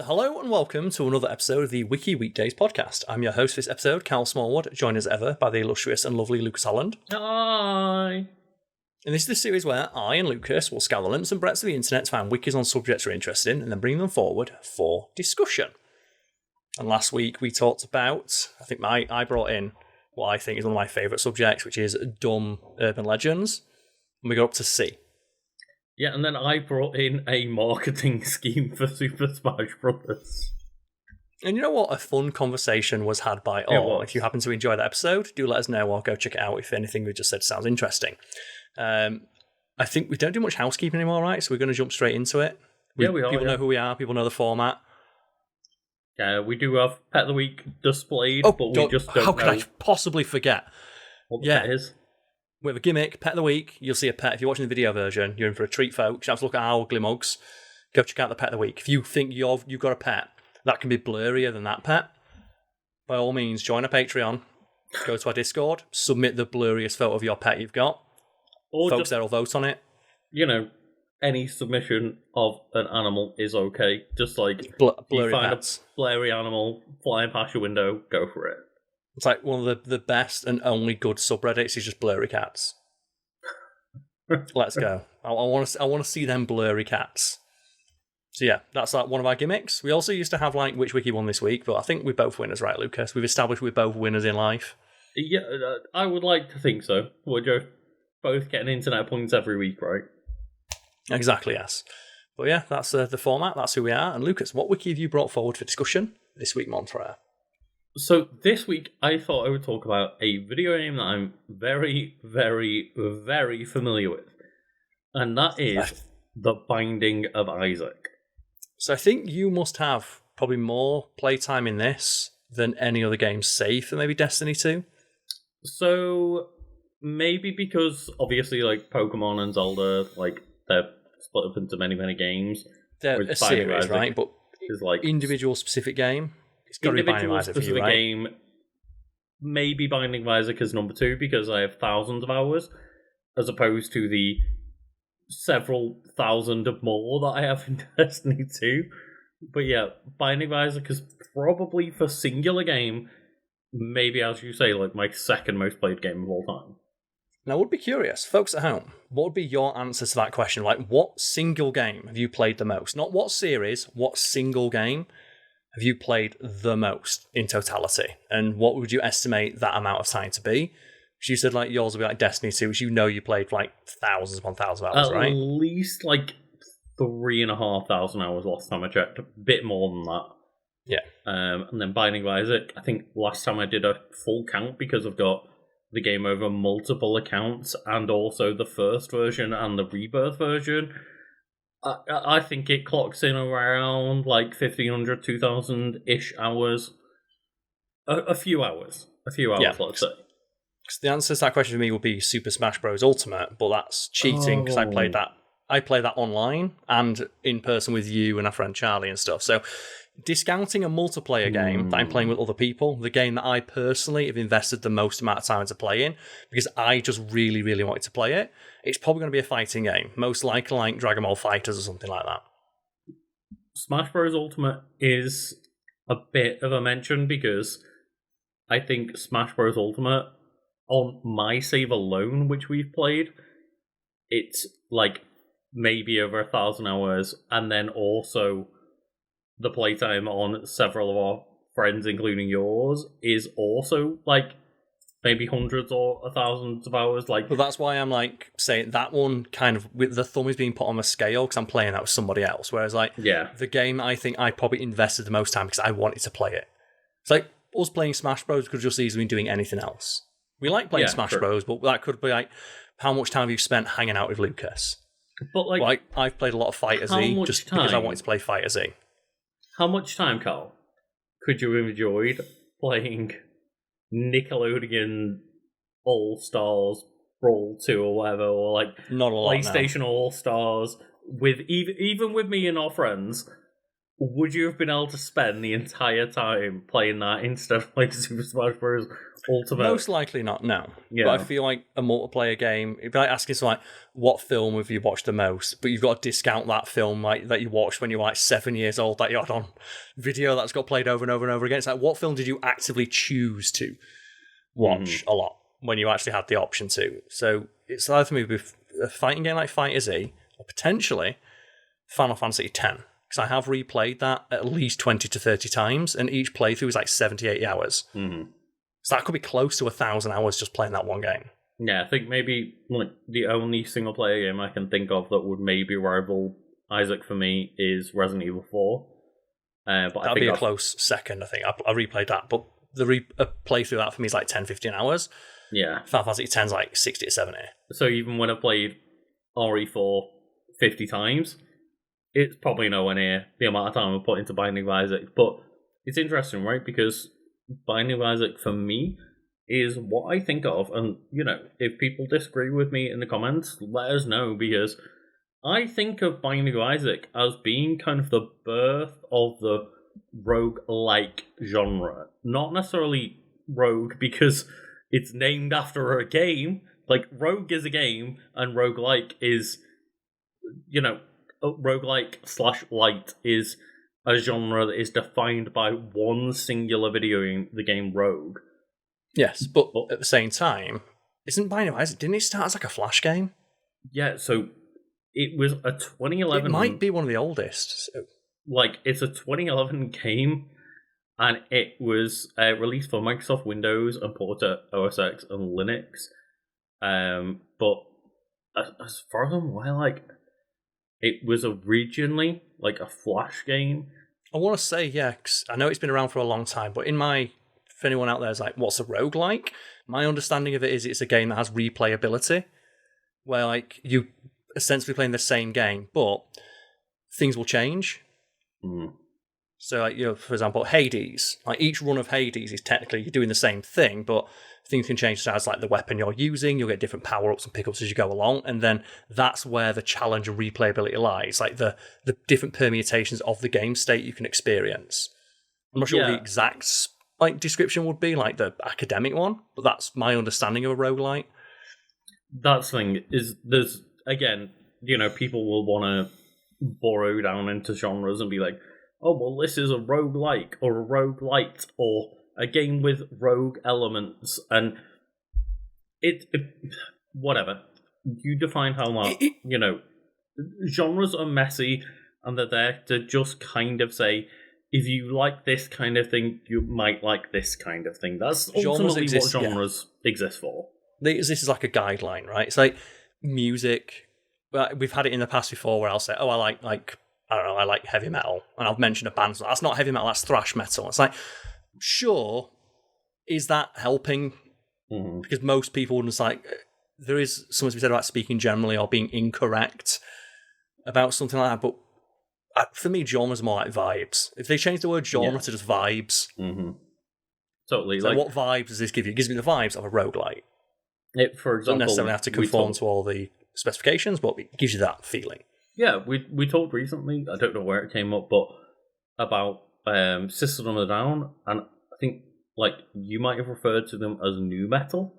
So hello and welcome to another episode of the Wiki Weekdays podcast. I'm your host for this episode, Karl Smallwood, joined as ever by the illustrious and lovely Lucas Holland. Hi! And this is the series where I and Lucas will scour the lengths and breadths of the internet to find wikis on subjects we're interested in and then bring them forward for discussion. And last week we talked about, I brought in what I think is one of my favourite subjects, which is dumb urban legends. And we got up to C. Yeah, and then I brought in a marketing scheme for Super Smash Brothers. And you know what? A fun conversation was had by all. If you happen to enjoy that episode, do let us know or go check it out if anything we just said sounds interesting. I think we don't do much housekeeping anymore, right? So we're going to jump straight into it. We are. People know who we are. People know the format. Yeah, we do have Pet of the Week displayed, but we just don't know. How could I possibly forget? What the pet is? We have a gimmick, Pet of the Week. You'll see a pet. If you're watching the video version, you're in for a treat, folks. You have to look at our ugly mugs. Go check out the Pet of the Week. If you think you've got a pet that can be blurrier than that pet, by all means, join our Patreon. Go to our Discord. Submit the blurriest photo of your pet you've got. Or folks there will vote on it. You know, any submission of an animal is okay. Just like blurry you find pets. A blurry animal flying past your window, go for it. It's like one of the best and only good subreddits is just blurry cats. Let's go. I want to see them blurry cats. So yeah, that's like one of our gimmicks. We also used to have like which wiki won this week, but I think we're both winners, right, Lucas? We've established we're both winners in life. Yeah, I would like to think so. We're both getting internet points every week, right? Exactly, yes. But yeah, that's the format. That's who we are. And Lucas, what wiki have you brought forward for discussion this week, Montreal? So this week, I thought I would talk about a video game that I'm very, very, very familiar with. And that is The Binding of Isaac. So I think you must have probably more playtime in this than any other game safe than maybe Destiny 2. So maybe because obviously like Pokemon and Zelda, like they're split up into many, many games. They're a series, right? But is like individual specific game. It's got to be Binding of Isaac for you, right? Game, maybe Binding of Isaac is number 2 because I have thousands of hours, as opposed to the several thousand of more that I have in Destiny 2. But yeah, Binding of Isaac is probably for singular game, maybe as you say, like my second most played game of all time. Now, I would be curious, folks at home, what would be your answer to that question? Like, what single game have you played the most? Not what series, what single game have you played the most in totality? And what would you estimate that amount of time to be? Because you said like yours would be like Destiny 2, which you know you played for like thousands upon thousands of hours, right? At least like 3,500 hours last time I checked. A bit more than that. Yeah. And then Binding of Isaac, I think last time I did a full count because I've got the game over multiple accounts and also the first version and the Rebirth version. I think it clocks in around like 1,500, 2,000-ish hours. A few hours, yeah. Let's say. The answer to that question for me would be Super Smash Bros. Ultimate, but that's cheating because I played that online and in person with you and our friend Charlie and stuff. So discounting a multiplayer game that I'm playing with other people, the game that I personally have invested the most amount of time to play in, because I just really, really wanted to play it, it's probably going to be a fighting game. Most likely like Dragon Ball FighterZ or something like that. Smash Bros. Ultimate is a bit of a mention because I think Smash Bros. Ultimate, on my save alone, which we've played, it's like maybe over 1,000 hours, and then also the playtime on several of our friends, including yours, is also like maybe hundreds or thousands of hours. Like, but that's why I'm like saying that one kind of with the thumb is being put on a scale because I'm playing that with somebody else. Whereas like the game I think I probably invested the most time because I wanted to play it. It's like us playing Smash Bros. Could just easily been doing anything else. We like playing Smash Bros, but that could be like how much time have you spent hanging out with Lucas? But like I've played a lot of FighterZ just because I wanted to play FighterZ. How much time, Karl, could you have enjoyed playing Nickelodeon All-Stars Brawl 2 or whatever, or like not a lot, PlayStation All-Stars with even with me and our friends, would you have been able to spend the entire time playing that instead of like Super Smash Bros. Ultimate? Most likely not, no. Yeah. But I feel like a multiplayer game, it'd be like asking someone, like, what film have you watched the most? But you've got to discount that film like that you watched when you were like 7 years old that you had on video that's got played over and over and over again. It's like, what film did you actively choose to watch a lot when you actually had the option to? So it's either for me with a fighting game like Fighter Z or potentially Final Fantasy X. Because I have replayed that at least 20 to 30 times, and each playthrough is like 70, 80 hours. So that could be close to 1,000 hours just playing that one game. Yeah, I think maybe like the only single player game I can think of that would maybe rival Isaac for me is Resident Evil 4. But That'd be a close second, I think. I replayed that, but the playthrough of that for me is like 10, 15 hours. Yeah. Final Fantasy X is like 60 to 70. So even when I played RE4 50 times, it's probably nowhere near the amount of time I put into Binding of Isaac. But it's interesting, right? Because Binding of Isaac, for me, is what I think of. And, you know, if people disagree with me in the comments, let us know. Because I think of Binding of Isaac as being kind of the birth of the rogue-like genre. Not necessarily rogue because it's named after a game. Like, rogue is a game, and roguelike is, you know, roguelike / light is a genre that is defined by one singular video game, the game Rogue. Yes, but at the same time, isn't Binding of Isaac, didn't it start as like a Flash game? Yeah, so it was a 2011... It might be one of the oldest. So. Like, it's a 2011 game, and it was released for Microsoft Windows and ported to OS X and Linux. But as far as I'm aware, like, it was originally like a Flash game. I want to say, yeah, 'cause I know it's been around for a long time, but if anyone out there is like, what's a roguelike? My understanding of it is it's a game that has replayability, where like you essentially playing the same game, but things will change. So, like, you know, for example, Hades, like each run of Hades is technically you're doing the same thing, but things can change as like the weapon you're using. You'll get different power-ups and pickups as you go along, and then that's where the challenge of replayability lies, like the different permutations of the game state you can experience. I'm not sure what the exact like description would be, like the academic one, but that's my understanding of a roguelite. That's the thing, is there's, again, you know, people will want to burrow down into genres and be like, oh, well, this is a roguelike or a roguelite or a game with rogue elements, and it whatever. You define how much, you know, genres are messy, and they're there to just kind of say, if you like this kind of thing, you might like this kind of thing. That's ultimately what genres exist for. This is like a guideline, right? It's like music. We've had it in the past before where I'll say, oh, I like I don't know, I like heavy metal, and I'll mention a band. That's not heavy metal, that's thrash metal. It's like, sure, is that helping? Because most people wouldn't like. There is something to be said about speaking generally or being incorrect about something like that, but for me, genres are more like vibes. If they change the word genre to just vibes, totally. So like, what vibes does this give you? It gives me the vibes of a roguelite. For example, don't necessarily have to conform to all the specifications, but it gives you that feeling. Yeah, we talked recently, I don't know where it came up, but about System of a Down, and I think like you might have referred to them as nu metal,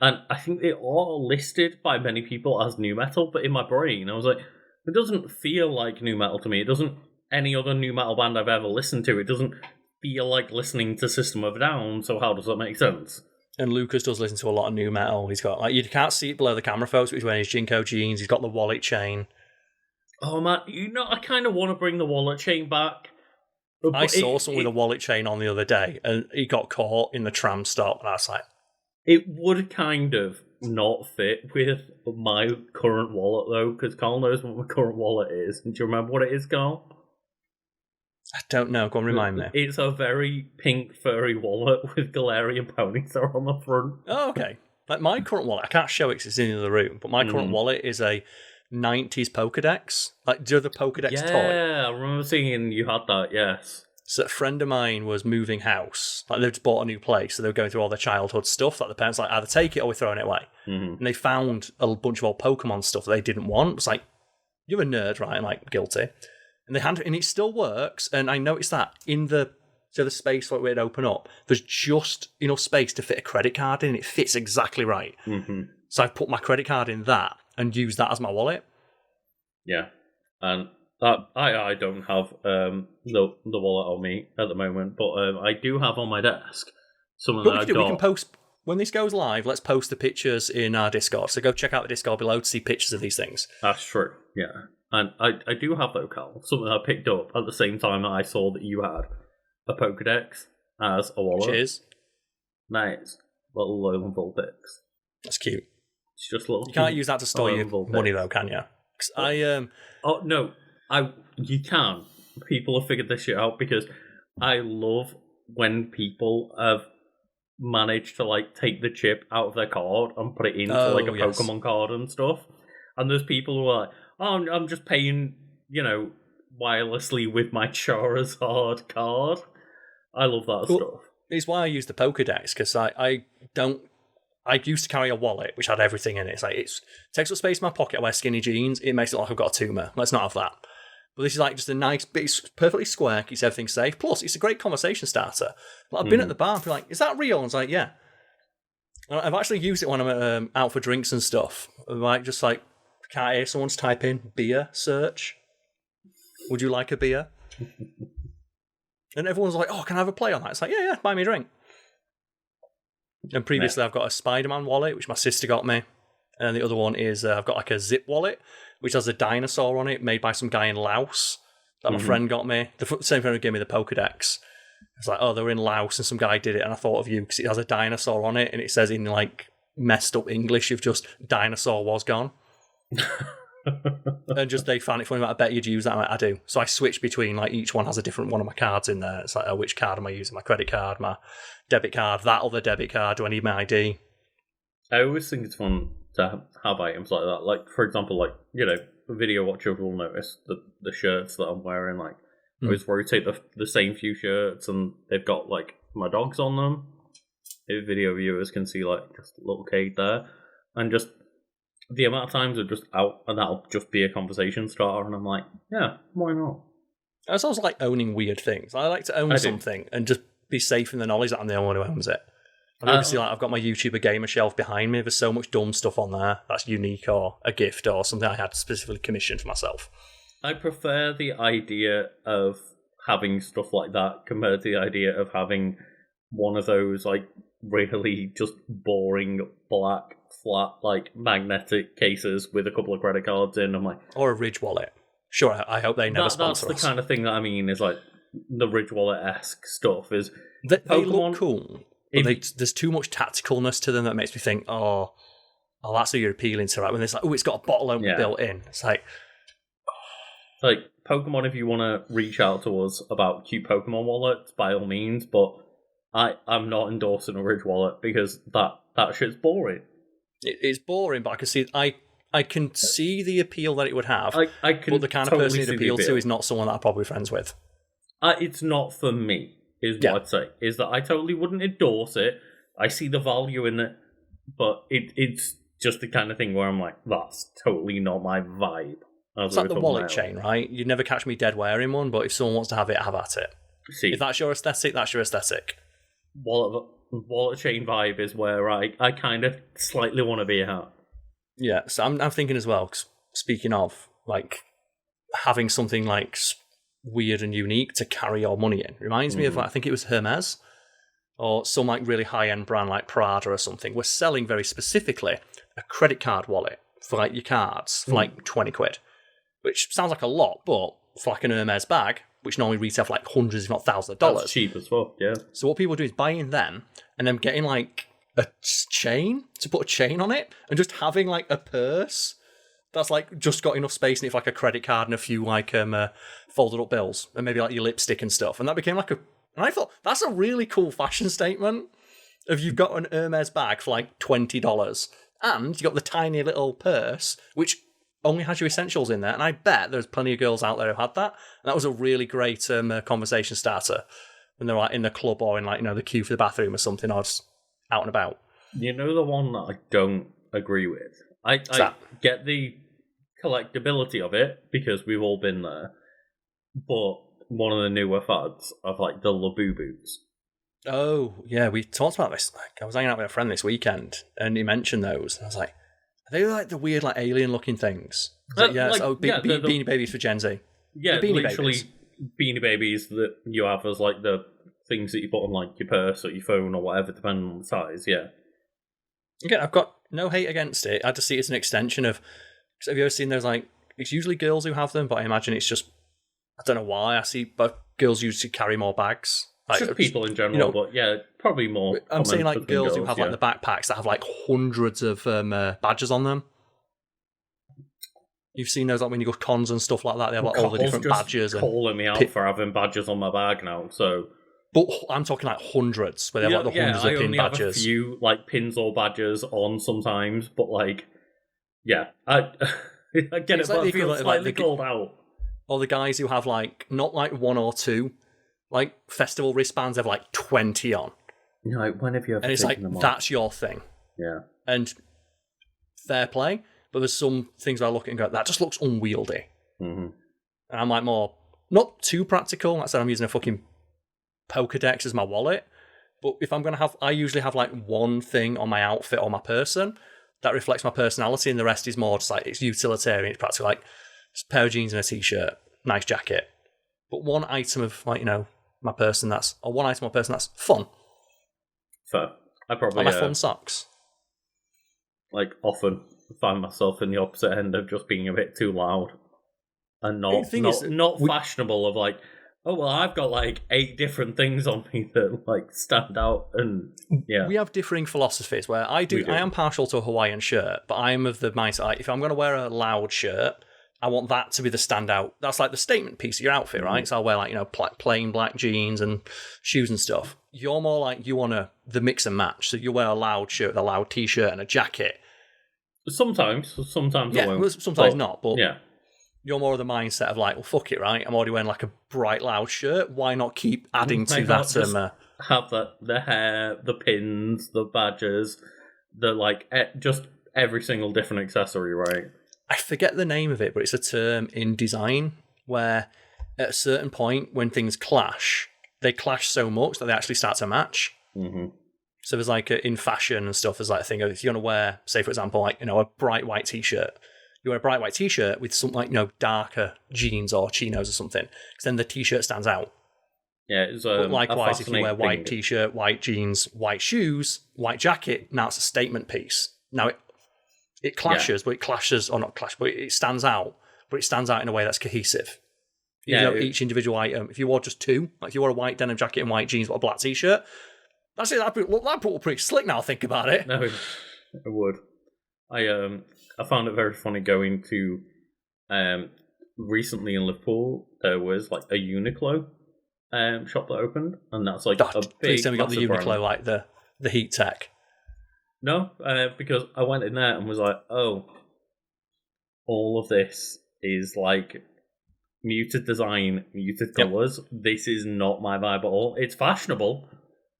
and I think they are listed by many people as nu metal, but in my brain I was like, it doesn't feel like nu metal to me. It doesn't, any other nu metal band I've ever listened to, it doesn't feel like listening to System of a Down, so how does that make sense? And Lucas does listen to a lot of nu metal. He's got, like, you can't see it below the camera photos, but he's wearing his Jinko jeans, he's got the wallet chain. Oh man, you know, I kind of want to bring the wallet chain back. I saw someone with a wallet chain on the other day, and he got caught in the tram stop, and I was like... It would kind of not fit with my current wallet, though, because Karl knows what my current wallet is. Do you remember what it is, Karl? I don't know, go on, remind me. It's a very pink, furry wallet with Galarian ponytail on the front. Oh, okay. Like, my current wallet, I can't show it because it's in the other room, but my current wallet is a 90s Pokedex. Like, do you have the Pokedex toy? Yeah, I remember seeing you had that, yes. So a friend of mine was moving house. Like, they'd just bought a new place, so they were going through all their childhood stuff. Like, the parents like, either take it or we're throwing it away. And they found a bunch of old Pokemon stuff that they didn't want. It's like, you're a nerd, right? I'm like, guilty. and and it still works. And I noticed that in the space where it'd open up, there's just enough space to fit a credit card in. It fits exactly right. Mm-hmm. So I've put my credit card in that and used that as my wallet. Yeah, and I don't have the wallet on me at the moment, but I do have on my desk something that I got. We can post when this goes live. Let's post the pictures in our Discord. So go check out the Discord below to see pictures of these things. That's true. Yeah, and I do have though, Karl, something I picked up at the same time that I saw that you had a Pokédex as a wallet. Cheers. Nice little Lolan Vulpix. That's cute. It's just little. You can't use that to store your money though, can you? Oh no, you can. People have figured this shit out because I love when people have managed to like take the chip out of their card and put it into like a Pokemon card and stuff. And there's people who are like, "Oh, I'm just paying, wirelessly with my Charizard card." I love that stuff. It's why I use the Pokédex, because I used to carry a wallet which had everything in it. It's like it takes up space in my pocket. I wear skinny jeans. It makes it look like I've got a tumour. Let's not have that. But this is like just a nice bit. It's perfectly square. Keeps everything safe. Plus, it's a great conversation starter. Like, I've been at the bar and be like, "Is that real?" And it's like, "Yeah." And I've actually used it when I'm out for drinks and stuff. Like just like, can't hear someone's type in beer search. Would you like a beer? And everyone's like, "Oh, can I have a play on that?" It's like, yeah, buy me a drink. And previously, I've got a Spider-Man wallet, which my sister got me. And the other one is I've got like a zip wallet, which has a dinosaur on it, made by some guy in Laos that my friend got me. The same friend who gave me the Pokédex. It's like, oh, they were in Laos and some guy did it, and I thought of you because it has a dinosaur on it, and it says in like messed up English, "You've just dinosaur was gone." And just they found it funny. Like, I bet you'd use that. I'm like, I do. So I switch between like each one has a different one of my cards in there. It's like, oh, which card am I using? My credit card, my debit card, that other debit card. Do I need my ID? I always think it's fun to have items like that. Like, for example, like, video watchers will notice the shirts that I'm wearing. Like, I always rotate the same few shirts, and they've got like my dogs on them. If video viewers can see like just a little Cade there, and just the amount of times are just out, and that'll just be a conversation starter, and I'm like, yeah, why not? It's also like owning weird things. I like to own something and just be safe in the knowledge that I'm the only one who owns it. And obviously, like, I've got my YouTuber gamer shelf behind me. There's so much dumb stuff on there that's unique or a gift or something I had specifically commissioned for myself. I prefer the idea of having stuff like that compared to the idea of having one of those like really just boring black flat like magnetic cases with a couple of credit cards in. I'm like, or a Ridge wallet. Sure, I hope they never sponsor us. That's the kind of thing that I mean is like the Ridge wallet-esque stuff. Is they look cool, but there's too much tacticalness to them that makes me think, oh, that's who you're appealing to, right? When it's like, oh, it's got a bottle opener built in. It's like Pokemon, if you want to reach out to us about cute Pokemon wallets, by all means, but I'm not endorsing a Ridge wallet because that shit's boring. It's boring, but I can see the appeal that it would have. I can but the kind of person it appeals to is not someone that I'm probably friends with. It's not for me, is what I'd say. Is that I totally wouldn't endorse it. I see the value in it, but it's just the kind of thing where I'm like, that's totally not my vibe. It's like the wallet chain, right? You'd never catch me dead wearing one, but if someone wants to have it, have at it. See, if that's your aesthetic, that's your aesthetic. Wallet chain vibe is where I kind of slightly want to be at. Yeah, so I'm thinking as well, speaking of, like, having something, like, weird and unique to carry your money in. Reminds me of, like, I think it was Hermes, or some, like, really high-end brand like Prada or something. We're selling very specifically a credit card wallet for, like, your cards for, like, 20 quid. Which sounds like a lot, but for, like, an Hermes bag, which normally retail for, like, hundreds, if not thousands of dollars. That's cheap as fuck, yeah. So what people do is buying them, and then getting, like, a chain to put a chain on it, and just having like a purse that's like just got enough space in it for like a credit card and a few like folded up bills and maybe like your lipstick and stuff, and that became like and I thought that's a really cool fashion statement. If you've got an Hermes bag for like $20 and you got the tiny little purse which only has your essentials in there, and I bet there's plenty of girls out there who had that, and that was a really great conversation starter when they're like in the club or in like the queue for the bathroom or something, or just out and about. You know the one that I don't agree with? I get the collectability of it because we've all been there. but one of the newer fads of like the Laboo boots. Oh, yeah, we talked about this. Like, I was hanging out with a friend this weekend, and he mentioned those. And I was like, are they like the weird, like alien-looking things? Like, yeah, Beanie Babies for Gen Z. Yeah, Beanie literally Babies. Beanie Babies that you have as like the things that you put on like your purse or your phone or whatever, depending on the size. Yeah. Again, I've got no hate against it. I just see it as an extension of. Have you ever seen those? Like, it's usually girls who have them, but I imagine it's just. I don't know why. I see, but girls usually carry more bags. Like, Just people in general, but yeah, probably more. I'm saying like girls who have yeah. like the backpacks that have like hundreds of badges on them. You've seen those like when you go cons and stuff like that. They have like all the different badges. Calling me out for having badges on my bag now. So, but I'm talking like hundreds, where they have like the hundreds of pin badges. I only have a few like pins or badges on sometimes, but like, yeah, I get it, but I feel slightly called out. Or the guys who have like not like one or two. Like festival wristbands have like 20 on. You know, like when have you ever? And it's like that's your thing. Yeah. And fair play, but there's some things where I look at and go, that just looks unwieldy. Mm-hmm. And I'm like more not too practical. Like I said, I'm using a fucking Pokédex as my wallet. But if I'm gonna have, I usually have like one thing on my outfit or my person that reflects my personality, and the rest is more just like it's utilitarian. It's practical, like just a pair of jeans and a t-shirt, nice jacket. But one item of like my person that's fun. Fair. I probably my fun socks. Like often find myself in the opposite end of just being a bit too loud and not fashionable. Of like, oh well, I've got like 8 different things on me that like stand out, and yeah, we have differing philosophies. Where I am partial to a Hawaiian shirt, but I'm of the mindset like, if I'm going to wear a loud shirt, I want that to be the standout. That's like the statement piece of your outfit, right? So I'll wear like, plain black jeans and shoes and stuff. You're more like you want the mix and match. So you wear a loud shirt, a loud t-shirt and a jacket. Sometimes I won't. Sometimes not, but yeah. You're more of the mindset of like, well, fuck it, right? I'm already wearing like a bright, loud shirt. Why not keep adding to that? Have the hair, the pins, the badges, the like, just every single different accessory, right? I forget the name of it, but it's a term in design where at a certain point when things clash, they clash so much that they actually start to match. Mm-hmm. So there's like in fashion and stuff, there's like a thing of if you're going to wear, say for example, like, a bright white t-shirt, you wear a bright white t-shirt with some like, darker jeans or chinos or something, because then the t-shirt stands out. Yeah, it's but likewise, if you wear white t-shirt, white jeans, white shoes, white jacket, now it's a statement piece. Now it clashes, but it clashes, or not clash, but it stands out. But it stands out in a way that's cohesive. Each individual item. If you wore just 2, like if you wore a white denim jacket and white jeans but a black t-shirt, that's it. That would pretty slick now. Think about it. No, it would. I found it very funny going to recently in Liverpool. There was like a Uniqlo shop that opened, and that's like a big. Please tell me got the Uniqlo brand. like the heat tech. No, because I went in there and was like, oh, all of this is like muted design, muted colours. This is not my vibe at all. It's fashionable.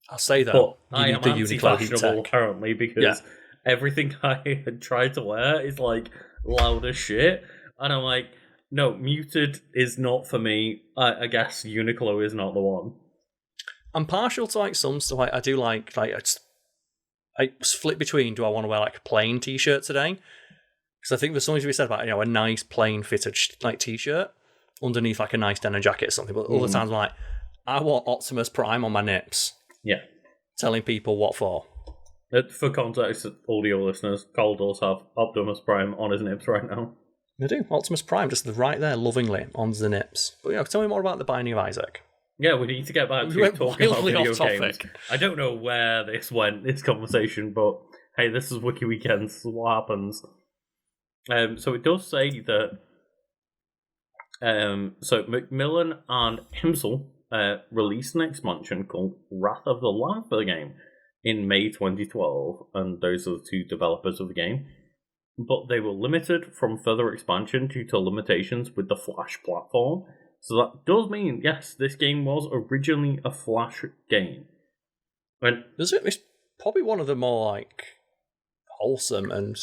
I'll say that. But I am anti-fashionable currently because everything I had tried to wear is like loud as shit. And I'm like, no, muted is not for me. I guess Uniqlo is not the one. I'm partial to like some stuff. I do like I flip between, do I want to wear like a plain t-shirt today? Because I think there's something to be said about, a nice plain fitted like t-shirt underneath like a nice denim jacket or something. But other times I'm like, I want Optimus Prime on my nips. Yeah. Telling people what for. For context, audio listeners, Karl does have Optimus Prime on his nips right now. I do. Optimus Prime just right there lovingly on the nips. But tell me more about the Binding of Isaac. Yeah, we need to get back to talking about video games. I don't know where this went, this conversation, but hey, this is Wiki Weekends, this is what happens. So it does say that so Macmillan and Himsel released an expansion called Wrath of the Lamb for the game in May 2012, and those are the 2 developers of the game. But they were limited from further expansion due to limitations with the Flash platform. So that does mean, yes, this game was originally a Flash game. It's probably one of the more like wholesome and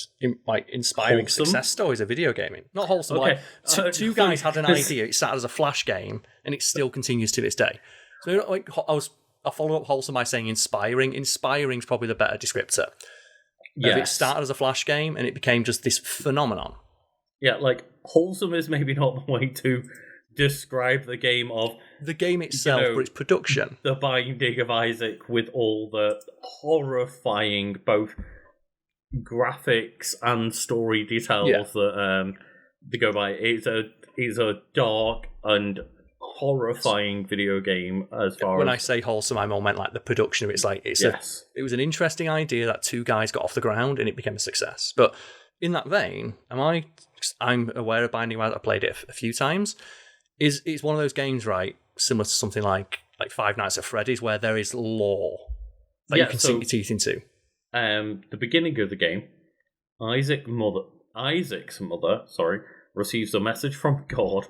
like inspiring Wholesome? success stories of video gaming. Not wholesome. Okay. Like two guys had an idea. It started as a Flash game, and it still continues to this day. So like I follow up wholesome by saying inspiring. Inspiring is probably the better descriptor. Yes. It started as a Flash game, and it became just this phenomenon. Yeah, like wholesome is maybe not the way to describe the game of the game itself, but its production. The Binding of Isaac with all the horrifying both graphics and story details that go by. It's a dark and horrifying video game as far when as... I say wholesome, I more meant like the production of it. It's like it was an interesting idea that two guys got off the ground and it became a success. But in that vein, I'm aware of Binding of Isaac. I played it a few times. It's one of those games, right, similar to something like Five Nights at Freddy's, where there is lore that you can sink your teeth into. The beginning of the game, Isaac's mother, receives a message from God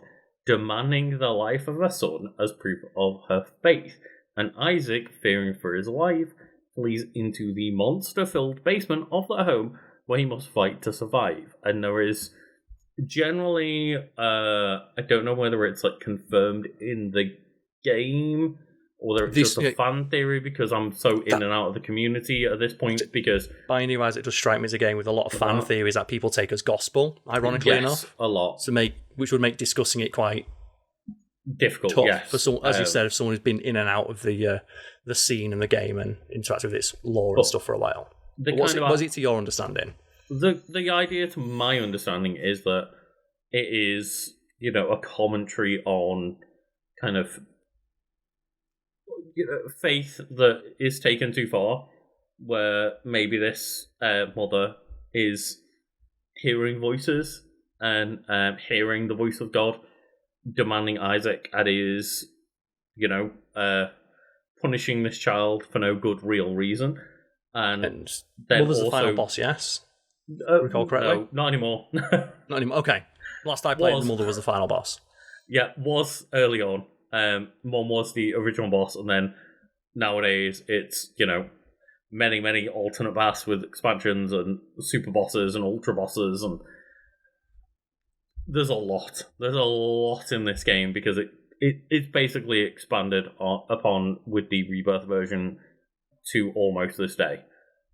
demanding the life of her son as proof of her faith. And Isaac, fearing for his life, flees into the monster-filled basement of their home, where he must fight to survive. And there is generally, I don't know whether it's like confirmed in the game or whether it's just a fan theory, because I'm so in and out of the community at this point. Because Binding of Isaac does strike me as a game with a lot of fan theories that people take as gospel, ironically enough, a lot, which would make discussing it quite difficult. Tough for someone, as you said, if someone who's been in and out of the scene and the game and interacted with its lore and stuff for a while. Was it to your understanding? The idea, to my understanding, is that it is, a commentary on kind of faith that is taken too far, where maybe this mother is hearing voices and hearing the voice of God demanding Isaac, and is, punishing this child for no good real reason. And then Mother's the final boss, yes? Recall correctly? No, not anymore. Not anymore. Okay. Last I played, the Mother was the final boss. Yeah, was early on. Mom was the original boss, and then nowadays it's, many alternate boss with expansions and super bosses and ultra bosses, and there's a lot. There's a lot in this game because it's basically expanded upon with the Rebirth version to almost this day.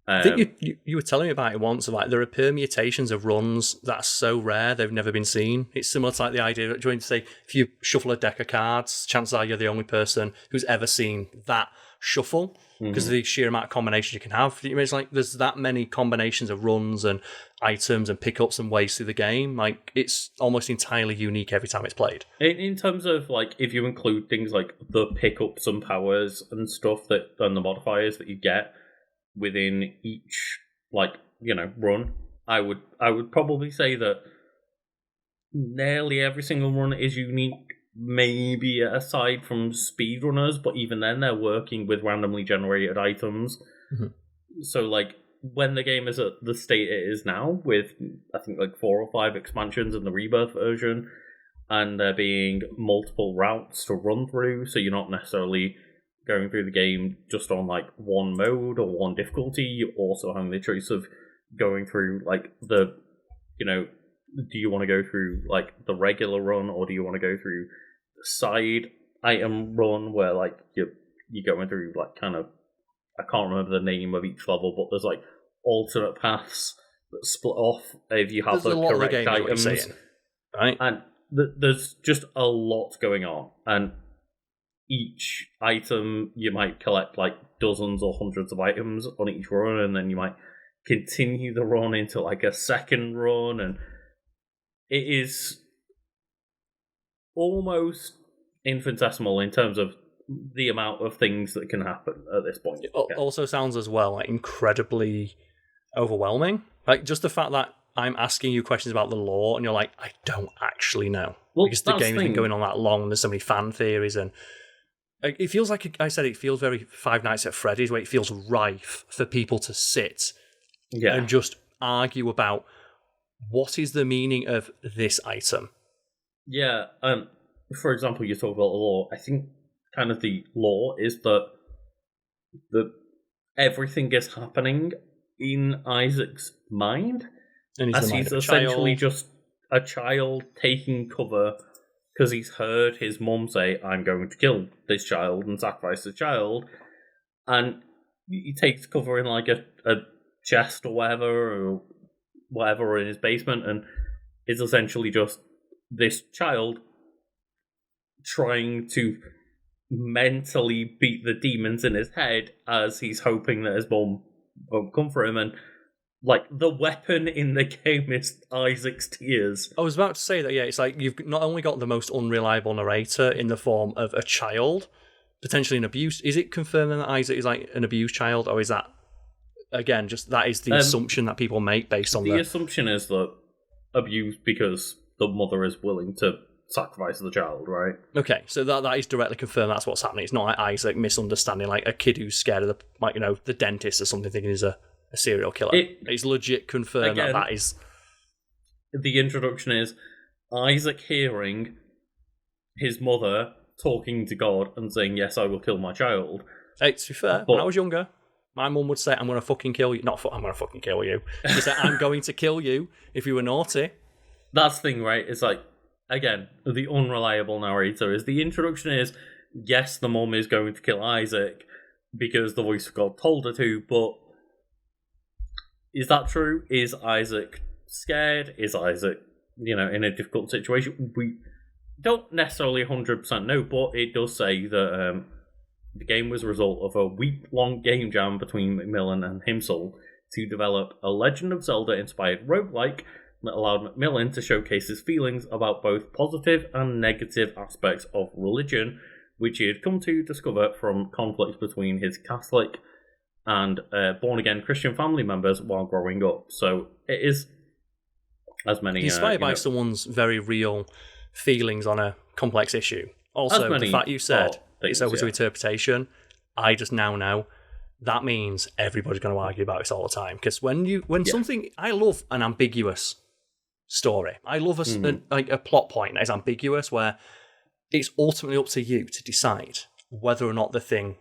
I think you were telling me about it once. Like, there are permutations of runs that are so rare they've never been seen. It's similar to like the idea that, to say, if you shuffle a deck of cards, chances are you're the only person who's ever seen that shuffle, because of the sheer amount of combinations you can have. It's like there's that many combinations of runs and items and pickups and ways through the game. Like, it's almost entirely unique every time it's played. In terms of, like, if you include things like the pickups and powers and stuff and the modifiers that you get within each, run, I would probably say that nearly every single run is unique, maybe aside from speedrunners, but even then they're working with randomly generated items. So, when the game is at the state it is now, with I think 4 or 5 expansions in the Rebirth version, and there being multiple routes to run through, so you're not necessarily going through the game just on one mode or one difficulty. You also have the choice of going through do you want to go through the regular run, or do you want to go through the side item run where you're going through I can't remember the name of each level, but there's alternate paths that split off if you have the correct items, right? And there's just a lot going on, and each item you might collect dozens or hundreds of items on each run, and then you might continue the run into a second run, and it is almost infinitesimal in terms of the amount of things that can happen at this point. It also sounds as well incredibly overwhelming. Just the fact that I'm asking you questions about the lore and you're like, I don't actually know. Well, because the game's been going on that long and there's so many fan theories, and it feels like I said, it feels very Five Nights at Freddy's, where it feels rife for people to sit and just argue about what is the meaning of this item. Yeah, for example, you talk about the lore. I think kind of the lore is that everything is happening in Isaac's mind, And he's as the mind he's of a essentially child. just a child taking cover because he's heard his mum say, "I'm going to kill this child and sacrifice the child," and he takes cover in like a chest or whatever in his basement, and it's essentially just this child trying to mentally beat the demons in his head as he's hoping that his mum won't come for him. And like the weapon in the game is Isaac's tears. I was about to say that, yeah, it's like you've not only got the most unreliable narrator in the form of a child, potentially an abuse. Is it confirmed that Isaac is like an abused child, or is that, again, just that is the assumption that people make based on the assumption is that abused because the mother is willing to sacrifice the child, right? Okay, so that is directly confirmed. That's what's happening. It's not like Isaac misunderstanding, like a kid who's scared of the, like, the dentist or something, thinking he's a serial killer. It's legit confirmed again, that is. The introduction is Isaac hearing his mother talking to God and saying, "Yes, I will kill my child." Hey, to be fair, when I was younger, my mum would say, "I'm going to fucking kill you." I'm going to fucking kill you. She said, "I'm going to kill you if you were naughty." That's the thing, right? It's like, again, the unreliable narrator is the introduction is, yes, the mum is going to kill Isaac because the voice of God told her to, but is that true? Is Isaac scared? Is Isaac, in a difficult situation? We don't necessarily 100% know, but it does say that the game was a result of a week-long game jam between Macmillan and Himsel to develop a Legend of Zelda-inspired roguelike that allowed Macmillan to showcase his feelings about both positive and negative aspects of religion, which he had come to discover from conflicts between his Catholic and born-again Christian family members while growing up. So it is, as many... inspired by someone's very real feelings on a complex issue. Also, the fact you said it's open to interpretation, I just now know that means everybody's going to argue about this all the time. Because when something... I love an ambiguous story. I love a plot point that is ambiguous, where it's ultimately up to you to decide whether or not the thing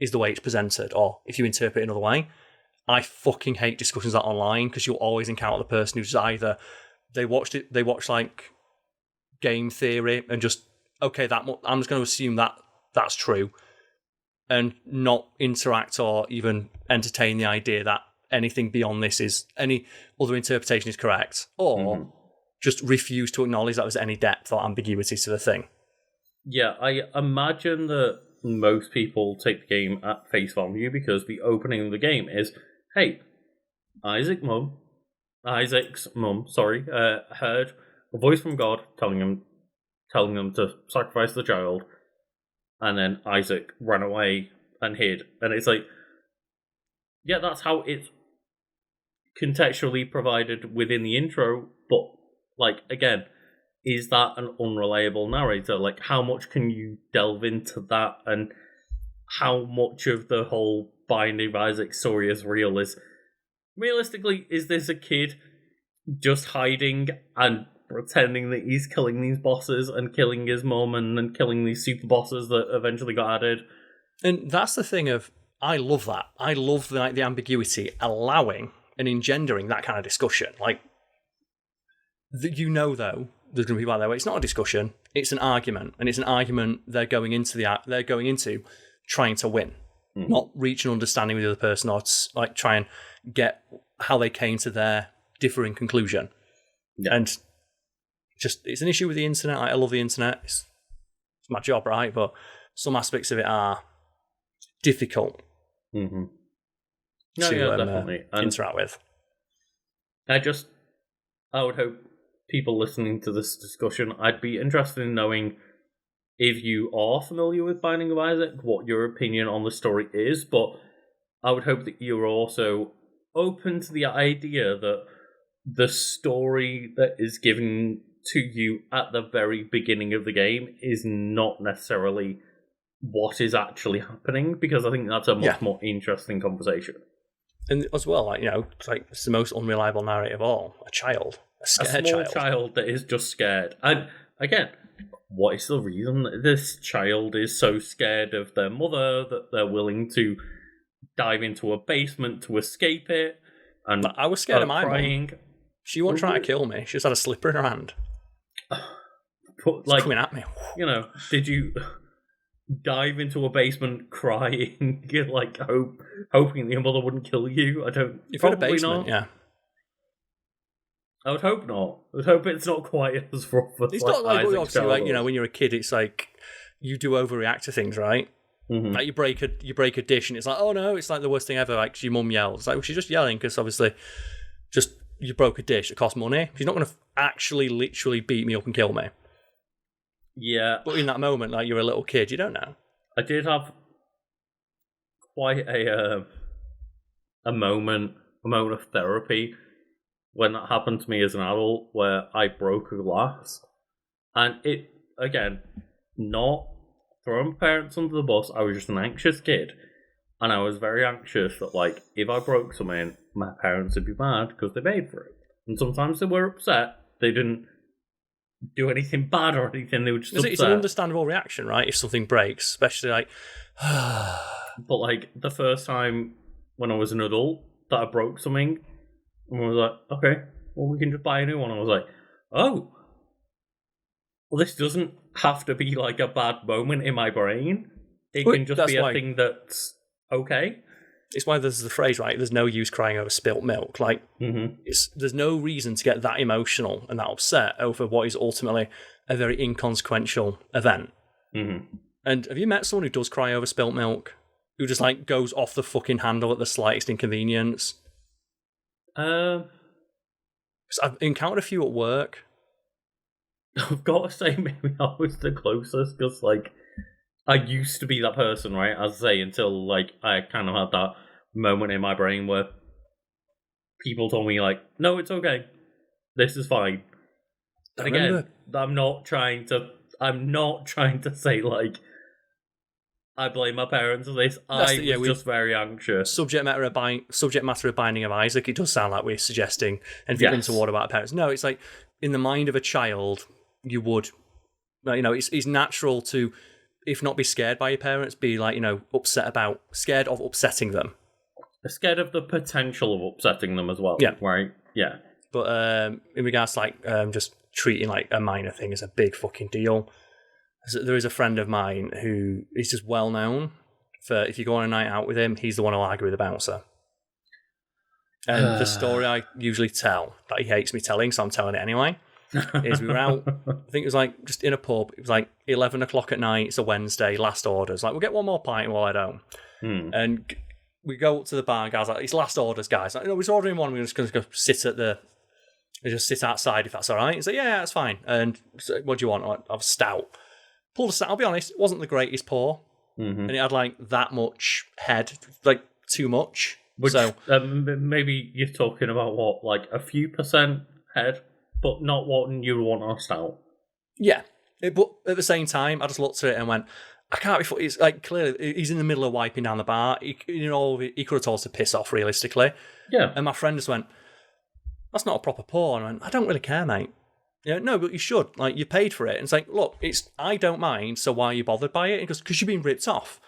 is the way it's presented, or if you interpret it another way. I fucking hate discussions that online, because you'll always encounter the person who's either they watch like game theory and just, okay, I'm just going to assume that that's true, and not interact or even entertain the idea that anything beyond this is any other interpretation is correct, or just refuse to acknowledge that there's any depth or ambiguity to the thing. Yeah, I imagine that most people take the game at face value because the opening of the game is, hey, Isaac's mum, heard a voice from God telling them to sacrifice the child, and then Isaac ran away and hid. And it's like, yeah, that's how it's contextually provided within the intro, but, like, again, is that an unreliable narrator? Like, how much can you delve into that, and how much of the whole Binding of Isaac's story is real? Realistically, is this a kid just hiding and pretending that he's killing these bosses and killing his mum and killing these super bosses that eventually got added? And that's the thing of, I love that. I love the ambiguity, allowing and engendering that kind of discussion. Like, though, there's going to be people out there where it's not a discussion, it's an argument, and it's an argument they're going into trying to win, not reach an understanding with the other person, or like try and get how they came to their differing conclusion. Yeah. And just, it's an issue with the internet. I love the internet. It's my job, right? But some aspects of it are difficult to definitely interact with. I would hope people listening to this discussion, I'd be interested in knowing if you are familiar with Binding of Isaac, what your opinion on the story is, but I would hope that you're also open to the idea that the story that is given to you at the very beginning of the game is not necessarily what is actually happening, because I think that's a much more interesting conversation. And as well, it's the most unreliable narrative of all. A child. A small child that is just scared. And again, what is the reason that this child is so scared of their mother that they're willing to dive into a basement to escape it? and I was scared of my crying. mum. She wasn't trying to kill me. She just had a slipper in her hand. But, like, coming at me. You know, did you dive into a basement crying, like hoping your mother wouldn't kill you? I don't. You've got a Probably basement, not. yeah. I would hope not. I would hope it's not quite as rough as It's not like, Isaac's obviously, like, childhood. when you're a kid, it's like you do overreact to things, right? Mm-hmm. Like you break a dish, and it's like, oh no, it's like the worst thing ever. Like your mum yells, it's like, well, she's just yelling because obviously, just you broke a dish. It costs money. She's not going to actually, literally beat me up and kill me. Yeah, But in that moment, like you're a little kid, you don't know. I did have quite a moment of therapy when that happened to me as an adult, where I broke a glass, and it, again, not throwing my parents under the bus. I was just an anxious kid, and I was very anxious that, like, if I broke something, my parents would be mad because they paid for it, and sometimes they were upset. They didn't do anything bad or anything. They were just upset. It's an understandable reaction, right? If something breaks, especially like. But like the first time when I was an adult that I broke something, and I was like, okay, well, we can just buy a new one. I was like, oh, well, this doesn't have to be like a bad moment in my brain. It can just be a thing that's okay. It's why there's the phrase, right? There's no use crying over spilt milk. Like, there's no reason to get that emotional and that upset over what is ultimately a very inconsequential event. Mm-hmm. And have you met someone who does cry over spilt milk? Who just, like, goes off the fucking handle at the slightest inconvenience? I've encountered a few at work. I've got to say, maybe I was the closest, because, like, I used to be that person, right? As I say, until, like, I kind of had that moment in my brain where people told me, like, no, it's okay. This is fine. And again, I'm not trying to say, like, I blame my parents for this. I was just very anxious. Subject matter of Binding of Isaac, it does sound like we're suggesting anything untoward about parents. No, it's like, in the mind of a child, you would, you know, it's natural to, if not be scared by your parents, be like, you know, scared of upsetting them. Scared of the potential of upsetting them as well. Yeah. Right? Yeah. But in regards to, like, just treating, like, a minor thing as a big fucking deal, there is a friend of mine who is just well known for, if you go on a night out with him, he's the one who'll argue with the bouncer. And the story I usually tell, that he hates me telling, so I'm telling it anyway, is we were out, I think it was like just in a pub, it was like 11 o'clock at night, it's a Wednesday, last orders, like, we'll get one more pint and we'll head home. And we go up to the bar, and guys like, it's last orders, guys. Like, no, we're just ordering one, we're just going to go sit outside if that's all right. He's like, yeah, that's fine. And so, what do you want? I've stout. Pulled a stout, I'll be honest, it wasn't the greatest pour. And it had, like, that much head, like, too much. Which, so maybe you're talking about what, like a few percent head, but not what you would want on a stout. Yeah, but at the same time, I just looked at it and went, I can't be. It's like, clearly he's in the middle of wiping down the bar. He could have told us to piss off, realistically. Yeah. And my friend just went, "That's not a proper pour." And I went, "I don't really care, mate." Yeah, no, but you should. Like, you paid for it. And it's like, look, I don't mind. So why are you bothered by it? He goes, because you've been ripped off.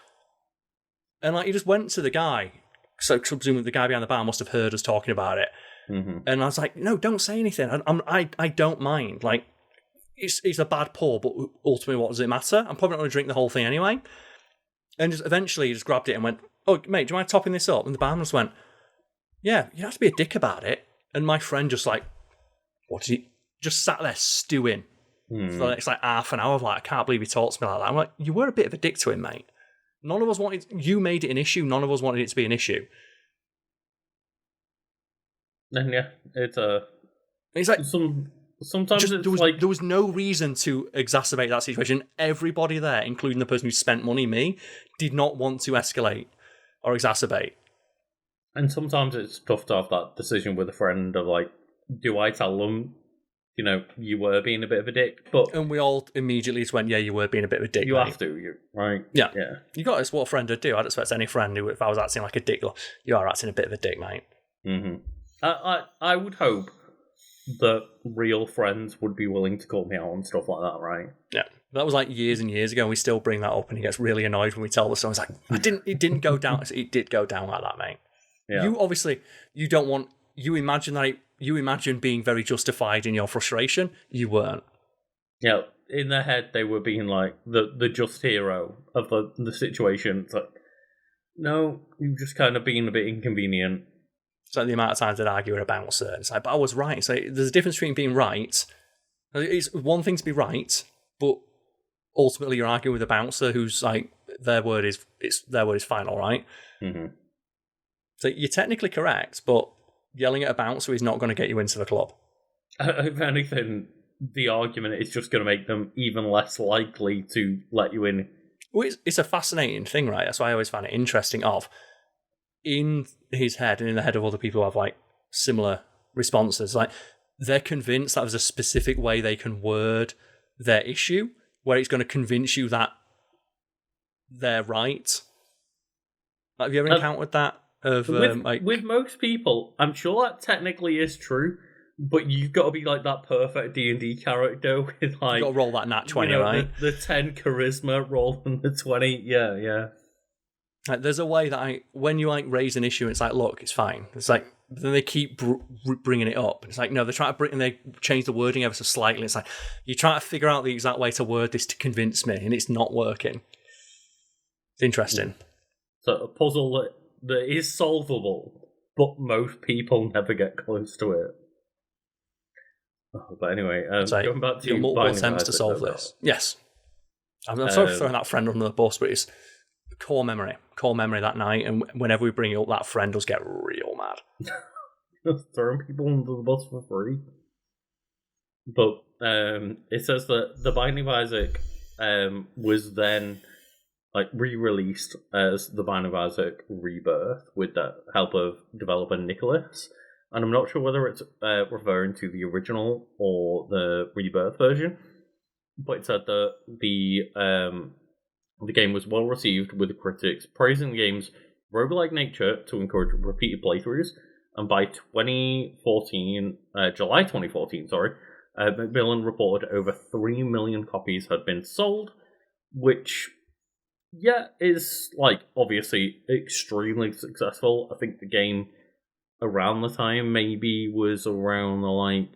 And, like, he just went to the guy. So presumably the guy behind the bar must have heard us talking about it. And I was like, no, don't say anything. I don't mind. Like, it's a bad pour, but ultimately, what does it matter? I'm probably not going to drink the whole thing anyway. And just eventually, he just grabbed it and went, oh, mate, do you mind topping this up? And the barman just went, yeah, you have to be a dick about it. And my friend just, like, what did he... Just sat there stewing for the next, like, half an hour. Of, like, I can't believe he talked to me like that. I'm like, you were a bit of a dick to him, mate. None of us wanted... You made it an issue. None of us wanted it to be an issue. And yeah, it's like... Sometimes there was no reason to exacerbate that situation. Everybody there, including the person who spent money, me, did not want to escalate or exacerbate. And sometimes it's tough to have that decision with a friend of, like, do I tell them, you know, you were being a bit of a dick? And we all immediately just went, yeah, you were being a bit of a dick. You have to, right? Yeah. You got us what a friend would do. I'd expect any friend who, if I was acting like a dick, you are acting a bit of a dick, mate. I would hope that real friends would be willing to call me out on stuff like that, right? Yeah. That was like years and years ago, and we still bring that up, and he gets really annoyed when we tell the story. He's like, it didn't go down. It did go down like that, mate. Yeah. You obviously, you don't want you imagine being very justified in your frustration. You weren't. Yeah, in their head, they were being like the just hero of the situation. It's like, no, you've just kind of been a bit inconvenient. It's like the amount of times I'd argue with a bouncer. It's like, but I was right. It's like, there's a difference between being right. It's one thing to be right, but ultimately you're arguing with a bouncer who's like, their word is final, right? Mm-hmm. So you're technically correct, but yelling at a bouncer is not going to get you into the club. If anything, the argument is just going to make them even less likely to let you in. Well, it's a fascinating thing, right? That's why I always find it interesting. In his head and in the head of other people who have like similar responses, like they're convinced that there's a specific way they can word their issue where it's going to convince you that they're right. Like, have you ever encountered that? With most people, I'm sure that technically is true, but you've got to be like that perfect D&D character with like, you've got to roll that nat 20, right? The 10 charisma roll and the 20. Yeah. Like, there's a way that when you like raise an issue, it's like, look, it's fine. It's like, then they keep bringing it up. It's like, no, they're trying to and they change the wording ever so slightly. It's like, you're trying to figure out the exact way to word this to convince me, and it's not working. It's interesting. So a puzzle that is solvable, but most people never get close to it. But anyway, going back to multiple attempts to solve this. Yes. I'm sorry for throwing that friend under the bus, but it's core memory that night, and whenever we bring it up, that friend does get real mad. Just throwing people under the bus for free. But it says that The Binding of Isaac was then like re-released as The Binding of Isaac Rebirth with the help of developer Nicholas, and I'm not sure whether it's referring to the original or the Rebirth version, but it said that the game was well received, with the critics praising the game's roguelike nature to encourage repeated playthroughs. And by July 2014, Macmillan reported over 3 million copies had been sold, which, is like obviously extremely successful. I think the game around the time maybe was around the like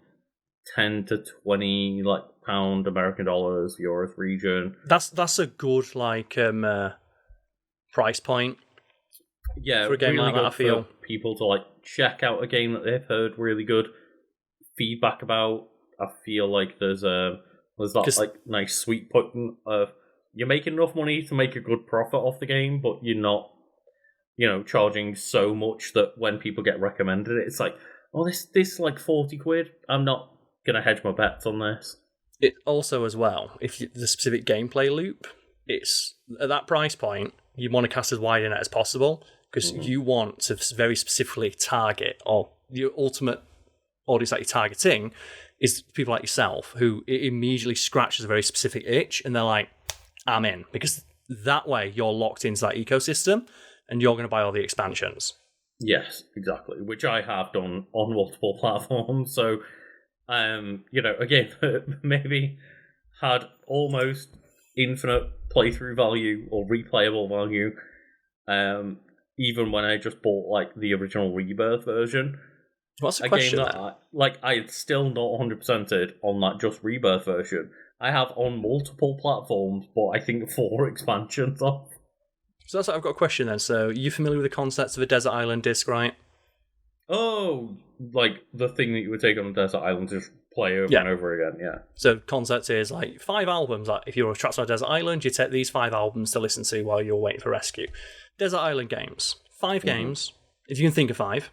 10 to 20 like pound American dollars euros region. That's a good price point. Yeah, for a game really like that, I feel. For people to like check out a game that they've heard really good feedback about. I feel like there's that like nice sweet point of you're making enough money to make a good profit off the game, but you're not, charging so much that when people get recommended it, it's like, oh, this like 40 quid. I'm not gonna hedge my bets on this. It also, as well, if the specific gameplay loop, it's at that price point, you want to cast as wide a net as possible, because you want to very specifically target, or your ultimate audience that you're targeting is people like yourself, who it immediately scratches a very specific itch, and they're like, I'm in, because that way you're locked into that ecosystem, and you're going to buy all the expansions. Yes, exactly, which I have done on multiple platforms, so... again, maybe had almost infinite playthrough value or replayable value, even when I just bought like the original Rebirth version. What's the question? Game that I had still not 100%ed on that just Rebirth version. I have on multiple platforms, but I think 4 expansions off. So that's what I've got a question then. So, you familiar with the concepts of a desert island disc, right? Oh, like the thing that you would take on a desert island to just play over and over again, yeah. So concept is like 5 albums. Like if you're trapped on a desert island, you take these 5 albums to listen to while you're waiting for rescue. Desert island games. 5 games. If you can think of 5.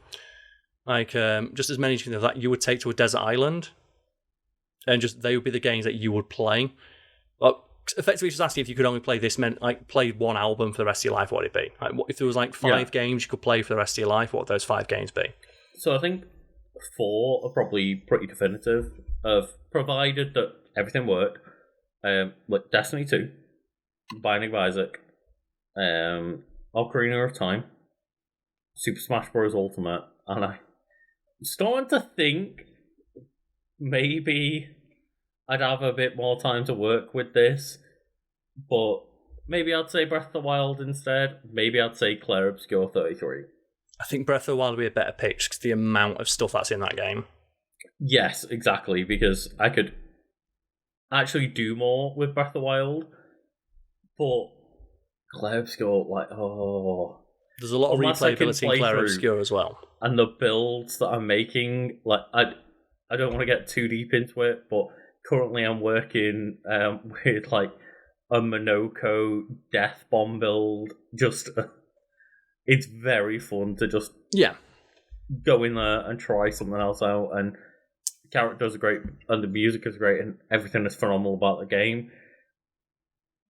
Like just as many as you can think of that you would take to a desert island. And just they would be the games that you would play. Well, effectively just asking if you could only play play 1 album for the rest of your life, what would it be? Like, if there was like 5 games you could play for the rest of your life, what would those 5 games be? So I think 4 are probably pretty definitive, provided that everything worked. Like Destiny 2, Binding of Isaac, Ocarina of Time, Super Smash Bros. Ultimate, and I'm starting to think maybe I'd have a bit more time to work with this, but maybe I'd say Breath of the Wild instead. Maybe I'd say Clair Obscur 33. I think Breath of the Wild would be a better pitch because the amount of stuff that's in that game. Yes, exactly, because I could actually do more with Breath of the Wild, but Clair Obscur, There's a lot of on my second replayability in Clair playthrough, Obscur as well. and the builds that I'm making, I don't want to get too deep into it, but currently I'm working with like a Monoko death bomb build. It's very fun to just go in there and try something else out, and the characters are great, and the music is great, and everything is phenomenal about the game.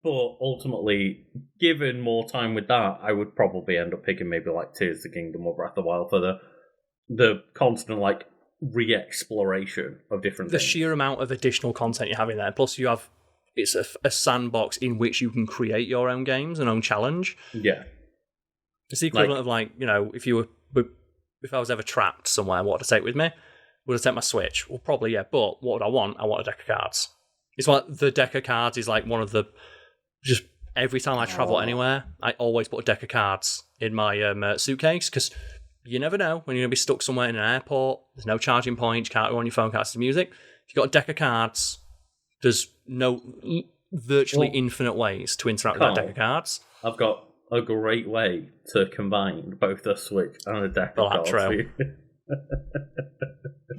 But ultimately, given more time with that, I would probably end up picking maybe like Tears of the Kingdom or Breath of the Wild for the constant like re-exploration of different things. The sheer amount of additional content you have in there, plus it's a sandbox in which you can create your own games and own challenge. Yeah. It's the equivalent of like, if I was ever trapped somewhere, what would I take with me? Would I take my Switch? Well, probably, yeah, but what would I want? I want a deck of cards. It's like the deck of cards is like one of the, just every time I travel anywhere, I always put a deck of cards in my suitcase, because you never know when you're going to be stuck somewhere in an airport, there's no charging point, you can't go on your phone, can't listen to music. If you've got a deck of cards, there's virtually infinite ways to interact with that deck of cards. I've got a great way to combine both a Switch and a deck of cards.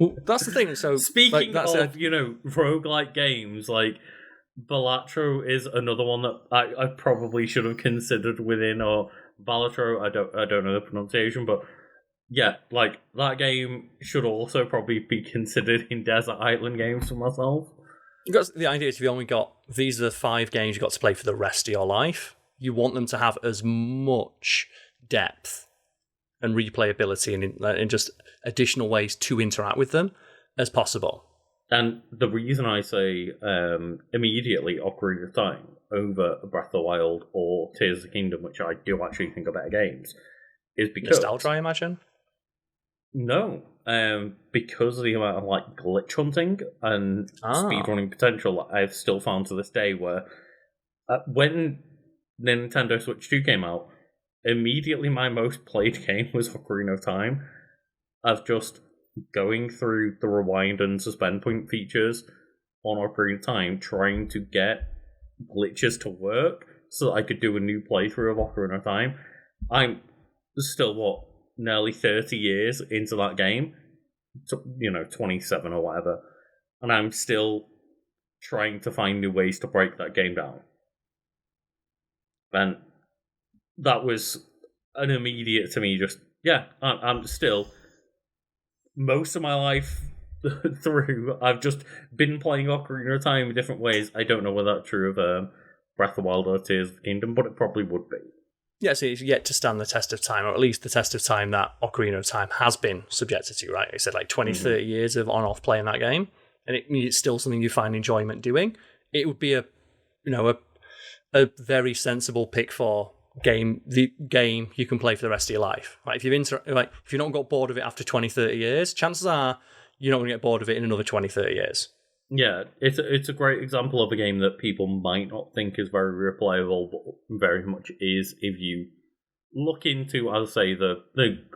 Well, that's the thing. So speaking of, roguelike games, like Balatro is another one that I probably should have considered within, or Balatro, I don't know the pronunciation, but yeah, like that game should also probably be considered in Desert Island games for myself. Because the idea is, if you only got, these are the 5 games you've got to play for the rest of your life, you want them to have as much depth and replayability and just additional ways to interact with them as possible. And the reason I say immediately Ocarina of Time over Breath of the Wild or Tears of the Kingdom, which I do actually think are better games, is because... Nostalgia, I imagine? No, because of the amount of like glitch hunting and speedrunning potential that I've still found to this day, where when Nintendo Switch 2 came out, immediately my most played game was Ocarina of Time, of just going through the rewind and suspend point features on Ocarina of Time, trying to get glitches to work so that I could do a new playthrough of Ocarina of Time. I'm still, nearly 30 years into that game, 27 or whatever, and I'm still trying to find new ways to break that game down. And that was an immediate to me, I'm still, most of my life through, I've just been playing Ocarina of Time in different ways. I don't know whether that's true of Breath of the Wild or Tears of the Kingdom, but it probably would be. Yeah, so it's yet to stand the test of time, or at least the test of time that Ocarina of Time has been subjected to, right? It said like 20, 30 years of on-off playing that game, and it's still something you find enjoyment doing. It would be a very sensible pick for the game you can play for the rest of your life. Right? If you've not got bored of it after 20, 30 years, chances are you're not going to get bored of it in another 20, 30 years. Yeah, it's a great example of a game that people might not think is very replayable, but very much is if you look into, I'll say, the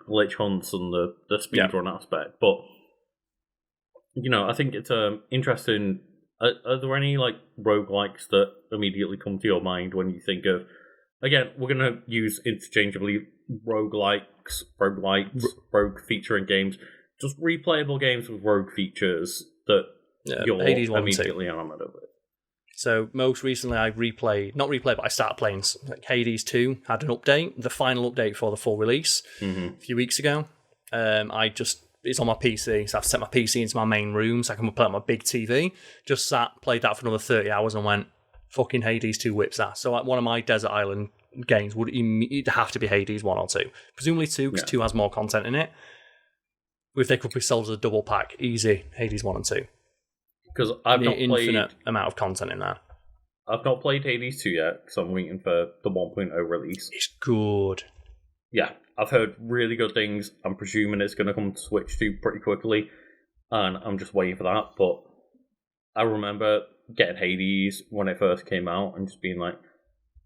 glitch hunts and the speedrun aspect. But, I think it's interesting. Are there any roguelikes that immediately come to your mind when you think of, again, we're going to use interchangeably roguelikes, rogue featuring games, just replayable games with rogue features that you're Hades 1 immediately enamored of it. So most recently I but I started playing Hades 2, had an update, the final update for the full release a few weeks ago. It's on my PC, so I've set my PC into my main room so I can play on my big TV. Just played that for another 30 hours and went, fucking Hades 2 whips ass. So one of my Desert Island games would have to be Hades 1 or 2. Presumably 2, because 2 has more content in it. If they could be sold as a double pack, easy, Hades 1 and 2. Because I've not played... infinite amount of content in there. I've not played Hades 2 yet, because I'm waiting for the 1.0 release. It's good. Yeah, I've heard really good things. I'm presuming it's going to come to Switch 2 pretty quickly, and I'm just waiting for that. But I remember getting Hades when it first came out, and just being like,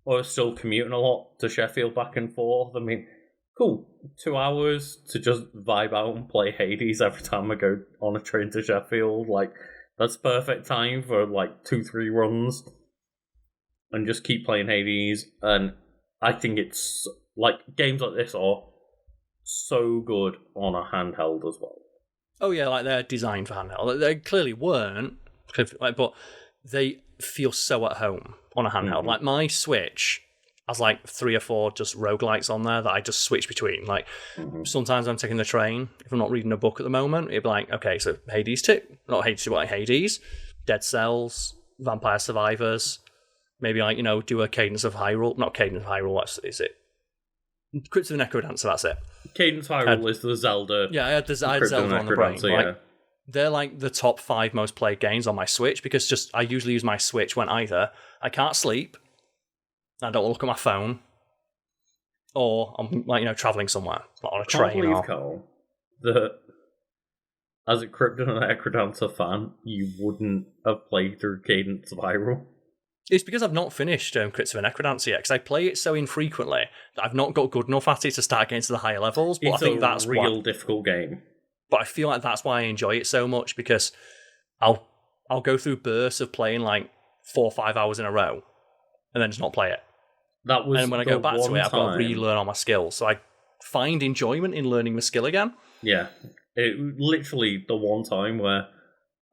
I was still commuting a lot to Sheffield back and forth. I mean, cool, 2 hours to just vibe out and play Hades every time I go on a train to Sheffield. Like, that's perfect time for like 2-3 runs, and just keep playing Hades. And I think it's like games like this are so good on a handheld as well. Oh yeah, like they're designed for handheld. They clearly weren't, but they feel so at home on a handheld. Like my Switch has like 3 or 4 just roguelikes on there that I just switch between. Like sometimes I'm taking the train, if I'm not reading a book at the moment, it'd be like, okay, so Hades, Dead Cells, Vampire Survivors, maybe like, do a Cadence of Hyrule. Not Cadence of Hyrule, what is it? Crypt of the Necrodancer, that's it. Cadence Hyrule is the Zelda. Yeah, I had Zelda on the brain. Yeah. Like, they're like the top 5 most played games on my Switch because I usually use my Switch when either I can't sleep, I don't look at my phone, or I'm like traveling somewhere, like on a train. I can't believe, Karl, that as a Crypt of the Necrodancer fan, you wouldn't have played through Cadence of Hyrule. It's because I've not finished Crypt of the Necrodancer yet, because I play it so infrequently that I've not got good enough at it to start getting to the higher levels. But It's I think that's a real difficult game. But I feel like that's why I enjoy it so much, because I'll go through bursts of playing like 4 or 5 hours in a row, and then just not play it. And when I go back to it, I've got to relearn all my skills. So I find enjoyment in learning the skill again. Yeah, it literally the one time where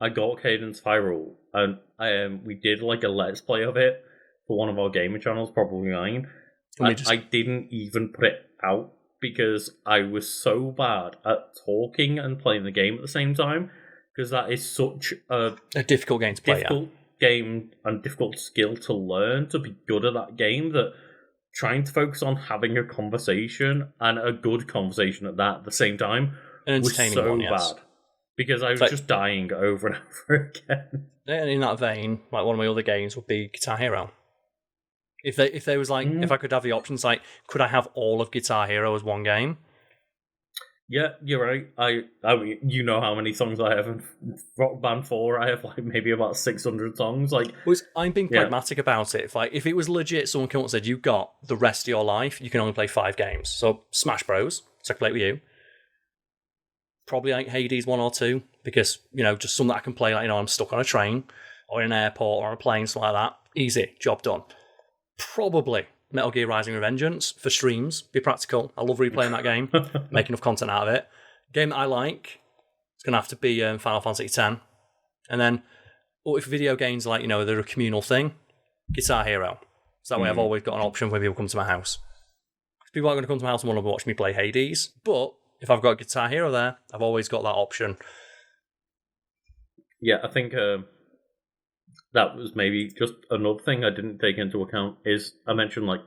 I got Cadence of Hyrule, and we did like a let's play of it for one of our gaming channels, probably mine. I didn't even put it out because I was so bad at talking and playing the game at the same time, because that is such a difficult game to play. Difficult game and difficult skill to learn to be good at that game, that trying to focus on having a conversation, and a good conversation at that at the same time, was so bad. Because I was just dying over and over again. And in that vein, like one of my other games would be Guitar Hero. If there was like, if I could have the options, like, could I have all of Guitar Hero as one game? Yeah, you're right. I mean, you know how many songs I have in Rock Band 4. I have like maybe about 600 songs. Like, I'm being pragmatic about it. If it was legit, someone came up and said, you got the rest of your life, you can only play 5 games. So Smash Bros, so I can play it with you. Probably like Hades 1 or 2, because, just something that I can play, like, I'm stuck on a train, or in an airport, or on a plane, something like that. Easy, job done. Probably Metal Gear Rising Revengeance for streams, be practical. I love replaying that game, make enough content out of it. Game that I like, it's going to have to be Final Fantasy X. And then, if video games like, they're a communal thing, Guitar Hero. So that way I've always got an option when people come to my house. People aren't going to come to my house and want to watch me play Hades, but if I've got Guitar Hero there, I've always got that option. Yeah, I think that was maybe just another thing I didn't take into account, is I mentioned like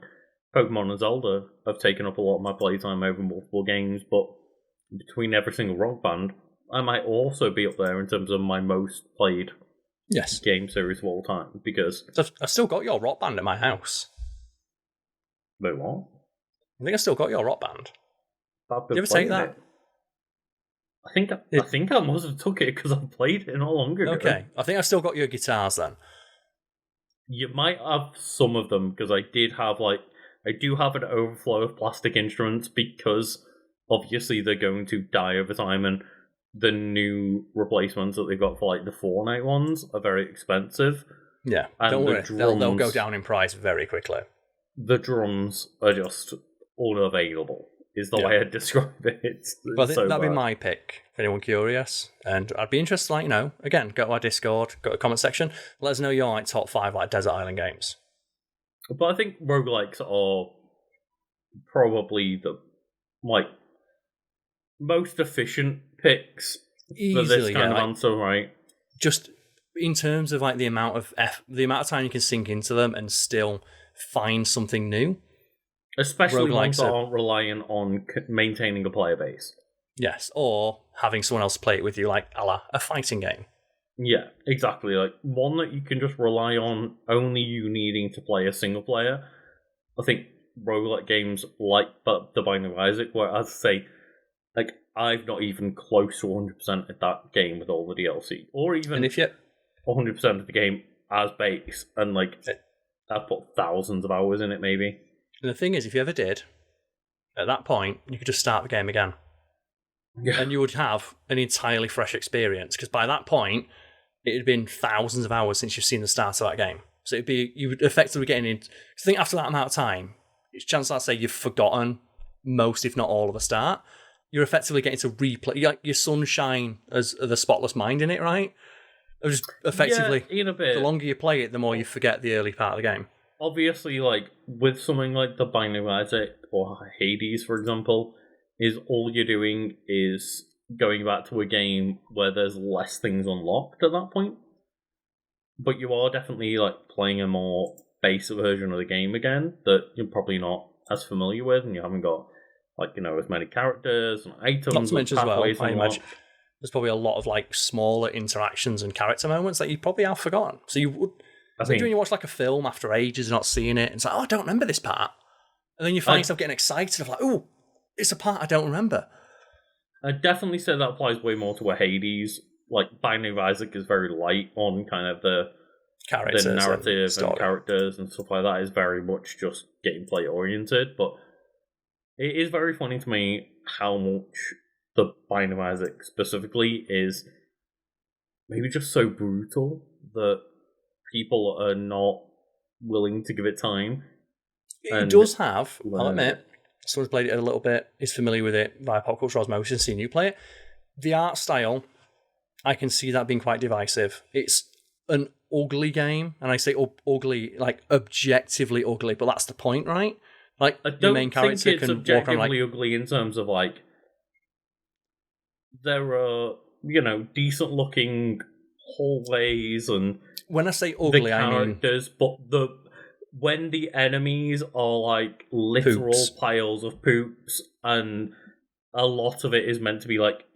Pokemon and Zelda have taken up a lot of my playtime over multiple games, but between every single Rock Band, I might also be up there in terms of my most played game series of all time, because I've still got your Rock Band at my house. Wait, what? I think I still got your Rock Band. Did you ever take that? I think I must have took it because I played it not long ago. Okay, I think I still got your guitars then. You might have some of them, because I do have an overflow of plastic instruments, because obviously they're going to die over time, and the new replacements that they've got for like the Fortnite ones are very expensive. Yeah, and don't worry, they'll go down in price very quickly. The drums are just unavailable, is the way I'd describe it. Well, I think that'd be my pick, if anyone curious. And I'd be interested, again, go to our Discord, go to the comment section, let us know your top 5 Desert Island games. But I think roguelikes are probably the most efficient picks for this kind of answer, right? Just in terms of the amount of time you can sink into them and still find something new. Especially ones that aren't relying on maintaining a player base. Yes, or having someone else play it with you, like a la a fighting game. Yeah, exactly. Like one that you can just rely on only you needing to play a single player. I think roguelike games like The Binding of Isaac, where, as I say, I've not even close to 100% at that game with all the DLC, or even 100% of the game as base, and I've put thousands of hours in it, maybe. And the thing is, if you ever did, At that point, you could just start the game again. Yeah. And you would have an entirely fresh experience, because by that point, it had been thousands of hours since you've seen the start of that game. So you would effectively be getting in. I think after that amount of time, it's chances I'd say you've forgotten most, if not all, of the start. You're effectively getting to replay your sunshine as the spotless mind in it, right? Or just effectively, in a bit. The longer you play it, the more you forget the early part of the game. Obviously, like with something like the Binding of Isaac or Hades, for example, is all you're doing is going back to a game where there's less things unlocked at that point. But you are definitely like playing a more base version of the game again that you're probably not as familiar with, and you haven't got as many characters and items. Not to mention as well, I unlocked. imagine there's probably a lot of like smaller interactions and character moments that you probably have forgotten. So you would. It's like when you watch like a film after ages and not seeing it, and it's like, oh, I don't remember this part. And then you find yourself getting excited of like, oh, it's a part I don't remember. I definitely say that applies way more to a Hades. Like, Binding of Isaac is very light on kind of the narrative and characters and stuff like that. Is very much just gameplay oriented, but it is very funny to me how much the Binding of Isaac specifically is maybe just so brutal that people are not willing to give it time. It does have, I'll admit, someone's played it a little bit, is familiar with it via pop culture osmosis, seeing you play it. The art style, I can see that being quite divisive. It's an ugly game, and I say ugly, like objectively ugly, but that's the point, right? Like, the main character can walk around like... ugly in terms of, like, there are, decent looking hallways and... When I say ugly, I mean... characters, but when the enemies are, like, literal poops. Piles of poops, and a lot of it is meant to be, like,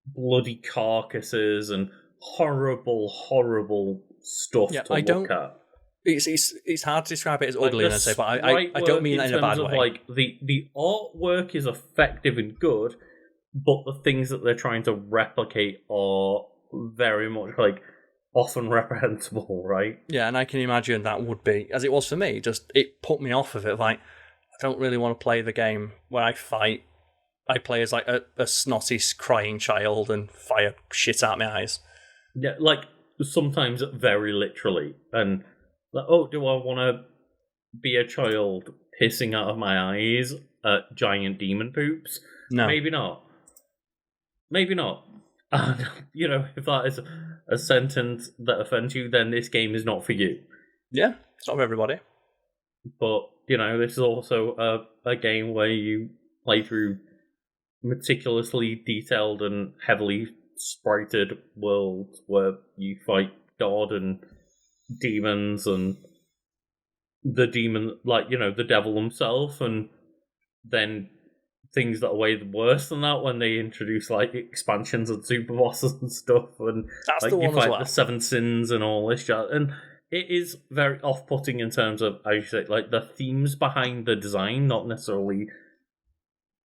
bloody carcasses and horrible, horrible stuff to look at. It's hard to describe it as ugly, and I say, but I don't mean that in a bad way. Like, the artwork is effective and good, but the things that they're trying to replicate are very much, like, often reprehensible, right? Yeah, and I can imagine that would be, as it was for me, just it put me off of it. Like, I don't really want to play the game where I fight. I play as like a snotty, crying child and fire shit out my eyes. Yeah, like sometimes very literally. And like, oh, do I want to be a child pissing out of my eyes at giant demon poops? No, maybe not. Maybe not. And, if that is a sentence that offends you, then this game is not for you. Yeah, it's not for everybody. But, this is also a game where you play through meticulously detailed and heavily sprited worlds where you fight God and demons and the demon, the devil himself, and then things that are way worse than that when they introduce like expansions and super bosses and stuff, and that's like the you fight well. the seven sins and all this shit. And it is very off-putting in terms of, I should say, like the themes behind the design, not necessarily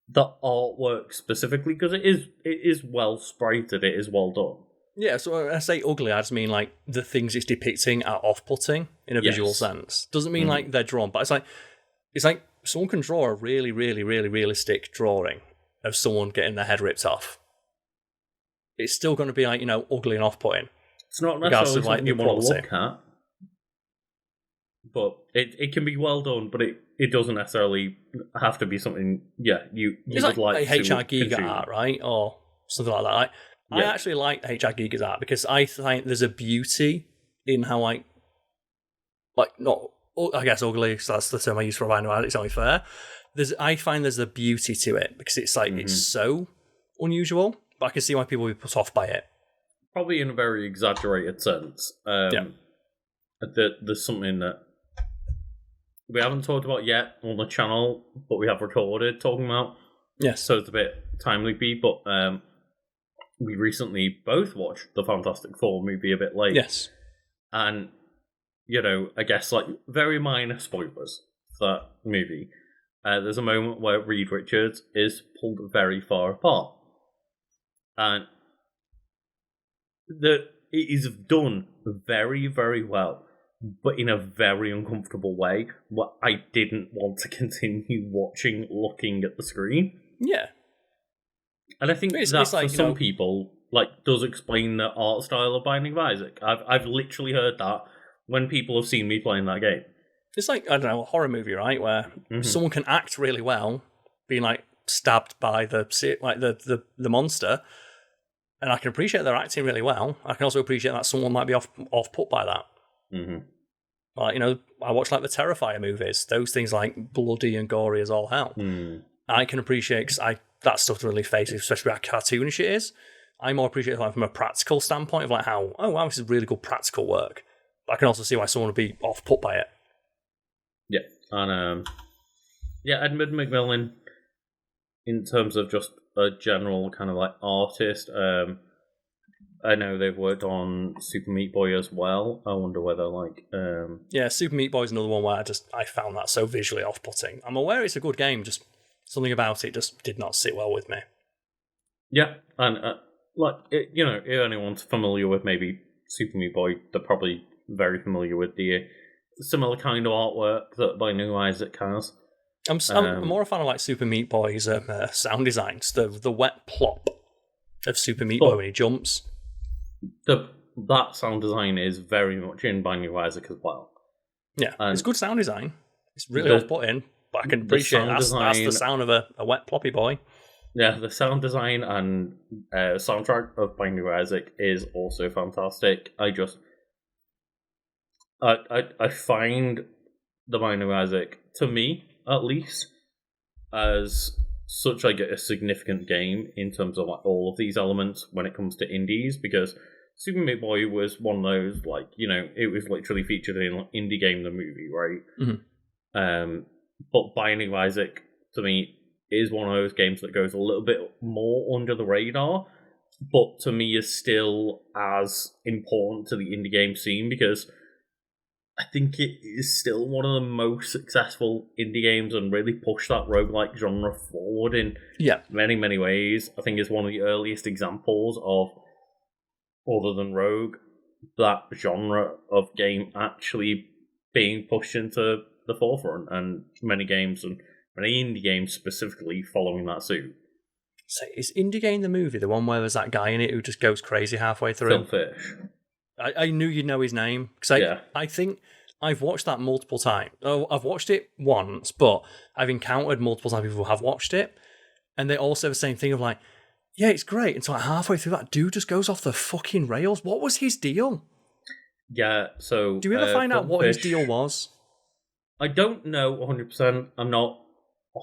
the artwork specifically, because it is well sprited, it is well done. Yeah, so when I say ugly, I just mean like the things it's depicting are off-putting in a visual sense. Doesn't mean like they're drawn, but it's like someone can draw a really, really, really realistic drawing of someone getting their head ripped off. It's still going to be like, ugly and off-putting. It's not necessarily something you want to look at, but it can be well done, but it doesn't necessarily have to be something, you would like to HR Giga art, right? Or something like that. I actually like HR Giga's art because I think there's a beauty in how I guess ugly, so that's the term I use for Binding of Isaac, it's only fair. I find there's a beauty to it because it's like, it's so unusual, but I can see why people would be put off by it. Probably in a very exaggerated sense. There's something that we haven't talked about yet on the channel, but we have recorded talking about. Yes. So it's a bit timely, but we recently both watched the Fantastic Four movie a bit late. Yes. And, I guess, like, very minor spoilers for that movie. There's a moment where Reed Richards is pulled very far apart. And it is done very, very well. but in a very uncomfortable way. What I didn't want to continue watching, looking at the screen. Yeah. And I think that for some people, does explain the art style of Binding of Isaac. I've literally heard that when people have seen me playing that game. It's like, I don't know, a horror movie, right? Where someone can act really well, being stabbed by the monster, and I can appreciate their acting really well. I can also appreciate that someone might be off put by that. I watch the Terrifier movies. Those things bloody and gory as all hell. I can appreciate that stuff really faces, especially how cartoonish it is. I more appreciate it from a practical standpoint of how, oh wow, this is really good practical work. But I can also see why someone would be off put by it. Yeah, and Edmund McMillen, in terms of just a general kind of artist, I know they've worked on Super Meat Boy as well. I wonder whether Yeah, Super Meat Boy is another one where I found that so visually off-putting. I'm aware it's a good game, just something about it just did not sit well with me. Yeah, and if anyone's familiar with maybe Super Meat Boy, they're probably very familiar with the similar kind of artwork that Binding of Isaac has. I'm more a fan of Super Meat Boy's sound designs. The wet plop of Super Meat Boy when he jumps. That sound design is very much in Binding of Isaac as well. Yeah, it's good sound design. It's really off-putting, but I can appreciate that's the sound of a wet ploppy boy. Yeah, the sound design and soundtrack of Binding of Isaac is also fantastic. I find the Binding of Isaac, to me at least, as such a significant game in terms of all of these elements when it comes to indies, because Super Meat Boy was one of those it was literally featured in Indie Game the movie, right? But Binding of Isaac to me is one of those games that goes a little bit more under the radar, but to me is still as important to the indie game scene, because I think it is still one of the most successful indie games and really pushed that roguelike genre forward in many, many ways. I think it's one of the earliest examples of, other than Rogue, that genre of game actually being pushed into the forefront, and many games, and many indie games specifically, following that suit. So is Indie Game the movie the one where there's that guy in it who just goes crazy halfway through? Phil Fish. I knew you'd know his name, because I think I've watched that multiple times. Oh, I've watched it once, but I've encountered multiple times people who have watched it, and they all say the same thing of yeah, it's great. Until halfway through, that dude just goes off the fucking rails. What was his deal? Yeah, so... Do we ever find out what his deal was? I don't know 100%. I'm not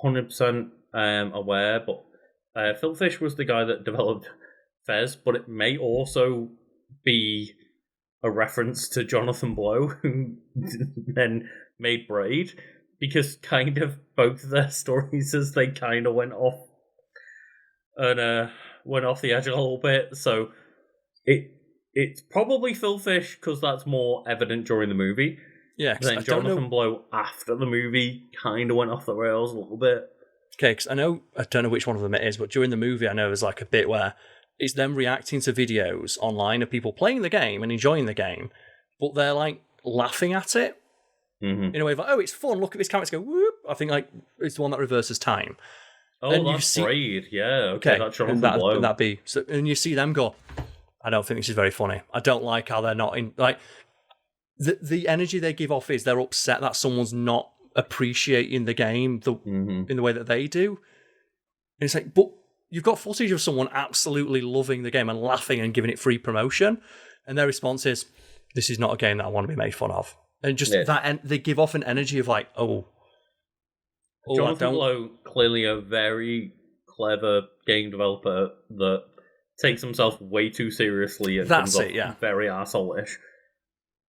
100% aware, but Phil Fish was the guy that developed Fez, but it may also be a reference to Jonathan Blow, who then made Braid, because kind of both their stories as they kind of went off the edge a little bit. So it's probably Phil Fish, because that's more evident during the movie. Yeah, then Jonathan Blow after the movie kind of went off the rails a little bit. Okay, because I don't know which one of them it is, but during the movie I know there's a bit where it's them reacting to videos online of people playing the game and enjoying the game, but they're laughing at it in a way of oh, it's fun, look at this camera, go whoop. I think it's the one that reverses time. Oh, and that's Braid, yeah. Okay, that's Jonathan Blow. And that'd be so, and you see them go, I don't think this is very funny. I don't like how they're not in the energy they give off is they're upset that someone's not appreciating the game in the way that they do. And it's but you've got footage of someone absolutely loving the game and laughing and giving it free promotion, and their response is, "This is not a game that I want to be made fun of." And just that, they give off an energy of Jonathan Blow, clearly a very clever game developer that takes himself way too seriously and comes off very arsehole-ish.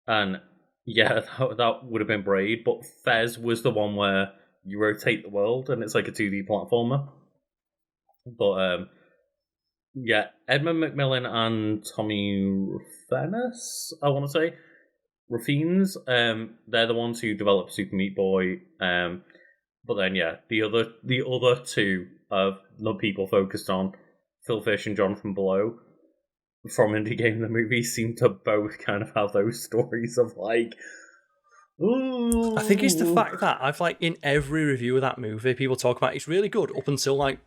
And that would have been Braid, but Fez was the one where you rotate the world and it's like a 2D platformer. But Edmund McMillen and Tommy Rufinas, I want to say, Rufines, they're the ones who developed Super Meat Boy. But then the other two of the people focused on, Phil Fish and Jonathan Blow, from Indie Game the movie, seem to both kind of have those stories of Ooh. I think it's the fact that I've like in every review of that movie, people talk about it's really good up until like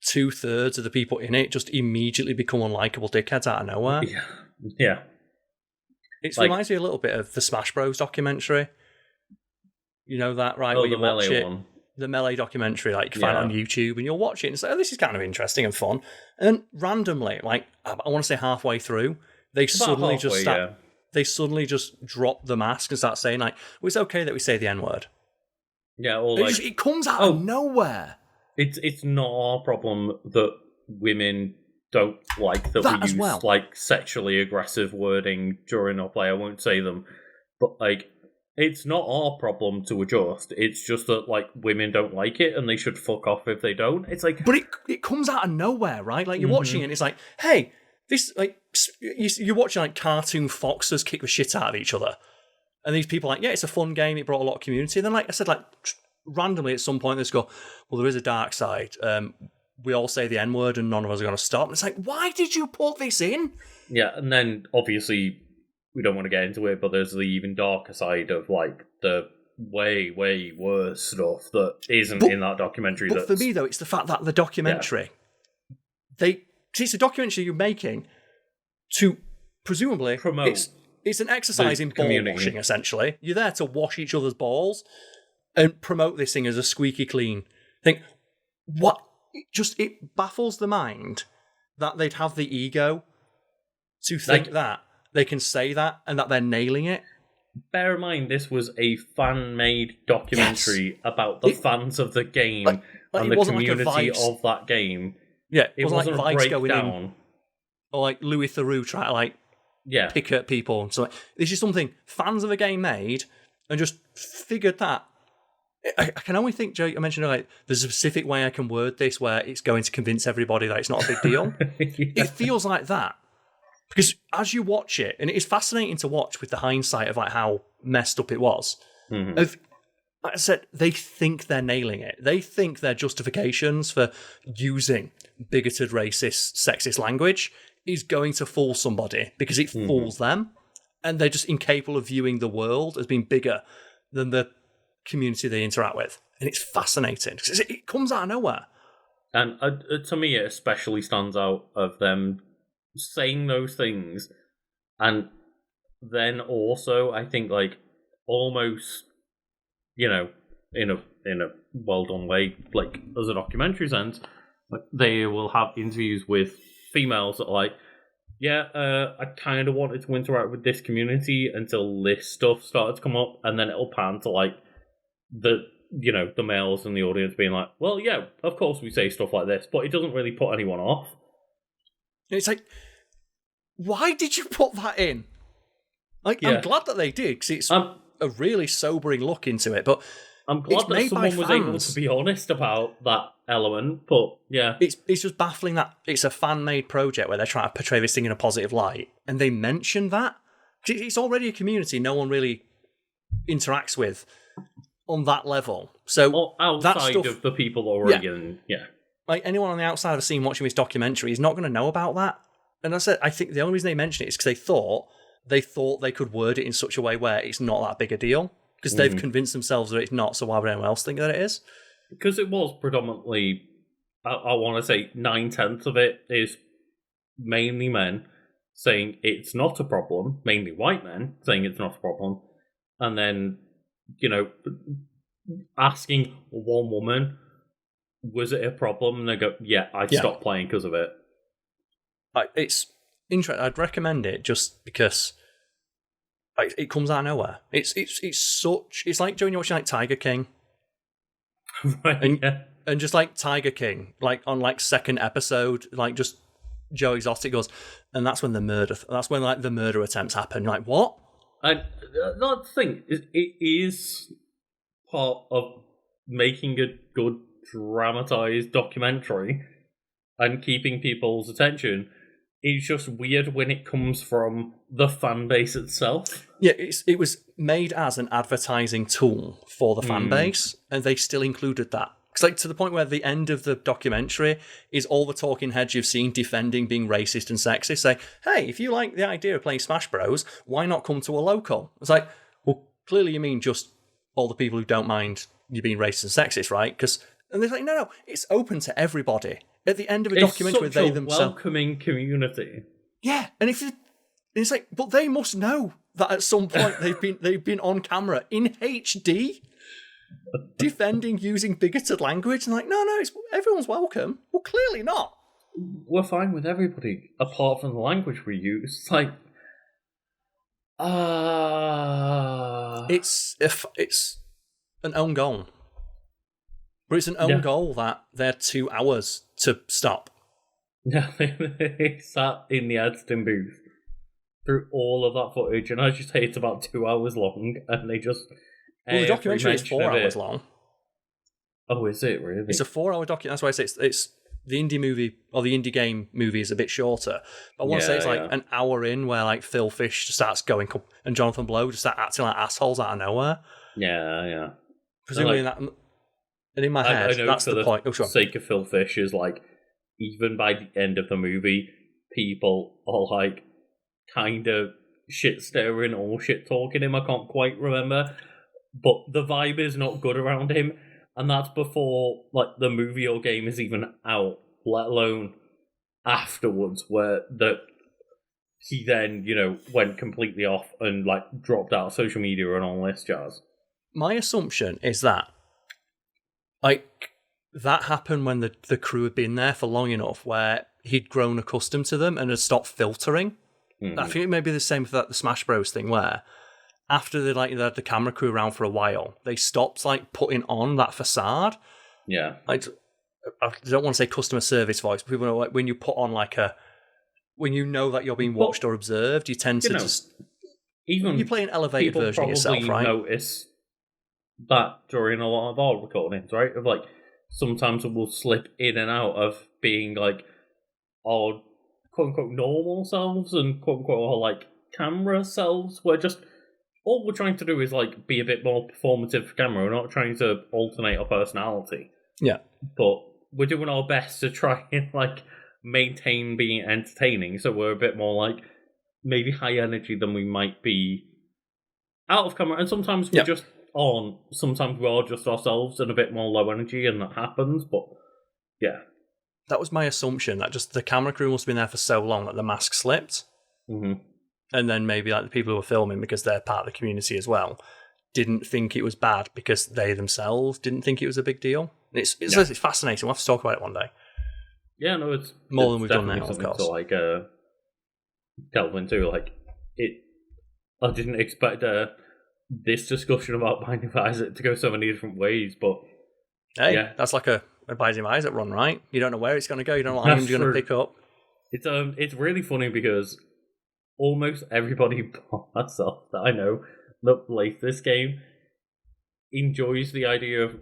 2/3 of the people in it just immediately become unlikable dickheads out of nowhere. Yeah. It reminds me a little bit of the Smash Bros documentary. You know that, right? Oh, where the you watch Melee it, one. the Melee documentary, like you find it on YouTube, and you'll watch it and say, "Oh, this is kind of interesting and fun." And then randomly, like I want to say halfway through, they suddenly just drop the mask and start saying, "Like, well, it's okay that we say the N-word." Yeah, or like it comes out of nowhere. It's not our problem that women don't like that we use like sexually aggressive wording during our play. I won't say them, but like it's not our problem to adjust. It's just that like women don't like it and they should fuck off if they don't. It's like, but it comes out of nowhere, right? Like you're watching it, and it's like, hey, this like you're watching like cartoon foxes kick the shit out of each other, and these people are like, yeah, it's a fun game. It brought a lot of community. And then like I said, like randomly at some point, they just go, well, there is a dark side. We all say the N-word and none of us are going to stop. And it's like, why did you put this in? Yeah, and then obviously we don't want to get into it, but there's the even darker side of like the way, way worse stuff that isn't in that documentary. But for me, though, it's the fact that the documentary, it's a documentary you're making to presumably promote. It's an exercise in ball washing, essentially. You're there to wash each other's balls and promote this thing as a squeaky clean thing. What? It baffles the mind that they'd have the ego to think that they can say that and that they're nailing it. Bear in mind, this was a fan-made documentary about the fans of the game and the community of that game. Yeah, it wasn't like Vice going down. In, or like Louis Theroux trying to like pick at people. So this is something fans of the game made and just figured that. I can only think, Joe, I mentioned like there's a specific way I can word this where it's going to convince everybody that it's not a big deal. It feels like that. Because as you watch it, and it is fascinating to watch with the hindsight of like how messed up it was. Like I said, they think they're nailing it. They think their justifications for using bigoted, racist, sexist language is going to fool somebody because it fools them. And they're just incapable of viewing the world as being bigger than the community they interact with. And it's fascinating because it comes out of nowhere. And to me, it especially stands out of them saying those things, and then also I think like almost, you know, in a well done way, like as a documentary sense, like they will have interviews with females that are like, I kind of wanted to interact with this community until this stuff started to come up, and then it'll pan to like the males in the audience being like, well, yeah, of course we say stuff like this, but it doesn't really put anyone off. It's like, why did you put that in? Like, I'm glad that they did, because it's a really sobering look into it, but I'm glad that someone was able to be honest about that element, but yeah. It's just baffling that it's a fan-made project where they're trying to portray this thing in a positive light, and they mention that. It's already a community no one really interacts with on that level. So or outside of the people already in, like anyone on the outside of the scene watching this documentary is not going to know about that. And I think the only reason they mention it is because they thought they could word it in such a way where it's not that big a deal. Because they've convinced themselves that it's not, so why would anyone else think that it is? Because it was predominantly, I want to say 9/10 of it is mainly men saying it's not a problem, mainly white men saying it's not a problem, and then, asking one woman, was it a problem? And they go, I stopped playing because of it. It's interesting. I'd recommend it just because it comes out of nowhere. It's like Joe, when you're watching like Tiger King, right? And just like Tiger King, like on like second episode, like just Joe Exotic goes, and that's when the murder attempts happen. You're like, what? And that thing it is part of making a good dramatized documentary and keeping people's attention. It's just weird when it comes from the fan base itself. Yeah, it was made as an advertising tool for the fan base, and they still included that. It's like to the point where the end of the documentary is all the talking heads you've seen defending being racist and sexist, say, hey, if you like the idea of playing Smash Bros, why not come to a local? It's like, well, clearly you mean just all the people who don't mind you being racist and sexist, right? And they're like, no, it's open to everybody. At the end of a documentary, such they a themselves... welcoming community. Yeah, and it's like, but they must know that at some point they've been on camera in HD defending using bigoted language, and like, no, everyone's welcome. Well, clearly not. We're fine with everybody apart from the language we use. It's like, it's an own goal, but it's an own goal that they're 2 hours to stop. Yeah, they sat in the editing booth through all of that footage, and as you say, it's about 2 hours long, and they just... Well, the documentary is 4 hours long. Oh, is it really? It's a 4-hour documentary. That's why I say it's the indie movie, or the indie game movie is a bit shorter. But I want to say it's like an hour in where like Phil Fish starts going, and Jonathan Blow just start acting like assholes out of nowhere. Yeah. Presumably that... And in my head, that's the point. For the sake of Phil Fish is like, even by the end of the movie, people are like kind of shit staring or shit talking him. I can't quite remember, but the vibe is not good around him, and that's before like the movie or game is even out, let alone afterwards, where he then went completely off and like dropped out of social media and all this jazz. My assumption is that that happened when the crew had been there for long enough where he'd grown accustomed to them and had stopped filtering. Mm-hmm. I think it may be the same for the Smash Bros thing where after they had the camera crew around for a while, they stopped like putting on that facade. Yeah. I don't want to say customer service voice, but people know like when you put on when you know that you're being watched or observed, you tend to just... Even you play an elevated version of yourself, right? People notice that during a lot of our recordings, right? Of like, sometimes it will slip in and out of being like our quote-unquote normal selves and quote-unquote our like camera selves. We're just... All we're trying to do is like be a bit more performative for camera. We're not trying to alternate our personality. Yeah. But we're doing our best to try and like maintain being entertaining. So we're a bit more like maybe high energy than we might be out of camera. And sometimes we're just on. Sometimes we are just ourselves and a bit more low energy, and that happens. But yeah. That was my assumption, that just the camera crew must have been there for so long that the mask slipped. Mm-hmm. And then maybe like the people who were filming, because they're part of the community as well, didn't think it was bad because they themselves didn't think it was a big deal. It's fascinating. We'll have to talk about it one day. Yeah, no, it's more than we've done now, of course. To like delve into I didn't expect this discussion about Binding of Isaac to go so many different ways, but hey, that's like a Binding of Isaac run, right? You don't know where it's going to go. You don't know what items you're going to pick up. It's really funny because almost everybody but myself that I know that plays this game enjoys the idea of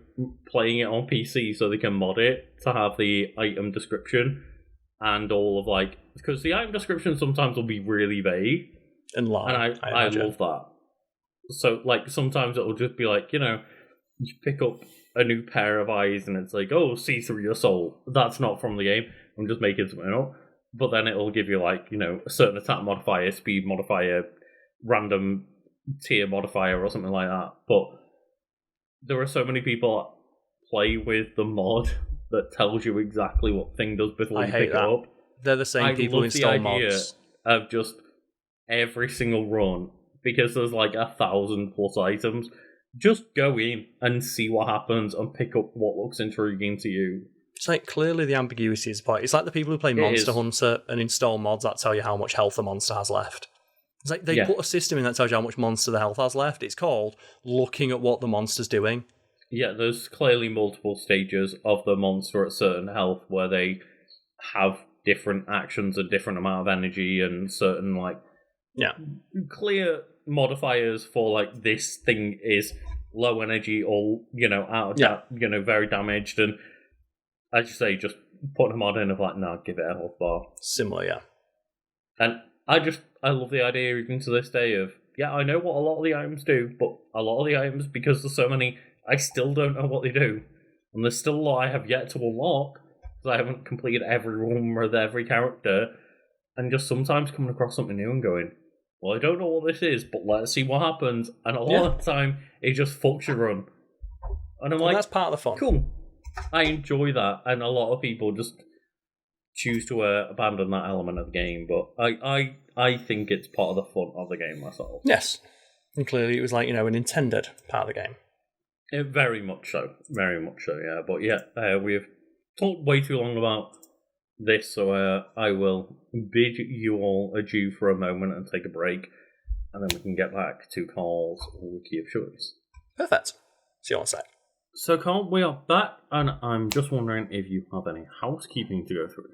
playing it on PC so they can mod it to have the item description and all of like, because the item description sometimes will be really vague and lie, and I love that. So like sometimes it'll just be like, you pick up a new pair of eyes and it's like, oh, see through your soul. That's not from the game. I'm just making something up. But then it'll give you like, a certain attack modifier, speed modifier, random tier modifier or something like that. But there are so many people that play with the mod that tells you exactly what thing does before you pick it up. They're the same people who install mods. Of just every single run, because there's like 1,000+ items. Just go in and see what happens and pick up what looks intriguing to you. It's like clearly the ambiguity is part. It's like the people who play Monster Hunter and install mods that tell you how much health the monster has left. It's like they put a system in that tells you how much monster the health has left. It's called looking at what the monster's doing. Yeah, there's clearly multiple stages of the monster at certain health where they have different actions, a different amount of energy, and certain clear modifiers for like this thing is low energy or out of very damaged, and as you say, just put a mod in of like, no, give it a health bar. Similar, yeah. And I love the idea even to this day of, I know what a lot of the items do, but a lot of the items, because there's so many, I still don't know what they do. And there's still a lot I have yet to unlock, because I haven't completed every room with every character, and just sometimes coming across something new and going, well, I don't know what this is, but let's see what happens. And a lot of the time, it just fucks your run. And I'm like, that's part of the fun. Cool. I enjoy that. And a lot of people just choose to abandon that element of the game. But I think it's part of the fun of the game myself. Yes. And clearly it was like, an intended part of the game. Very much so. Very much so, yeah. But yeah, we've talked way too long about this, so I will bid you all adieu for a moment and take a break, and then we can get back to Karl's Wiki of Choice. Perfect. See you on sec. So, Karl, we are back, and I'm just wondering if you have any housekeeping to go through.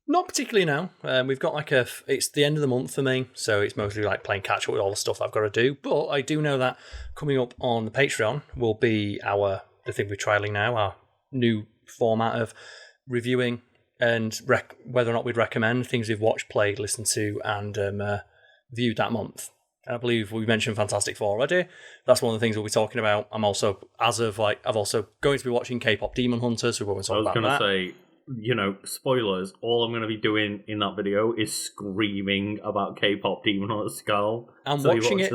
Not particularly now. We've got it's the end of the month for me, so it's mostly like playing catch up with all the stuff I've got to do. But I do know that coming up on the Patreon will be the thing we're trialing now, our new format of reviewing and whether or not we'd recommend things we've watched, played, listened to, and viewed that month. I believe we mentioned Fantastic Four already. That's one of the things we'll be talking about. I'm also, I've also going to be watching K-pop Demon Hunter, so we're going to talk about that. I was going to say, spoilers, all I'm going to be doing in that video is screaming about K-pop Demon Hunter Skull. I'm watching it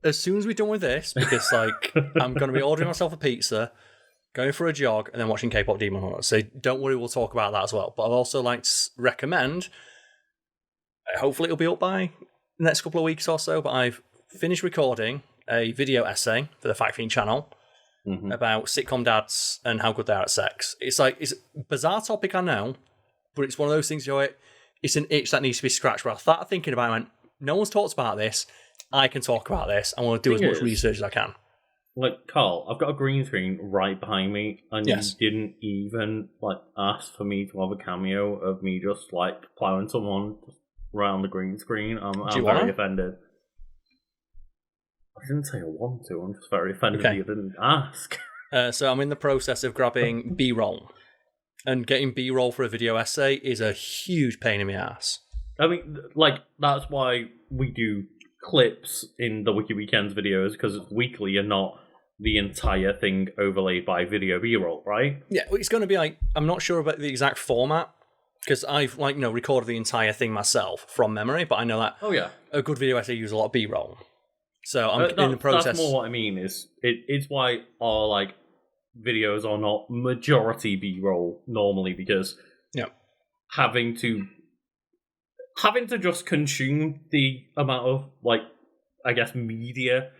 as soon as we're done with this, because I'm going to be ordering myself a pizza, going for a jog, and then watching K-pop Demon Hunter. So don't worry, we'll talk about that as well. But I'd also like to recommend, hopefully it'll be up by the next couple of weeks or so, but I've finished recording a video essay for the Fact Fiend channel about sitcom dads and how good they are at sex. It's a bizarre topic, I know, but it's one of those things, it's an itch that needs to be scratched. Where I started thinking about it, I went, no one's talked about this, I can talk about this, I want to do as much research as I can. Like, Karl, I've got a green screen right behind me, and you didn't even ask for me to have a cameo of me just plowing someone around the green screen. I'm very offended. I didn't say I want to. I'm just very offended that you didn't ask. So I'm in the process of grabbing B-roll, and getting B-roll for a video essay is a huge pain in the ass. I mean, that's why we do clips in the Wiki Weekends videos, because it's weekly and not the entire thing overlaid by video B-roll, right? Yeah, it's going to be I'm not sure about the exact format, because I've recorded the entire thing myself from memory, but I know that a good video essay uses a lot of B-roll. So I'm in the process. That's more what I mean. It's why our videos are not majority B-roll normally, because having to just consume the amount of media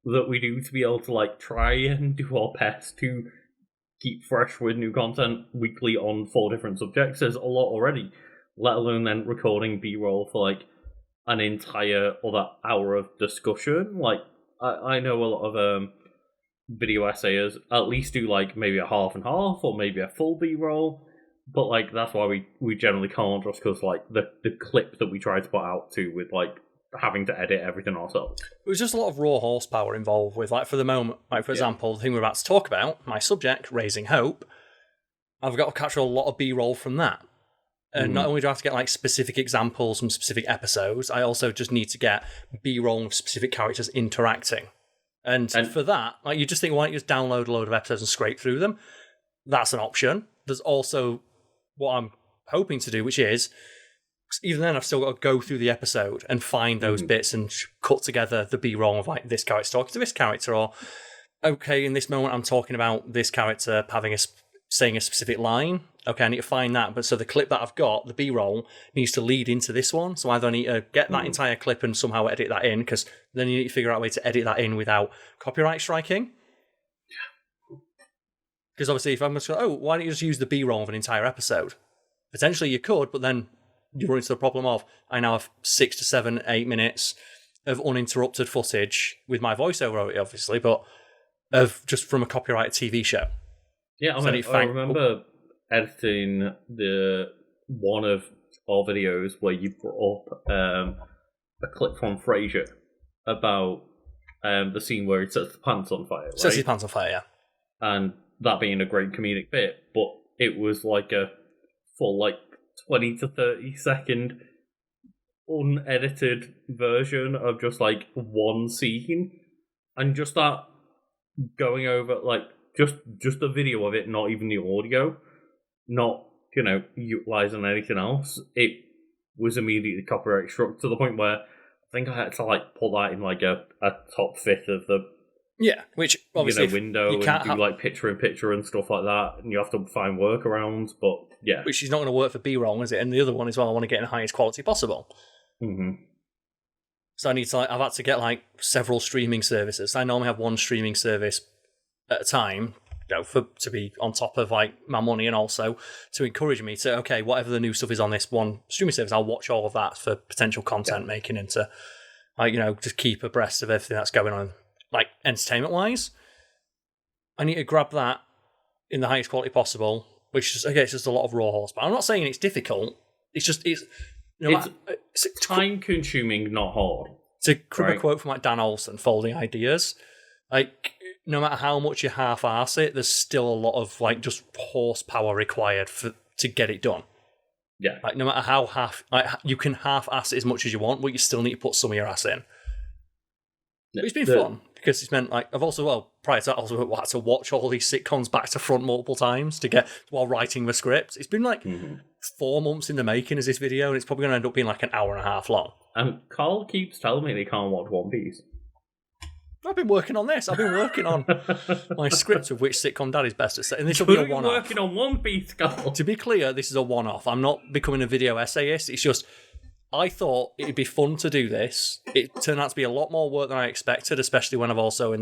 that we do to be able to try and do our best to keep fresh with new content weekly on 4 different subjects. There's a lot already, let alone then recording B-roll for an entire other hour of discussion. I know a lot of video essayers at least do maybe a half and half or maybe a full B-roll, but that's why we generally can't, just because the clip that we try to put out to with having to edit everything ourselves. It was just a lot of raw horsepower involved with, for the moment, for example, the thing we're about to talk about, my subject, Raising Hope, I've got to capture a lot of B-roll from that. And not only do I have to get specific examples from specific episodes, I also just need to get B-roll of specific characters interacting. And for that, you just think, why don't you just download a load of episodes and scrape through them? That's an option. There's also what I'm hoping to do, which is, even then I've still got to go through the episode and find those bits and cut together the B-roll of this character talking to this character, or okay, in this moment I'm talking about this character saying a specific line. Okay, I need to find that, but so the clip that I've got, the B-roll, needs to lead into this one. So either I need to get that entire clip and somehow edit that in, because then you need to figure out a way to edit that in without copyright striking. Because obviously, if I'm just going, why don't you just use the B-roll of an entire episode? Potentially you could, but then you run into the problem of, I now have 6 to 7, 8 minutes of uninterrupted footage with my voiceover, obviously, but of just from a copyrighted TV show. Yeah, I remember editing one of our videos where you brought up a clip from Frasier about the scene where he sets the pants on fire. Right? Sets his pants on fire, yeah. And that being a great comedic bit, but it was a full 20 to 30 second unedited version of just one scene, and just that going over just the video of it, not even the audio, not utilizing anything else. It was immediately copyright struck to the point where think I had to like put that in like a top fifth of the which obviously window and do like picture-in-picture and stuff like that, and you have to find workarounds. But yeah, which is not going to work for B-roll, is it? And the other one as well, I want to get in the highest quality possible. Mm-hmm. So I need to I've had to get like several streaming services. I normally have one streaming service at a time, to be on top of like my money, and also to encourage me to whatever the new stuff is on this one streaming service, I'll watch all of that for potential content making, and to just keep abreast of everything that's going on, like entertainment wise. I need to grab that in the highest quality possible, which is it's just a lot of raw horsepower. I'm not saying it's difficult. It's time consuming, not hard. To crib a quote from like Dan Olsen, Folding Ideas, like no matter how much you half-arse it, there's still a lot of like just horsepower required to get it done. Yeah. Like no matter how you can half-ass it as much as you want, but you still need to put some of your ass in. But it's been fun because it's meant like I've also prior to that also had to watch all these sitcoms back to front multiple times while writing the script. It's been like 4 months in the making as this video, and it's probably going to end up being like an hour and a half long. And Karl keeps telling me they can't watch One Piece. I've been working on this. I've been working on my script of which sitcom dad is best at. And this will be a one-off. Working on One Piece, Karl. To be clear, this is a one-off. I'm not becoming a video essayist. It's just I thought it'd be fun to do this. It turned out to be a lot more work than I expected, especially when I've also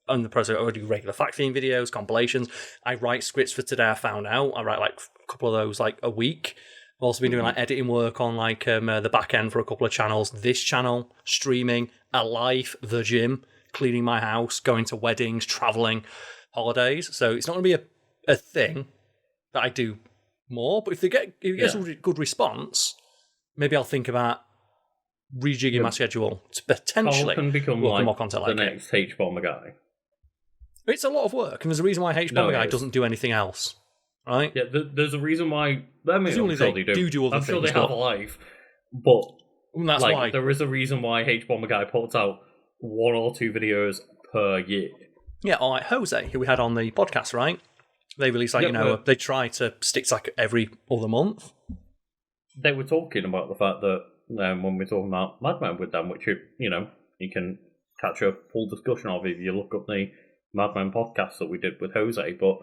on the process I do regular fact-theme videos, compilations. I write scripts for today. I found out I write like a couple of those like a week. I've also been doing like editing work on like the back end for a couple of channels. This channel, streaming, Alive, the gym, cleaning my house, going to weddings, traveling, holidays. So it's not going to be a thing that I do more. But if you get some good response, maybe I'll think about rejigging my schedule to potentially can become work like more content the like next H-Bomber guy. It's a lot of work, and there's a reason why H-Bomber guy doesn't do anything else, right? Yeah, there's a reason why. I'm sure they do. I'm sure they have a life, but that's why there is a reason why H-Bomber guy puts out 1 or 2 videos per year. Yeah, or like Jose, who we had on the podcast, right? They release they try to stick to like every other month. They were talking about the fact that when we're talking about Mad Men with them, which you can catch a full discussion of if you look up the Mad Men podcast that we did with Jose, but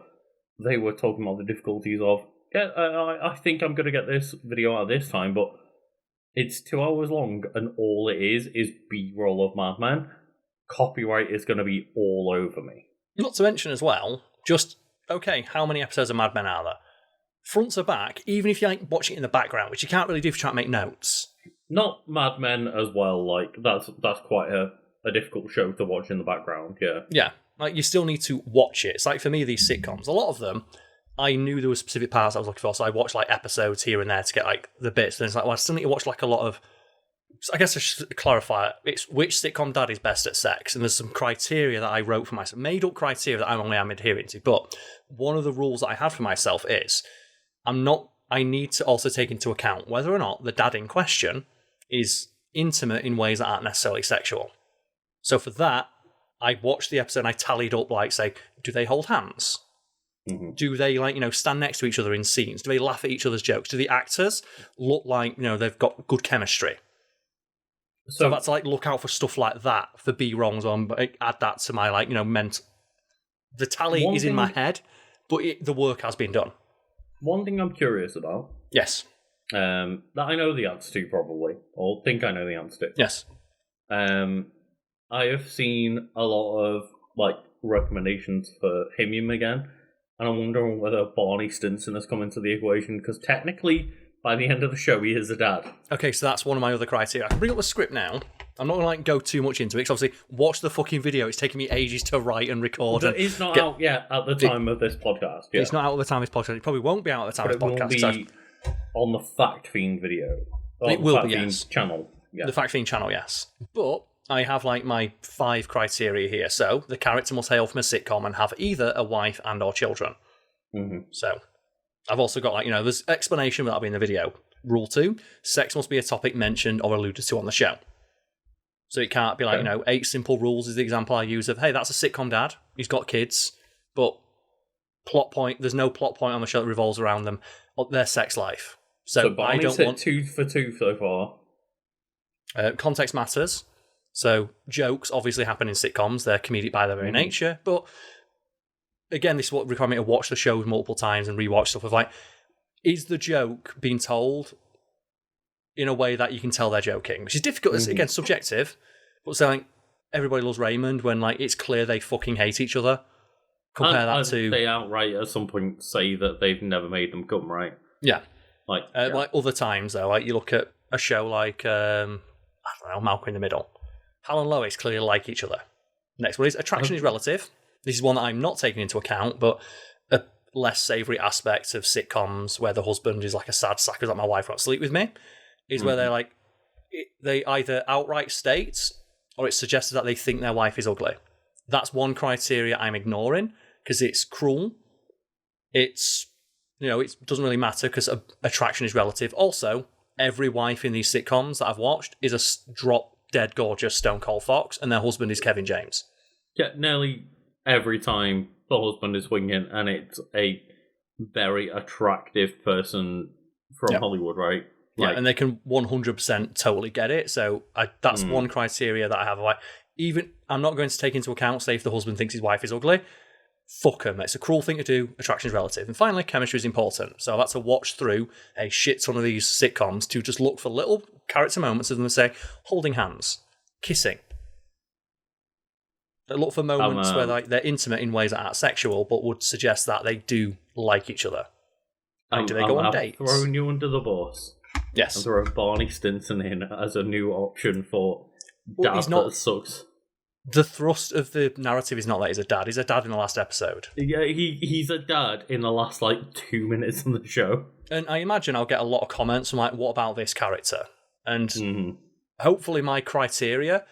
they were talking about the difficulties of I think I'm going to get this video out this time, but it's 2 hours long, and all it is B-roll of Mad Men. Copyright is going to be all over me. Not to mention as well, just, how many episodes of Mad Men are there? Front to back, even if you like watching it in the background, which you can't really do if you try to make notes. Not Mad Men as well, like, that's quite a difficult show to watch in the background, yeah. Yeah, like, you still need to watch it. It's like, for me, these sitcoms, a lot of them, I knew there were specific parts I was looking for, so I watched like episodes here and there to get like the bits. And it's like, well, I still need to watch like a lot of. I guess I should clarify it. It's which sitcom dad is best at sex, and there's some criteria that I wrote for myself, made up criteria that I only am adhering to. But one of the rules that I had for myself is I need to also take into account whether or not the dad in question is intimate in ways that aren't necessarily sexual. So for that, I watched the episode and I tallied up like, say, do they hold hands? Mm-hmm. Do they stand next to each other in scenes? Do they laugh at each other's jokes? Do the actors look like they've got good chemistry? So that's look out for stuff like that for B-wrongs on, but add that to my mental. The tally is in my head, but the work has been done. One thing I'm curious about. Yes. That I know the answer to probably, or think I know the answer to. Yes. I have seen a lot of recommendations for him again. And I'm wondering whether Barney Stinson has come into the equation, because technically, by the end of the show, he is a dad. Okay, so that's one of my other criteria. I can bring up the script now. I'm not going to go too much into it, because obviously, watch the fucking video. It's taking me ages to write and record. It's not out yet at the time of this podcast. Yeah. It's not out at the time of this podcast. It probably won't be out at the time of this podcast. It will be on the Fact Fiend video. It will be, yes. Channel. Yeah. The Fact Fiend channel, yes. But I have my 5 criteria here. So the character must hail from a sitcom and have either a wife and or children. Mm-hmm. So I've also got there's explanation that'll be in the video. Rule 2, sex must be a topic mentioned or alluded to on the show. So it can't be 8 simple rules is the example I use of, hey, that's a sitcom dad. He's got kids, but there's no plot point on the show that revolves around them, their sex life. So I don't want 2 for 2 so far. Context matters. So jokes obviously happen in sitcoms. They're comedic by their very nature. But again, this is what required me to watch the shows multiple times and rewatch stuff of like, is the joke being told in a way that you can tell they're joking? Which is difficult. It's, again, subjective. But so like, Everybody Loves Raymond, when like it's clear they fucking hate each other. Compare that to... They outright at some point say that they've never made them come, right? Yeah. Like other times, though, like you look at a show like, I don't know, Malcolm in the Middle. Hal and Lois clearly like each other. Next one is Attraction is Relative. This is one that I'm not taking into account, but a less savoury aspect of sitcoms where the husband is like a sad sack, like my wife won't sleep with me, is where they're like, they either outright state or it's suggested that they think their wife is ugly. That's one criteria I'm ignoring because it's cruel. It's, it doesn't really matter because attraction is relative. Also, every wife in these sitcoms that I've watched is a drop dead gorgeous Stone Cold Fox, and their husband is Kevin James. Yeah, nearly every time the husband is swinging, and it's a very attractive person from Hollywood, right? Yeah, and they can 100% totally get it. So that's one criteria that I have. Like, even I'm not going to take into account, say, if the husband thinks his wife is ugly. Fuck him. It's a cruel thing to do. Attraction is relative. And finally, chemistry is important. So I've had to watch through a shit ton of these sitcoms to just look for little character moments of them and say, holding hands, kissing. They look for moments where they're intimate in ways that aren't sexual, but would suggest that they do like each other. Like, do they go on dates? Throwing you under the bus. Yes. And throw Barney Stinson in as a new option for dad that sucks. The thrust of the narrative is not that he's a dad. He's a dad in the last episode. Yeah, he's a dad in the last, 2 minutes of the show. And I imagine I'll get a lot of comments from, what about this character? And hopefully my criteria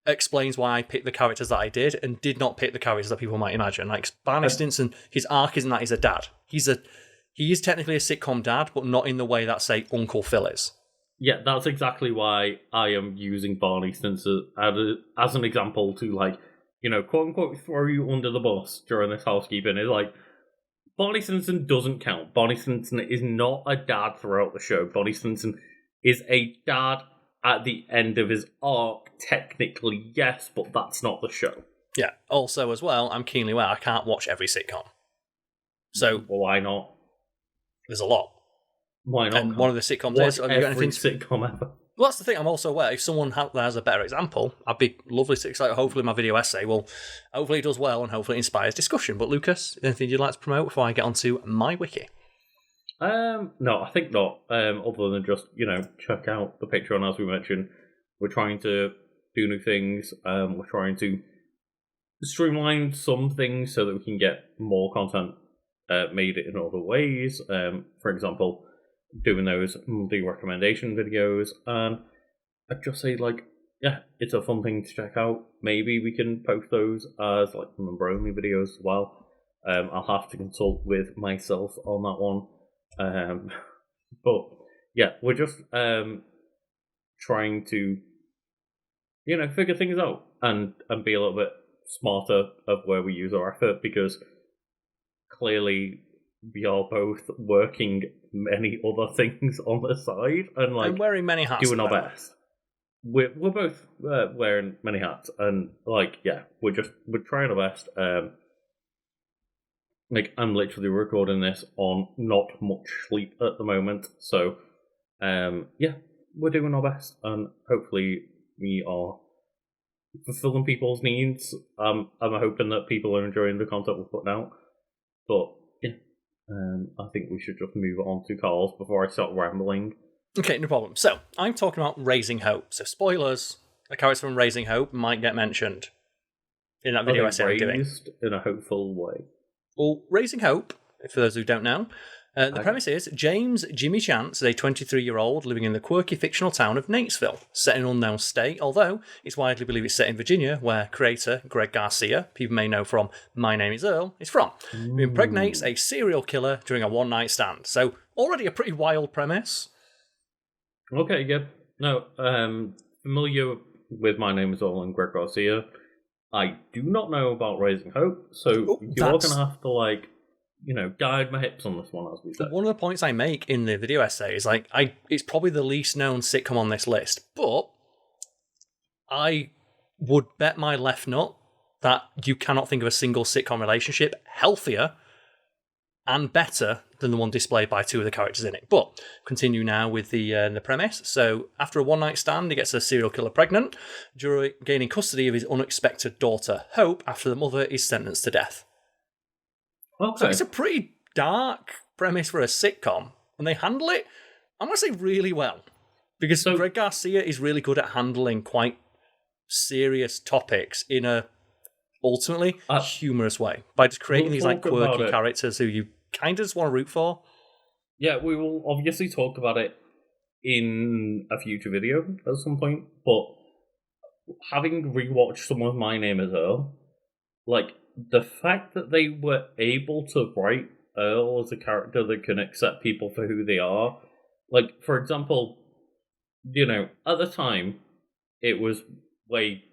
explains why I picked the characters that I did and did not pick the characters that people might imagine. Like, Barney Stinson, his arc isn't that he's a dad. He is technically a sitcom dad, but not in the way that, say, Uncle Phil is. Yeah, that's exactly why I am using Barney Stinson as an example to, quote-unquote, throw you under the bus during this housekeeping. It's Barney Stinson doesn't count. Barney Stinson is not a dad throughout the show. Barney Stinson is a dad at the end of his arc. Technically, yes, but that's not the show. Yeah, also, as well, I'm keenly aware I can't watch every sitcom. So... Well, why not? There's a lot. Why not? And one of the sitcoms watch is... Have you got anything sitcom ever. Well, that's the thing. I'm also aware if someone has a better example, I'd be lovely to... hopefully my video essay will... Hopefully it does well and hopefully it inspires discussion. But Lucas, anything you'd like to promote before I get onto my wiki? No, I think not. Other than just, check out the Patreon, as we mentioned. We're trying to do new things. We're trying to streamline some things so that we can get more content made in other ways. For example, doing those monthly recommendation videos. And I'd just say, it's a fun thing to check out. Maybe we can post those as member-only videos as well. I'll have to consult with myself on that one. But yeah, we're just trying to, figure things out and be a little bit smarter of where we use our effort, because clearly we are both working many other things on the side and wearing many hats, doing our best. We're both wearing many hats, and we're trying our best. I'm literally recording this on not much sleep at the moment, so we're doing our best, and hopefully we are fulfilling people's needs. I'm hoping that people are enjoying the content we're putting out, but I think we should just move on to Karl's before I start rambling. Okay, no problem. So, I'm talking about Raising Hope. So, spoilers, a character from Raising Hope might get mentioned in that video essay I'm doing. Raised in a hopeful way. Well, Raising Hope, for those who don't know, the premise is James Jimmy Chance is a 23-year-old living in the quirky fictional town of Natesville, set in an unknown state, although it's widely believed it's set in Virginia, where creator Greg Garcia, people may know from My Name is Earl, is from, who impregnates a serial killer during a one-night stand. So, already a pretty wild premise. Okay, yeah. No, familiar with My Name is Earl and Greg Garcia. I do not know about Raising Hope, so you're going to have to, guide my hips on this one, as we said. One of the points I make in the video essay is it's probably the least known sitcom on this list, but I would bet my left nut that you cannot think of a single sitcom relationship healthier and better than the one displayed by two of the characters in it. But continue now with the premise. So after a one-night stand, he gets a serial killer pregnant, during gaining custody of his unexpected daughter, Hope, after the mother is sentenced to death. Okay. So it's a pretty dark premise for a sitcom, and they handle it, I'm going to say, really well. Because Greg Garcia is really good at handling quite serious topics in a ultimately humorous way, by just creating these quirky characters who you kind of just want to root for. Yeah, we will obviously talk about it in a future video at some point, but having rewatched some of My Name is Earl, the fact that they were able to write Earl as a character that can accept people for who they are, for example, at the time, it was way,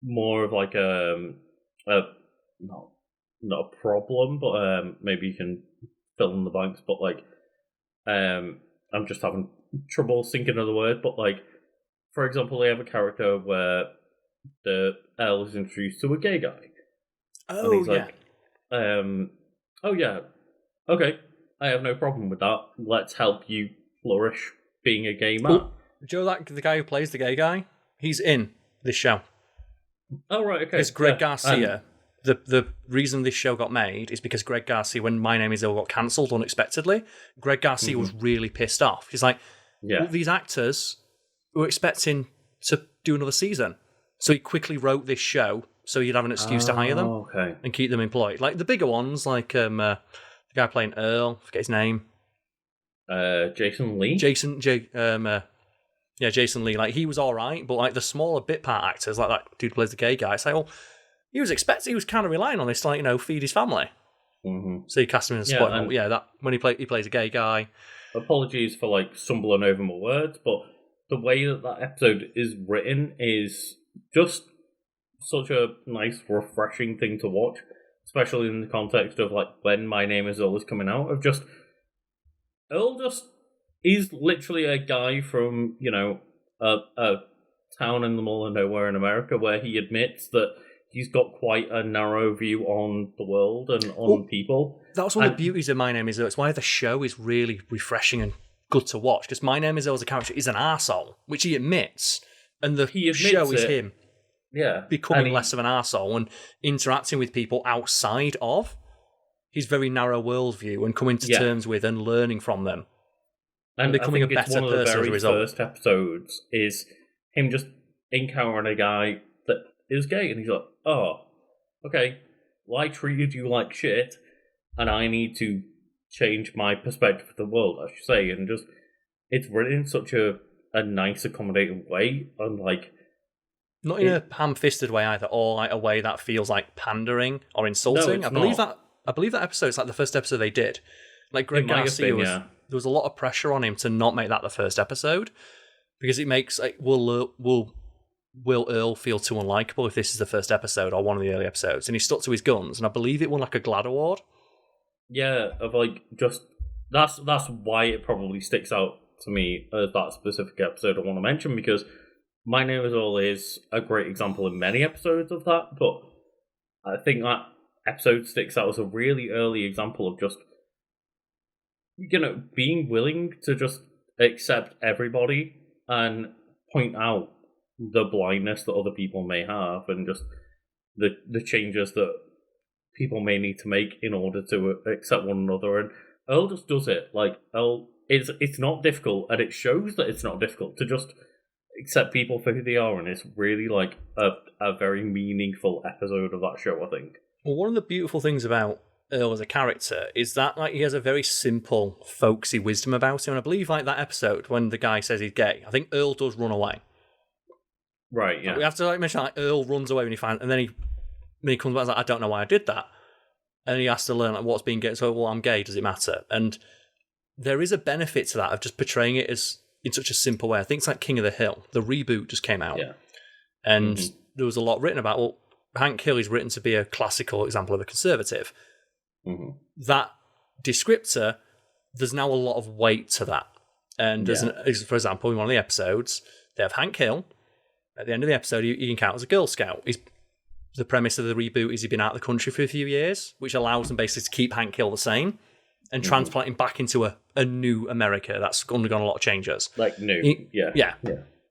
more of not a problem, but maybe you can fill in the blanks, but I'm just having trouble thinking of the word, but for example, they have a character where the L is introduced to a gay guy. Oh, and he's oh yeah, okay, I have no problem with that. Let's help you flourish being a gay man. Well, Joe, the guy who plays the gay guy, he's in this show. Oh, right, okay. Because Greg Garcia, the reason this show got made is because Greg Garcia, when My Name is Earl got cancelled unexpectedly, Greg Garcia was really pissed off. He's like, well, these actors were expecting to do another season. So he quickly wrote this show so he'd have an excuse to hire them and keep them employed. Like the bigger ones, the guy playing Earl, forget his name. Jason Lee? Jason Lee. He was alright, but the smaller bit part actors, like that dude who plays the gay guy, it's well, he was kind of relying on this to, feed his family. Mm-hmm. So he cast him in a spot. That when he plays a gay guy. Apologies for stumbling over my words, but the way that episode is written is just such a nice, refreshing thing to watch, especially in the context of when My Name is Earl is coming out, of just Earl just is literally a guy from, a town in the middle of nowhere in America where he admits that he's got quite a narrow view on the world and on people. That's one of the beauties of My Name is Earl. It's why the show is really refreshing and good to watch, because My Name is Earl as a character is an arsehole, which he admits, and the show is him becoming less of an arsehole and interacting with people outside of his very narrow worldview and coming to terms with and learning from them. And becoming a better person as a result. One of the very first episodes is him just encountering a guy that is gay, and he's like, oh, okay, well, I treated you like shit, and I need to change my perspective of the world, I should say, and just, it's written in such a nice, accommodating way, and not in a ham-fisted way either, or a way that feels like pandering or insulting. No, I believe that episode's the first episode they did. Greg Garcia there was a lot of pressure on him to not make that the first episode, because it makes will Earl feel too unlikable if this is the first episode or one of the early episodes, and he stuck to his guns, and I believe it won a GLAAD award. Yeah, of just that's why it probably sticks out to me as that specific episode I want to mention, because My Name is Earl is a great example in many episodes of that, but I think that episode sticks out as a really early example of just being willing to just accept everybody and point out the blindness that other people may have, and just the changes that people may need to make in order to accept one another. And Earl just does it. Earl, it's not difficult, and it shows that it's not difficult to just accept people for who they are, and it's really a very meaningful episode of that show, I think. Well, one of the beautiful things about Earl as a character is that he has a very simple, folksy wisdom about him. And I believe that episode when the guy says he's gay, I think Earl does run away. Right, yeah. We have to mention Earl runs away when he finds, and then he comes back and I don't know why I did that. And he has to learn what's being gay. So, well, I'm gay, does it matter? And there is a benefit to that of just portraying it as in such a simple way. I think it's King of the Hill. The reboot just came out. Yeah. And there was a lot written about, Hank Hill is written to be a classical example of a conservative. that descriptor, there's now a lot of weight to that. And for example, in one of the episodes, they have Hank Hill. At the end of the episode, he encounters a Girl Scout. The premise of the reboot is he's been out of the country for a few years, which allows them basically to keep Hank Hill the same and transplant him back into a new America that's undergone a lot of changes. Like new, yeah.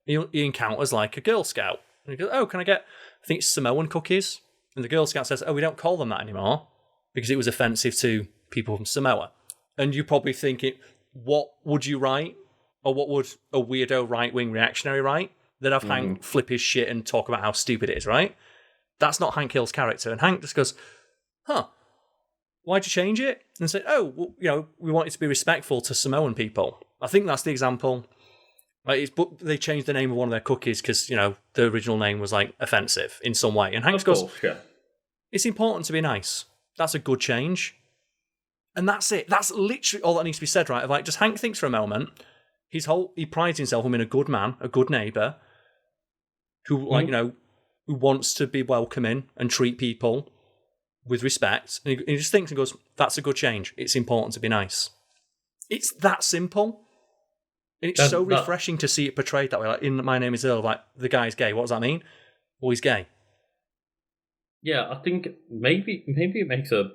He encounters like a Girl Scout. And he goes, "Oh, can I get, I think it's Samoan cookies?" And the Girl Scout says, "Oh, we don't call them that anymore because it was offensive to people from Samoa." And you're probably thinking, what would you write? Or what would a weirdo right-wing reactionary write? They'd have Hank flip his shit and talk about how stupid it is, right? That's not Hank Hill's character. And Hank just goes, why'd you change it? And say, we want it to be respectful to Samoan people. I think that's the example. Like, they changed the name of one of their cookies because, the original name was, like, offensive in some way. And Hank just goes, it's important to be nice. That's a good change. And that's it. That's literally all that needs to be said, right? Like, just Hank thinks for a moment, he prides himself on being a good man, a good neighbour, who, who wants to be welcoming and treat people with respect. And he just thinks and goes, that's a good change. It's important to be nice. It's that simple. And it's so refreshing to see it portrayed that way. Like in My Name is Earl, like, the guy's gay. What does that mean? Well, he's gay. Yeah, I think maybe it makes a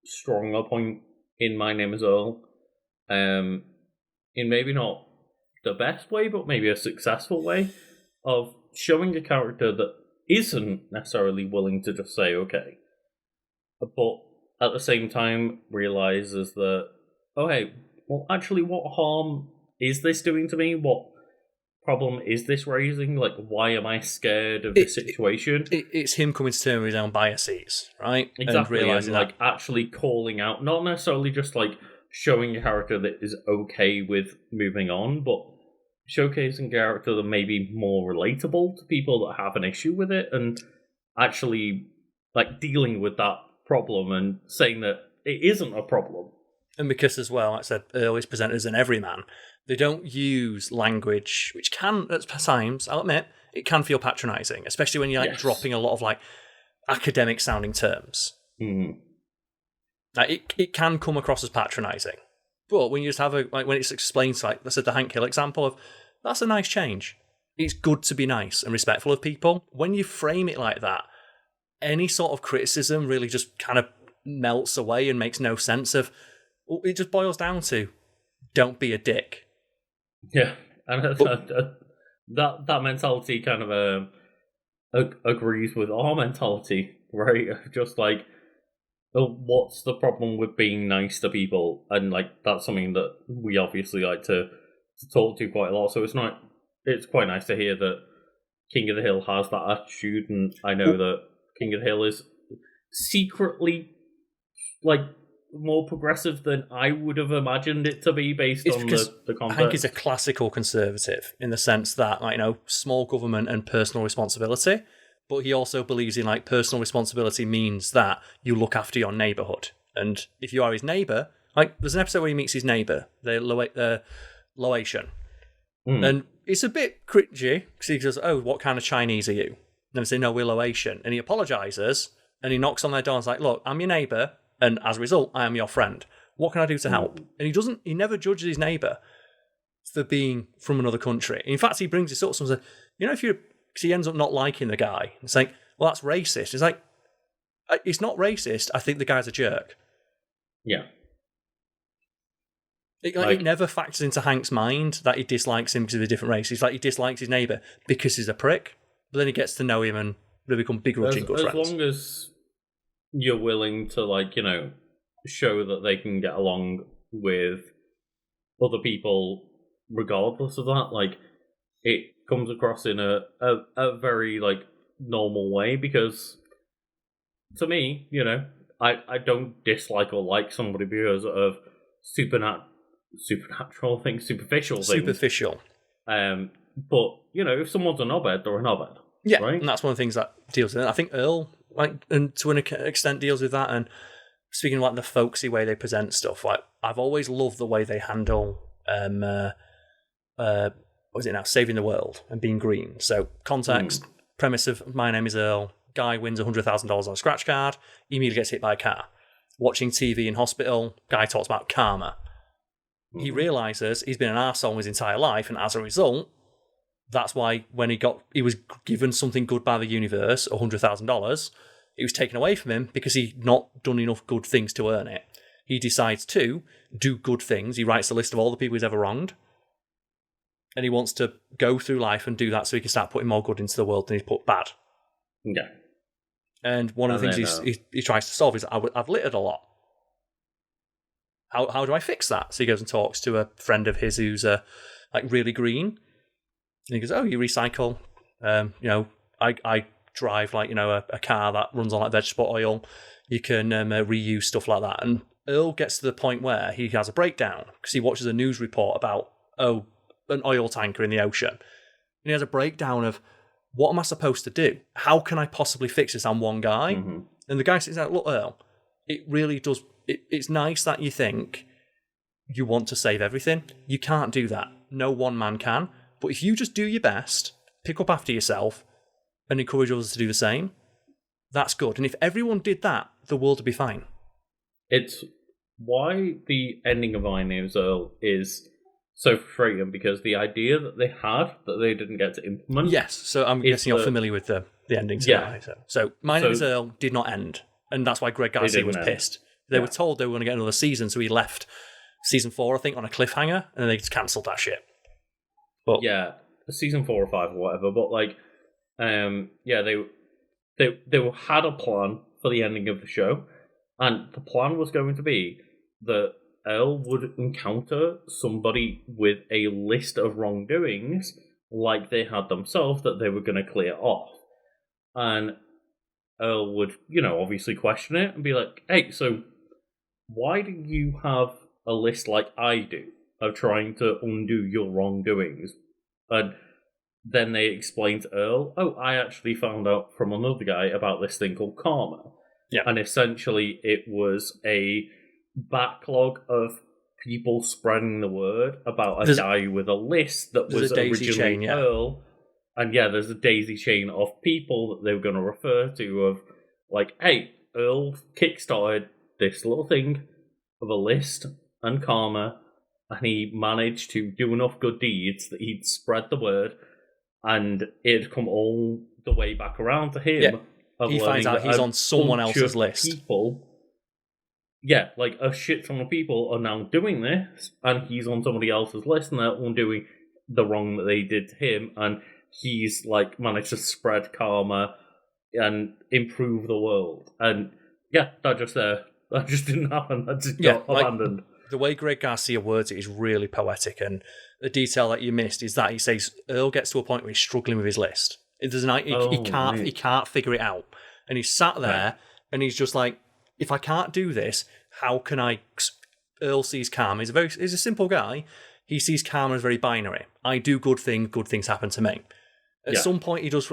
stronger point in My Name is Earl. In maybe not the best way, but maybe a successful way of showing a character that isn't necessarily willing to just say okay, but at the same time realizes that, oh hey, well actually what harm is this doing to me? What problem is this raising? Like, why am I scared of this situation? It's him coming to terms with his own biases, right? Exactly, and realizing like actually calling out, not necessarily just like showing a character that is okay with moving on, but showcasing a character that may be more relatable to people that have an issue with it, and actually like dealing with that problem and saying that it isn't a problem. And because as well, like I said, Earl is presented as an everyman, they don't use language which can, at times, I'll admit, it can feel patronising, especially when you're dropping a lot of like academic sounding terms. Like, it can come across as patronising. But when you just have when it's explained, like I said, the Hank Hill example of, that's a nice change. It's good to be nice and respectful of people. When you frame it like that, any sort of criticism really just kind of melts away and makes no sense of, it just boils down to, don't be a dick. Yeah, and that mentality kind of agrees with our mentality, right? Just like, what's the problem with being nice to people? And like, that's something that we obviously like to talk to quite a lot. So it's quite nice to hear that King of the Hill has that attitude, and I know that King of the Hill is secretly like more progressive than I would have imagined it to be based on the context. Hank is a classical conservative in the sense that, like, small government and personal responsibility, but he also believes in like personal responsibility means that you look after your neighbourhood. And if you are his neighbour, like there's an episode where he meets his neighbour, the Laotian. And it's a bit cringy because he goes, "Oh, what kind of Chinese are you?" And they say, "No, we're Laotian." And he apologises and he knocks on their door and is like, "Look, I'm your neighbour, and as a result, I am your friend. What can I do to help?" And he never judges his neighbour for being from another country. In fact, he brings this up to someone and says, because he ends up not liking the guy. It's like, well, that's racist. It's like, it's not racist. I think the guy's a jerk. Yeah. It never factors into Hank's mind that he dislikes him because of a different race. He's like, he dislikes his neighbour because he's a prick. But then he gets to know him and they become begrudging good friends. As long as you're willing to, like, show that they can get along with other people regardless of that, like, it comes across in a very, like, normal way, because to me, I don't dislike or like somebody because of supernatural things, superficial things. Superficial. But, if someone's a knobhead, they're a knobhead. Yeah, right? And that's one of the things that deals with it. I think Earl, and to an extent, deals with that. And speaking of, like, the folksy way they present stuff, like, I've always loved the way they handle, what is it now? Saving the World and being green. So, context, premise of My Name is Earl, guy wins $100,000 on a scratch card, he immediately gets hit by a car. watching TV in hospital. Guy talks about karma. He realizes he's been an arsehole his entire life, and as a result, that's why when he was given something good by the universe, $100,000, it was taken away from him because he'd not done enough good things to earn it. He decides to do good things. He writes a list of all the people he's ever wronged, and he wants to go through life and do that so he can start putting more good into the world than he's put bad. Yeah. And one of the things he tries to solve is, I've littered a lot. How do I fix that? So he goes and talks to a friend of his who's really green. And he goes, oh, you recycle. I drive a car that runs on vegetable oil. You can reuse stuff like that. And Earl gets to the point where he has a breakdown because he watches a news report about, an oil tanker in the ocean. And he has a breakdown of, what am I supposed to do? How can I possibly fix this? I'm one guy. Mm-hmm. And the guy says, look, Earl, it really does. It's nice that you think you want to save everything. You can't do that. No one man can. But if you just do your best, pick up after yourself, and encourage others to do the same, that's good. And if everyone did that, the world would be fine. It's why the ending of My Name's Earl is so frustrating, because the idea that they had that they didn't get to implement. Yes, so I'm guessing you're familiar with the ending. Yeah. So My Name's Earl did not end, and that's why Greg Garcia was pissed. They were told they were going to get another season, so he left season 4, I think, on a cliffhanger, and then they just cancelled that shit. But yeah, season 4 or 5 or whatever. But they had a plan for the ending of the show, and the plan was going to be that Earl would encounter somebody with a list of wrongdoings, like they had themselves, that they were going to clear off, and Earl would, obviously question it and be like, "Hey, so why do you have a list like I do of trying to undo your wrongdoings?" And then they explained to Earl, "Oh, I actually found out from another guy about this thing called karma." Yeah. And essentially it was a backlog of people spreading the word about a guy with a list that was originally Earl. And there's a daisy chain of people that they were going to refer to of, like, hey, Earl kickstarted this little thing of a list and karma, and he managed to do enough good deeds that he'd spread the word, and it'd come all the way back around to him. Yeah. He finds out he's on someone else's list. People, like a shit ton of people are now doing this, and he's on somebody else's list, and they're undoing the wrong that they did to him, and he's managed to spread karma and improve the world. And that just didn't happen. That just got abandoned. The way Greg Garcia words it is really poetic, and the detail that you missed is that he says Earl gets to a point where he's struggling with his list. He can't figure it out, and he's sat there and he's just like, if I can't do this, how can I? Earl sees karma. He's a simple guy. He sees karma as very binary. I do good things happen to me. At some point, he does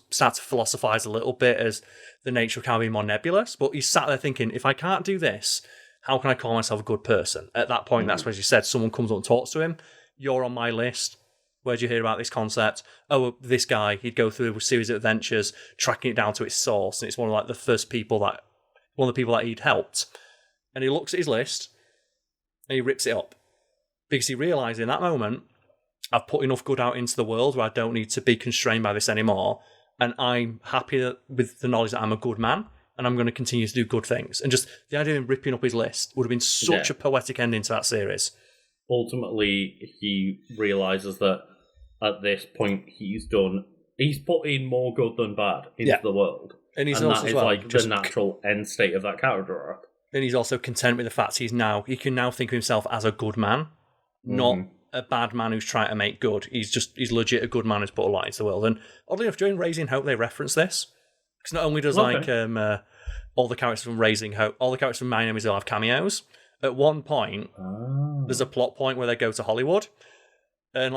start to philosophize a little bit as the nature of karma being more nebulous. But he's sat there thinking, if I can't do this, how can I call myself a good person? At that point, that's when, as you said, someone comes up and talks to him. You're on my list. Where'd you hear about this concept? Oh, this guy. He'd go through a series of adventures, tracking it down to its source, and it's one of the people that he'd helped. And he looks at his list, and he rips it up. Because he realised in that moment, I've put enough good out into the world where I don't need to be constrained by this anymore. And I'm happy with the knowledge that I'm a good man, and I'm going to continue to do good things. And just the idea of him ripping up his list would have been such a poetic ending to that series. Ultimately, he realises that at this point he's put in more good than bad into the world. And that is the natural end state of that character arc. And he's also content with the fact he can now think of himself as a good man, not a bad man who's trying to make good. He's legit a good man who's put a lot into the world. And oddly enough, during Raising Hope, they reference this. Because not only does all the characters from Raising Hope, all the characters from My Name Is Earl have cameos. At one point, there's a plot point where they go to Hollywood, and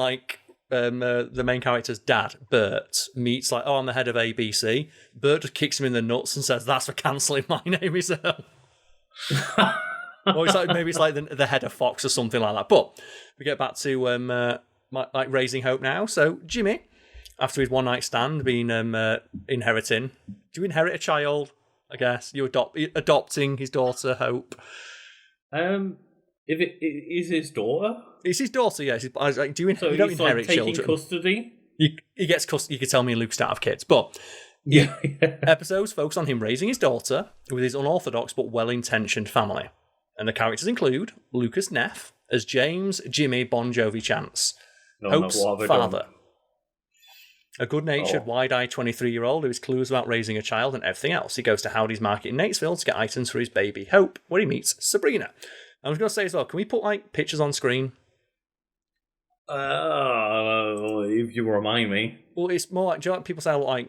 the main character's dad, Bert, meets I'm the head of ABC. Bert just kicks him in the nuts and says, "That's for cancelling My Name Is Earl." Or maybe it's the head of Fox or something like that. But we get back to Raising Hope now. So Jimmy, after his one night stand, being inheriting, do you inherit a child I guess. You adopting his daughter, Hope. If it is his daughter, It's his daughter. Yes. You don't he's inherit taking children. custody. He gets custody. You could tell me and Luke don't have kids, but Yeah. episodes focus on him raising his daughter with his unorthodox but well-intentioned family, and the characters include Lucas Neff as James Jimmy Bon Jovi Chance, Hope's father. A good-natured, wide-eyed 23-year-old who is clueless about raising a child and everything else. He goes to Howdy's Market in Natesville to get items for his baby, Hope, where he meets Sabrina. I was going to say as well, can we put, pictures on screen? If you remind me. Well, it's more like, do you know what people say,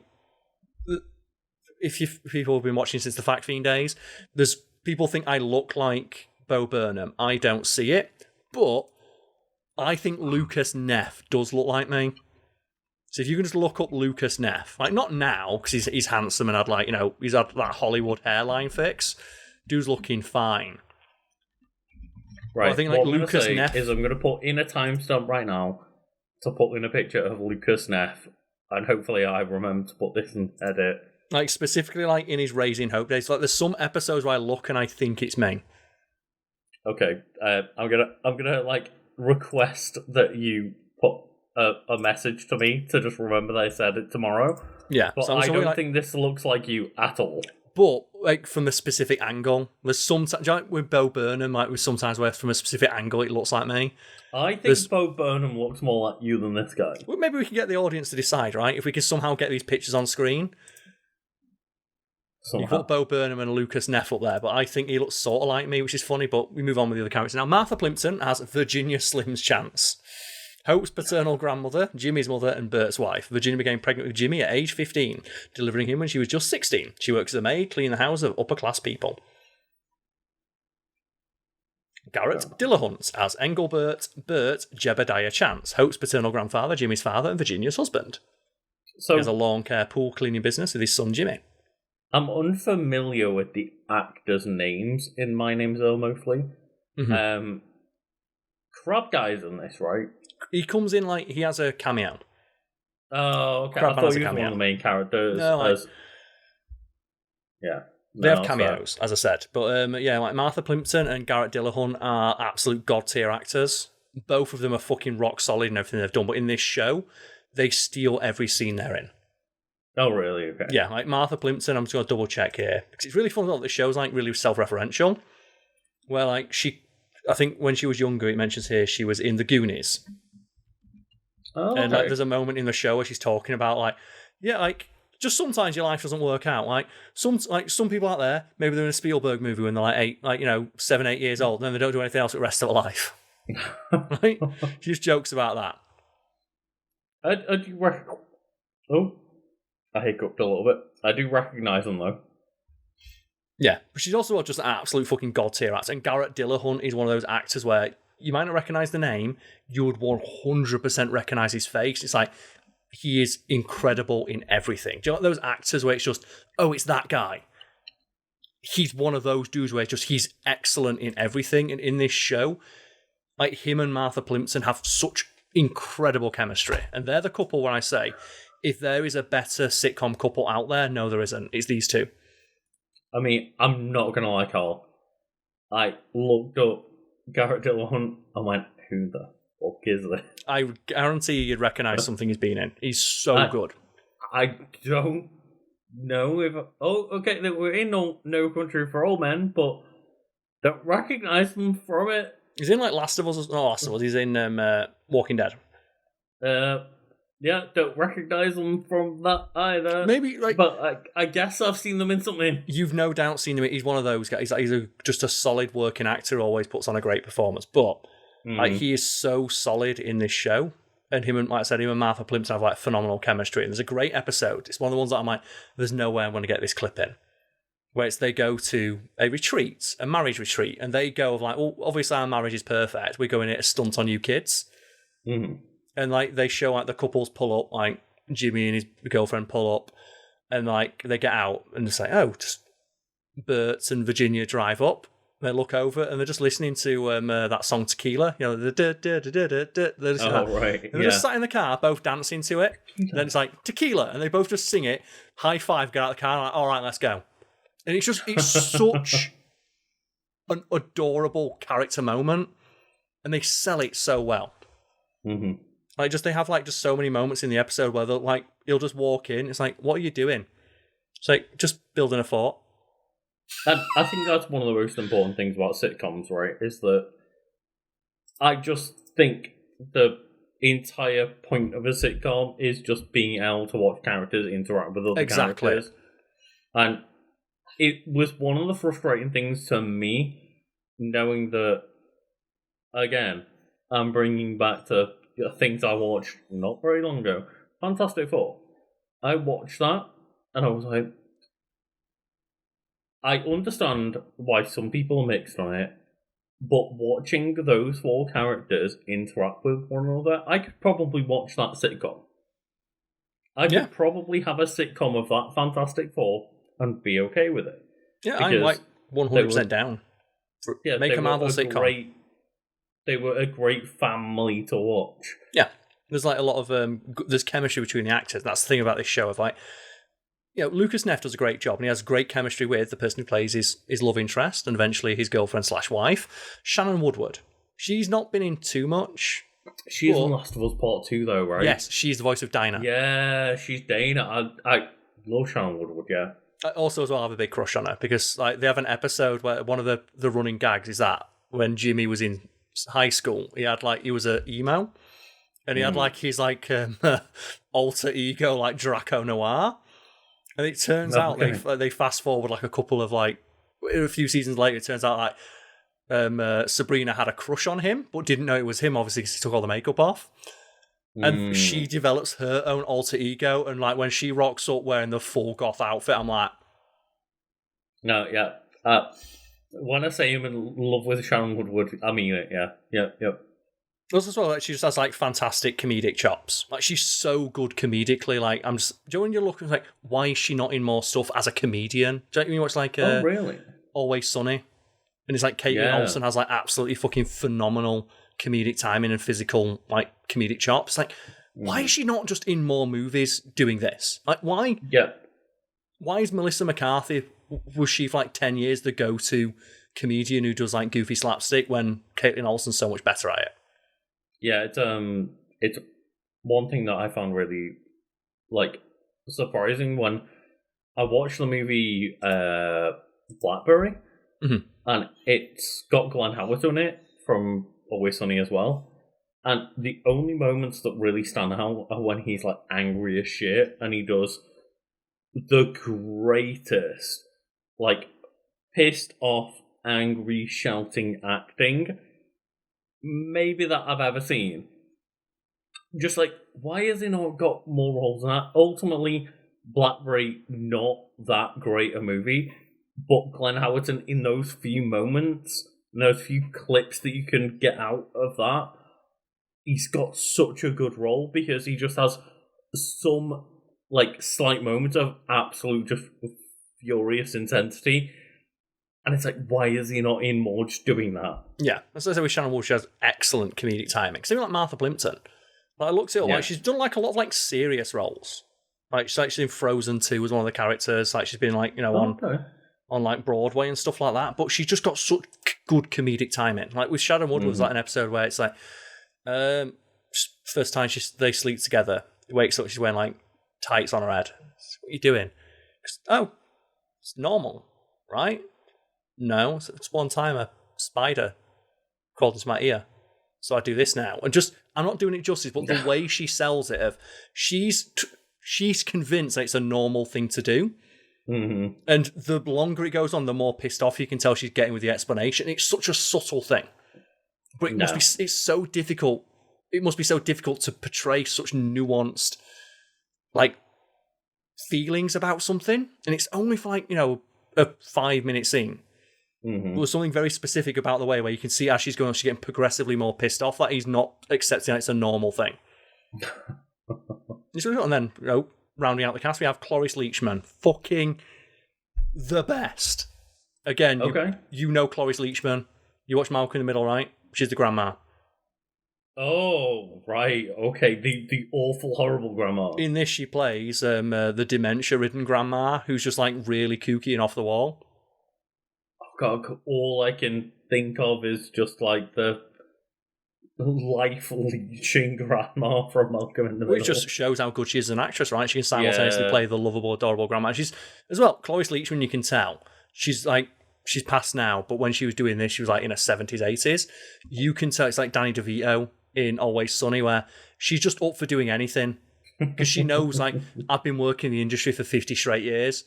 if people have been watching since the Fact Fiend days, people think I look like Bo Burnham. I don't see it, but I think Lucas Neff does look like me. So if you can just look up Lucas Neff, not now, because he's handsome and he's had that Hollywood hairline fix. Dude's looking fine. Right, I think what Lucas I'm Neff is I'm going to put in a timestamp right now to put in a picture of Lucas Neff, and hopefully I remember to put this in edit. Specifically in his Raising Hope days. There's some episodes where I look and I think it's me. Okay, I'm gonna request that you put a message to me to just remember that I said it tomorrow. Yeah, but I don't think this looks like you at all. But from a specific angle, there's sometimes with Bo Burnham, with sometimes where from a specific angle it looks like me. I think Bo Burnham looks more like you than this guy. Well, maybe we can get the audience to decide, right? If we can somehow get these pictures on screen. You put Bo Burnham and Lucas Neff up there, but I think he looks sort of like me, which is funny, but we move on with the other characters. Now, Martha Plimpton has Virginia Slim's Chance. Hope's paternal grandmother, Jimmy's mother, and Bert's wife. Virginia became pregnant with Jimmy at age 15, delivering him when she was just 16. She works as a maid, cleaning the houses of upper-class people. Garrett Dillahunt as Engelbert Bert Jebediah Chance, Hope's paternal grandfather, Jimmy's father, and Virginia's husband. So he has a lawn care pool cleaning business with his son Jimmy. I'm unfamiliar with the actors' names in My Name's Earl mostly. Mm-hmm. Crab Guy's in this, right? He comes in he has a cameo. Oh, okay. I thought he was one of the main characters. No, yeah. They have cameos, as I said. But Martha Plimpton and Garrett Dillahunt are absolute god-tier actors. Both of them are fucking rock solid in everything they've done. But in this show, they steal every scene they're in. Oh, really? Okay. Yeah, Martha Plimpton, I'm just going to double check here. Because it's really fun that the show's really self-referential. Where I think when she was younger, it mentions here she was in The Goonies. Oh, okay. And there's a moment in the show where she's talking about just sometimes your life doesn't work out. Some people out there, maybe they're in a Spielberg movie when they're 7, 8 years old, and then they don't do anything else for the rest of their life. Right? She just jokes about that. I hiccuped a little bit. I do recognise them though. Yeah, but she's also just an absolute fucking god tier actor. And Garrett Dillahunt is one of those actors where you might not recognise the name, you would 100% recognise his face. It's he is incredible in everything. Do you know those actors where it's just, it's that guy? He's one of those dudes where he's excellent in everything. And in this show, him and Martha Plimpton have such incredible chemistry. And they're the couple where I say, if there is a better sitcom couple out there, no, there isn't. It's these two. I mean, I'm not going to lie, Karl. I looked up Garrett Dillahunt and went, who the fuck is this? I guarantee you'd recognise something he's been in. He's so good. I don't know if... okay, we're in No Country for Old Men, but don't recognise them from it. He's in Last of Us. No, Last of Us. He's in Walking Dead. Yeah, don't recognise them from that either. Maybe, but I guess I've seen them in something. You've no doubt seen him. He's one of those guys. He's just a solid working actor, always puts on a great performance. But he is so solid in this show. And him and Martha Plimpton have phenomenal chemistry. And there's a great episode. It's one of the ones that I'm there's no way I'm going to get this clip in. Where they go to a retreat, a marriage retreat, and they go obviously our marriage is perfect. We're going to stunt on you kids. Mm-hmm. And they show the couples pull up, Jimmy and his girlfriend pull up, and they get out and they say, just Bert and Virginia drive up. They look over and they're just listening to that song Tequila. They're just, right. And they're just sat in the car, both dancing to it. Then it's Tequila, and they both just sing it. High five, get out of the car. All right, let's go. And it's such an adorable character moment, and they sell it so well. Mm-hmm. Like, they have like just so many moments in the episode where he'll just walk in. It's like, what are you doing? It's like, just building a fort. And I think that's one of the most important things about sitcoms, right? Is that I just think the entire point of a sitcom is just being able to watch characters interact with other characters. And it was one of the frustrating things to me, knowing that, again, I'm bringing back to things I watched not very long ago. Fantastic Four. I watched that, and I was like, I understand why some people are mixed on it, but watching those four characters interact with one another, I could probably watch that sitcom. I could probably have a sitcom of that Fantastic Four and be okay with it. Yeah, I'm like 100% down. Make a Marvel sitcom. They were a great family to watch. Yeah, there's like a lot of there's chemistry between the actors. That's the thing about this show. Of like, Lucas Neff does a great job, and he has great chemistry with the person who plays his love interest, and eventually his girlfriend/wife, Shannon Woodward. She's not been in too much. She's in Last of Us Part 2, though, right? Yes, she's the voice of Dinah. Yeah, she's Dana. I love Shannon Woodward. Yeah. I also, as well, have a big crush on her because like they have an episode where one of the running gags is that when Jimmy was in high school, he was a emo, and he had like his like alter ego like Draco Noir, and it turns out they fast forward like a couple of like a few seasons later, it turns out like Sabrina had a crush on him but didn't know it was him, obviously because he took all the makeup off, and she develops her own alter ego, and like when she rocks up wearing the full goth outfit, I'm like, no, yeah. When I say I'm in love with Shannon Woodward, I mean it, yeah. Yep. Also, as well, like, she just has like fantastic comedic chops. Like, she's so good comedically. Like, do you know when you're looking like, why is she not in more stuff as a comedian? Do you know what I mean? What's like, oh, really? Always Sunny, and it's like Caitlin Olsen has like absolutely fucking phenomenal comedic timing and physical like comedic chops. Like, why is she not just in more movies doing this? Like, why? Yeah. Why is Melissa McCarthy? Was she for like 10 years the go-to comedian who does like goofy slapstick when Caitlin Olsen's so much better at it? Yeah, it's one thing that I found really like surprising when I watched the movie Blackberry, and it's got Glenn Howard in it from Always Sunny as well. And the only moments that really stand out are when he's like angry as shit, and he does the greatest, like, pissed off, angry, shouting acting maybe that I've ever seen. Just like, why has he not got more roles than that? Ultimately, Blackberry, not that great a movie, but Glenn Howerton in those few moments, and those few clips that you can get out of that, he's got such a good role because he just has some like slight moments of absolute just furious intensity, and it's like, why is he not in more just doing that? Yeah, that's what I say with Shannon Woodward. She has excellent comedic timing. Same like Martha Plimpton. Like, I looked it up, like she's done like a lot of like serious roles. Like she's in Frozen 2 as one of the characters. Like she's been like on like Broadway and stuff like that. But she's just got such good comedic timing. Like with Shannon Woodward, was like an episode where it's like first time they sleep together. He wakes up, she's wearing like tights on her head. What are you doing? Oh, it's normal, right? No, it's one time a spider crawled into my ear, so I do this now. And just, I'm not doing it justice, but the way she sells it, of she's convinced that it's a normal thing to do. Mm-hmm. And the longer it goes on, the more pissed off you can tell she's getting with the explanation. It's such a subtle thing, but it must be. It's so difficult. It must be so difficult to portray such nuanced, like, feelings about something, and it's only for like a 5-minute scene. Mm-hmm. There was something very specific about the way where you can see as she's getting progressively more pissed off that he's not accepting that it's a normal thing. And then, rounding out the cast, we have Cloris Leachman, fucking the best. Again, you know Cloris Leachman. You watch Malcolm in the Middle, right? She's the grandma. Oh, right. Okay. The awful, horrible grandma. In this, she plays the dementia-ridden grandma who's just like really kooky and off the wall. Oh, God, all I can think of is just like the life-leeching grandma from Malcolm in the Middle. Which just shows how good she is as an actress, right? She can simultaneously play the lovable, adorable grandma. She's, as well, Cloris Leachman, you can tell. She's past now, but when she was doing this, she was like in her 70s, 80s. You can tell it's like Danny DeVito in Always Sunny, where she's just up for doing anything. Because she knows, like, I've been working in the industry for 50 straight years.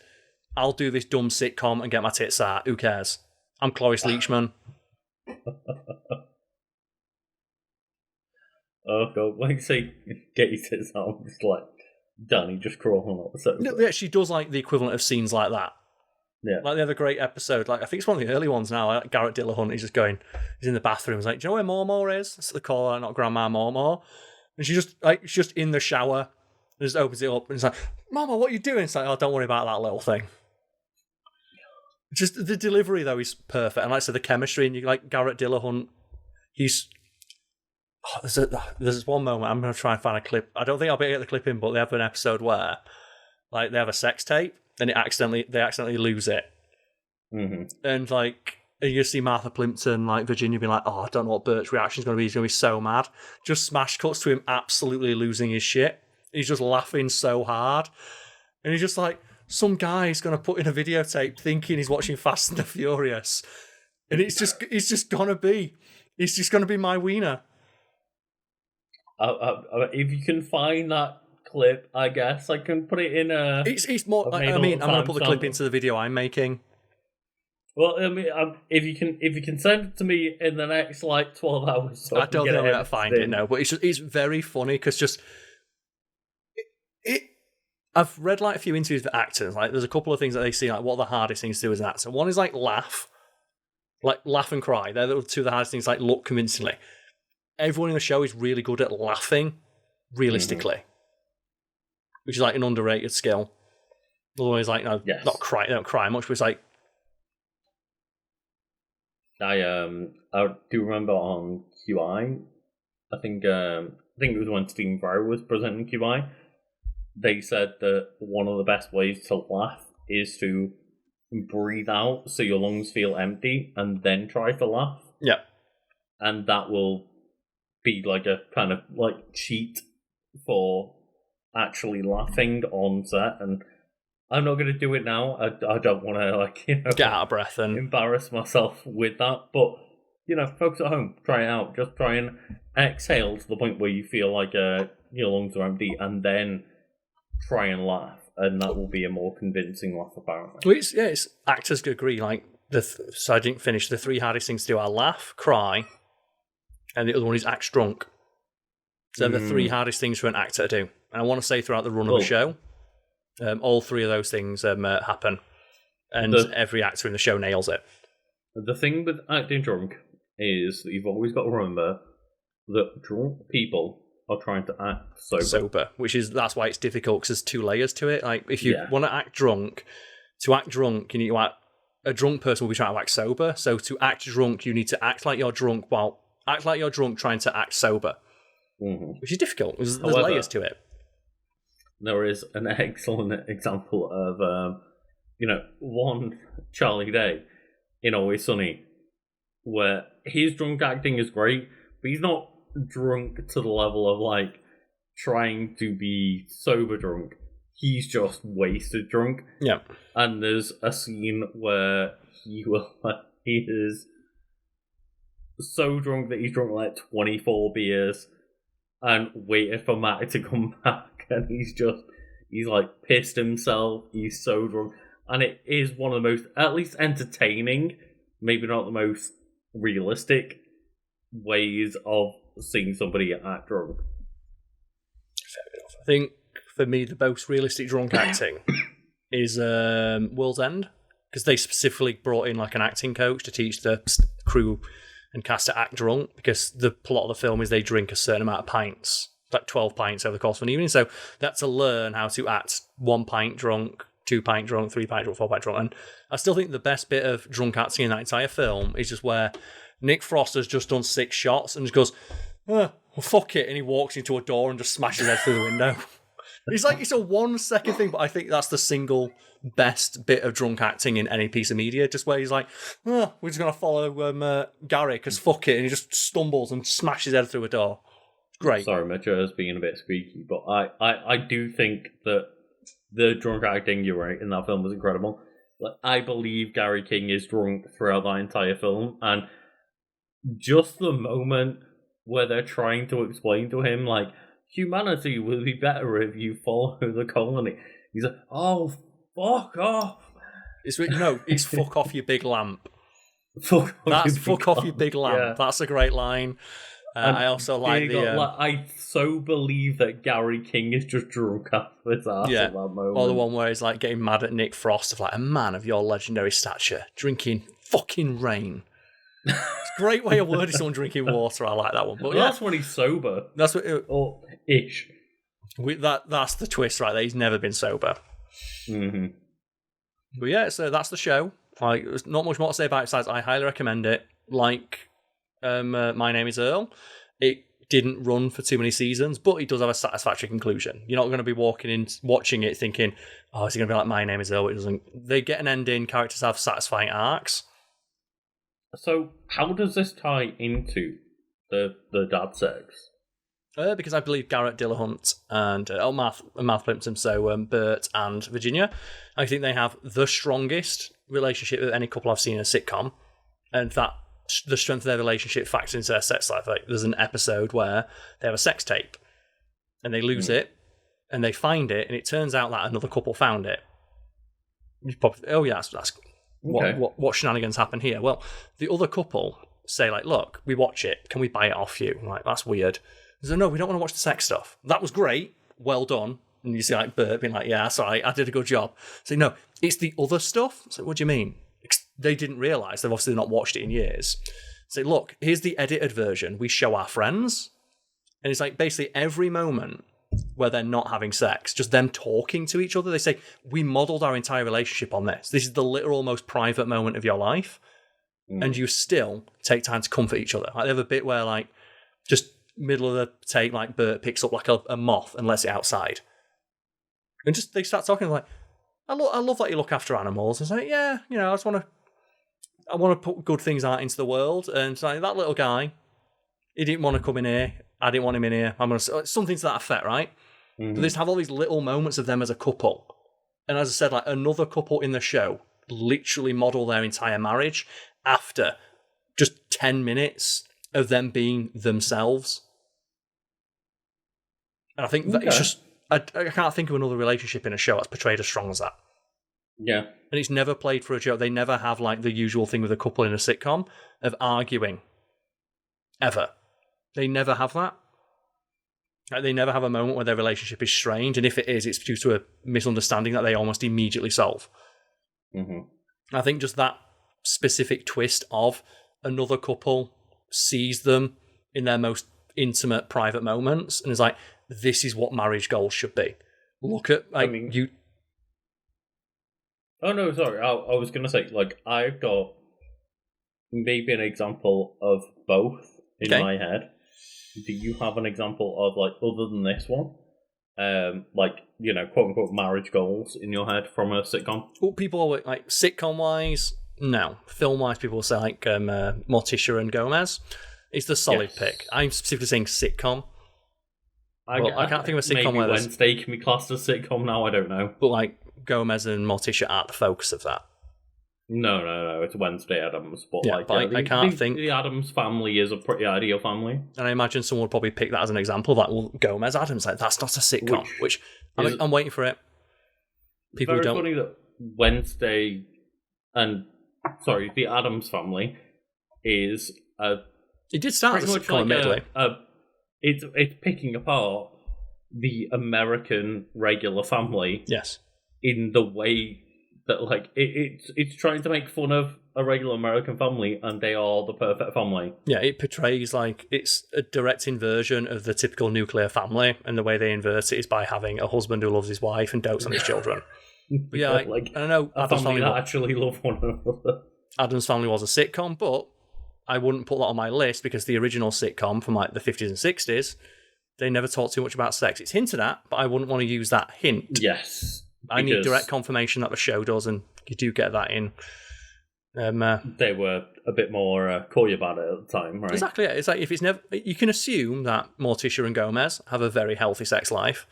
I'll do this dumb sitcom and get my tits out. Who cares? I'm Cloris Leachman. Oh, God. When you say get your tits out, I'm just like, Danny just crawling up the sofa. No, yeah, she does, like, the equivalent of scenes like that. Yeah. Like, they have a great episode. Like, I think it's one of the early ones now. Like, Garrett Dillahunt, he's in the bathroom. He's like, do you know where Mormor is? That's the caller, not Grandma Mormor. And she's just in the shower. And just opens it up. And it's like, Mama, what are you doing? It's like, oh, don't worry about that little thing. Just the delivery, though, is perfect. And like I said, the chemistry, and you like Garrett Dillahunt, he's... Oh, there's one moment, I'm going to try and find a clip. I don't think I'll be able to get the clip in, but they have an episode where like they have a sex tape, and they accidentally lose it. Mm-hmm. And like you see Martha Plimpton, like Virginia, being like, "Oh, I don't know what Bert's reaction is going to be. He's going to be so mad." Just smash cuts to him absolutely losing his shit. He's just laughing so hard, and he's just like, "Some guy's going to put in a videotape thinking he's watching Fast and the Furious, and it's just going to be my wiener." If you can find that clip, I guess I can put it in a. It's more. I mean, I'm going to put the clip into the video I'm making. Well, I mean, if you can send it to me in the next like 12 hours, so I don't think I'm going to find it now, but it's very funny because just it. I've read like a few interviews with actors. Like, there's a couple of things that they see like what are the hardest things to do as an actor. One is like laugh and cry. They're the two of the hardest things. Like look convincingly. Everyone in the show is really good at laughing realistically, which is like an underrated skill. Otherwise, like, not cry, they don't cry much, but it's like. I do remember on QI, I think it was when Stephen Fry was presenting QI, they said that one of the best ways to laugh is to breathe out so your lungs feel empty and then try to laugh. Yeah. And that will be like a kind of like cheat for actually laughing on set, and I'm not going to do it now. I don't want to get out of breath and embarrass myself with that. But folks at home, try it out. Just try and exhale to the point where you feel like your lungs are empty, and then try and laugh, and that will be a more convincing laugh. Apparently, well, it's actors agree. Like so I didn't finish the three hardest things to do are laugh, cry, and the other one is act drunk. So the three hardest things for an actor to do. And I want to say throughout the run of the show, all three of those things happen. And every actor in the show nails it. The thing with acting drunk is that you've always got to remember that drunk people are trying to act sober. That's why it's difficult, because there's two layers to it. Like, if you want to act drunk, you need to act... A drunk person will be trying to act sober. So to act drunk, you need to act like you're drunk trying to act sober. Mm-hmm. Which is difficult. There's layers to it. There is an excellent example of, one Charlie Day in Always Sunny, where his drunk acting is great, but he's not drunk to the level of, like, trying to be sober drunk. He's just wasted drunk. Yeah. And there's a scene where he is so drunk that he's drunk like 24 beers and waited for Matt to come back, and he's like pissed himself. He's so drunk, and it is one of the most, at least entertaining, maybe not the most realistic ways of seeing somebody act drunk. Fair enough. I think for me the most realistic drunk acting is World's End, because they specifically brought in like an acting coach to teach the crew and cast to act drunk, because the plot of the film is they drink a certain amount of pints, like 12 pints over the course of an evening. So that's to learn how to act 1 pint drunk, 2 pint drunk, 3 pint drunk, 4 pint drunk. And I still think the best bit of drunk acting in that entire film is just where Nick Frost has just done 6 shots and just goes, well, fuck it, and he walks into a door and just smashes his head through the window. It's like it's a 1 second thing, but I think that's the single best bit of drunk acting in any piece of media. Just where he's like, oh, we're just gonna follow Gary because fuck it, and he just stumbles and smashes his head through a door. Great. Sorry, my chair's being a bit squeaky, but I do think that the drunk acting, you're right, in that film was incredible. Like, I believe Gary King is drunk throughout that entire film, and just the moment where they're trying to explain to him, like, humanity will be better if you follow the colony. He's like, oh, fuck off. It's fuck off, you big lamp. Fuck off, you big lamp. Yeah. That's a great line. I also like I so believe that Gary King is just drunk off his ass at that moment. Or the one where he's like getting mad at Nick Frost of like, a man of your legendary stature drinking fucking rain. It's a great way of wording someone drinking water. I like that one. But that's when he's sober. That's what or ish. That's the twist right there. He's never been sober. Mm-hmm. But yeah, so that's the show. Like, there's not much more to say about it besides I highly recommend it. Like, My Name is Earl. It didn't run for too many seasons, but it does have a satisfactory conclusion. You're not going to be walking in, watching it thinking, oh, is it going to be like My Name is Earl? It doesn't. They get an ending. Characters have satisfying arcs. So, how does this tie into the dad sex? Because I believe Garrett Dillahunt and Math Plimpton, so Bert and Virginia, I think they have the strongest relationship of any couple I've seen in a sitcom, and that the strength of their relationship factors into their sex life. Like, there's an episode where they have a sex tape, and they lose it, and they find it, and it turns out that another couple found it. Oh yeah, that's what shenanigans happen here? Well, the other couple say like, look, we watch it, can we buy it off you? I'm like, that's weird. So no, we don't want to watch the sex stuff. That was great, well done. And you see like Bert being like, yeah, sorry, I did a good job. So no, it's the other stuff. So what do you mean? They didn't realise, they've obviously not watched it in years. So look, here's the edited version we show our friends. And it's like basically every moment where they're not having sex, just them talking to each other. They say, we modelled our entire relationship on this. This is the literal most private moment of your life. And you still take time to comfort each other. Like, they have a bit where like, just middle of the take, like Bert picks up like a moth and lets it outside. And just they start talking like, I love that you look after animals. It's like, yeah, you know, I want to put good things out into the world. And it's like, that little guy, he didn't want to come in here. I didn't want him in here. I'm going to something to that effect, right? Mm-hmm. But they just have all these little moments of them as a couple. And as I said, like another couple in the show literally model their entire marriage after just 10 minutes of them being themselves. And I think that it's just, I can't think of another relationship in a show that's portrayed as strong as that. Yeah. And it's never played for a joke. They never have like the usual thing with a couple in a sitcom of arguing. Ever. They never have that. Like, they never have a moment where their relationship is strained, and if it is, it's due to a misunderstanding that they almost immediately solve. Mm-hmm. I think just that specific twist of another couple sees them in their most intimate, private moments, and is like, this is what marriage goals should be. Look at, like, you... Oh, no, sorry. I was going to say, like, I've got maybe an example of both in my head. Do you have an example of, like, other than this one? Like, you know, quote-unquote marriage goals in your head from a sitcom? Well, people are, like, sitcom-wise, no. Film-wise, people will say, like, Morticia and Gomez. It's the solid pick. I'm specifically saying sitcom. I can't think of a sitcom maybe where Wednesday can be classed as sitcom now, I don't know. But, like, Gomez and Morticia aren't the focus of that. No, it's Wednesday Addams. But yeah, but I can't think... The Addams family is a pretty ideal family. And I imagine someone would probably pick that as an example of, like, well, Gomez Addams, like, that's not a sitcom. Which I'm waiting for it. People very don't... funny that Wednesday and... Sorry, the Addams family is... It did start as a sitcom, admittedly. It's picking apart the American regular family. Yes. In the way that, like, it's trying to make fun of a regular American family, and they are the perfect family. Yeah, it portrays, like, it's a direct inversion of the typical nuclear family, and the way they invert it is by having a husband who loves his wife and dotes on his children. But yeah, I don't know. A family that actually love one another. Addams Family was a sitcom, but I wouldn't put that on my list because the original sitcom from like the 50s and 60s, they never talk too much about sex. It's hinted at, but I wouldn't want to use that hint. Yes. I need direct confirmation that the show does, and you do get that in. They were a bit more call you about it at the time, right? Exactly. Yeah. It's like if it's never, you can assume that Morticia and Gomez have a very healthy sex life,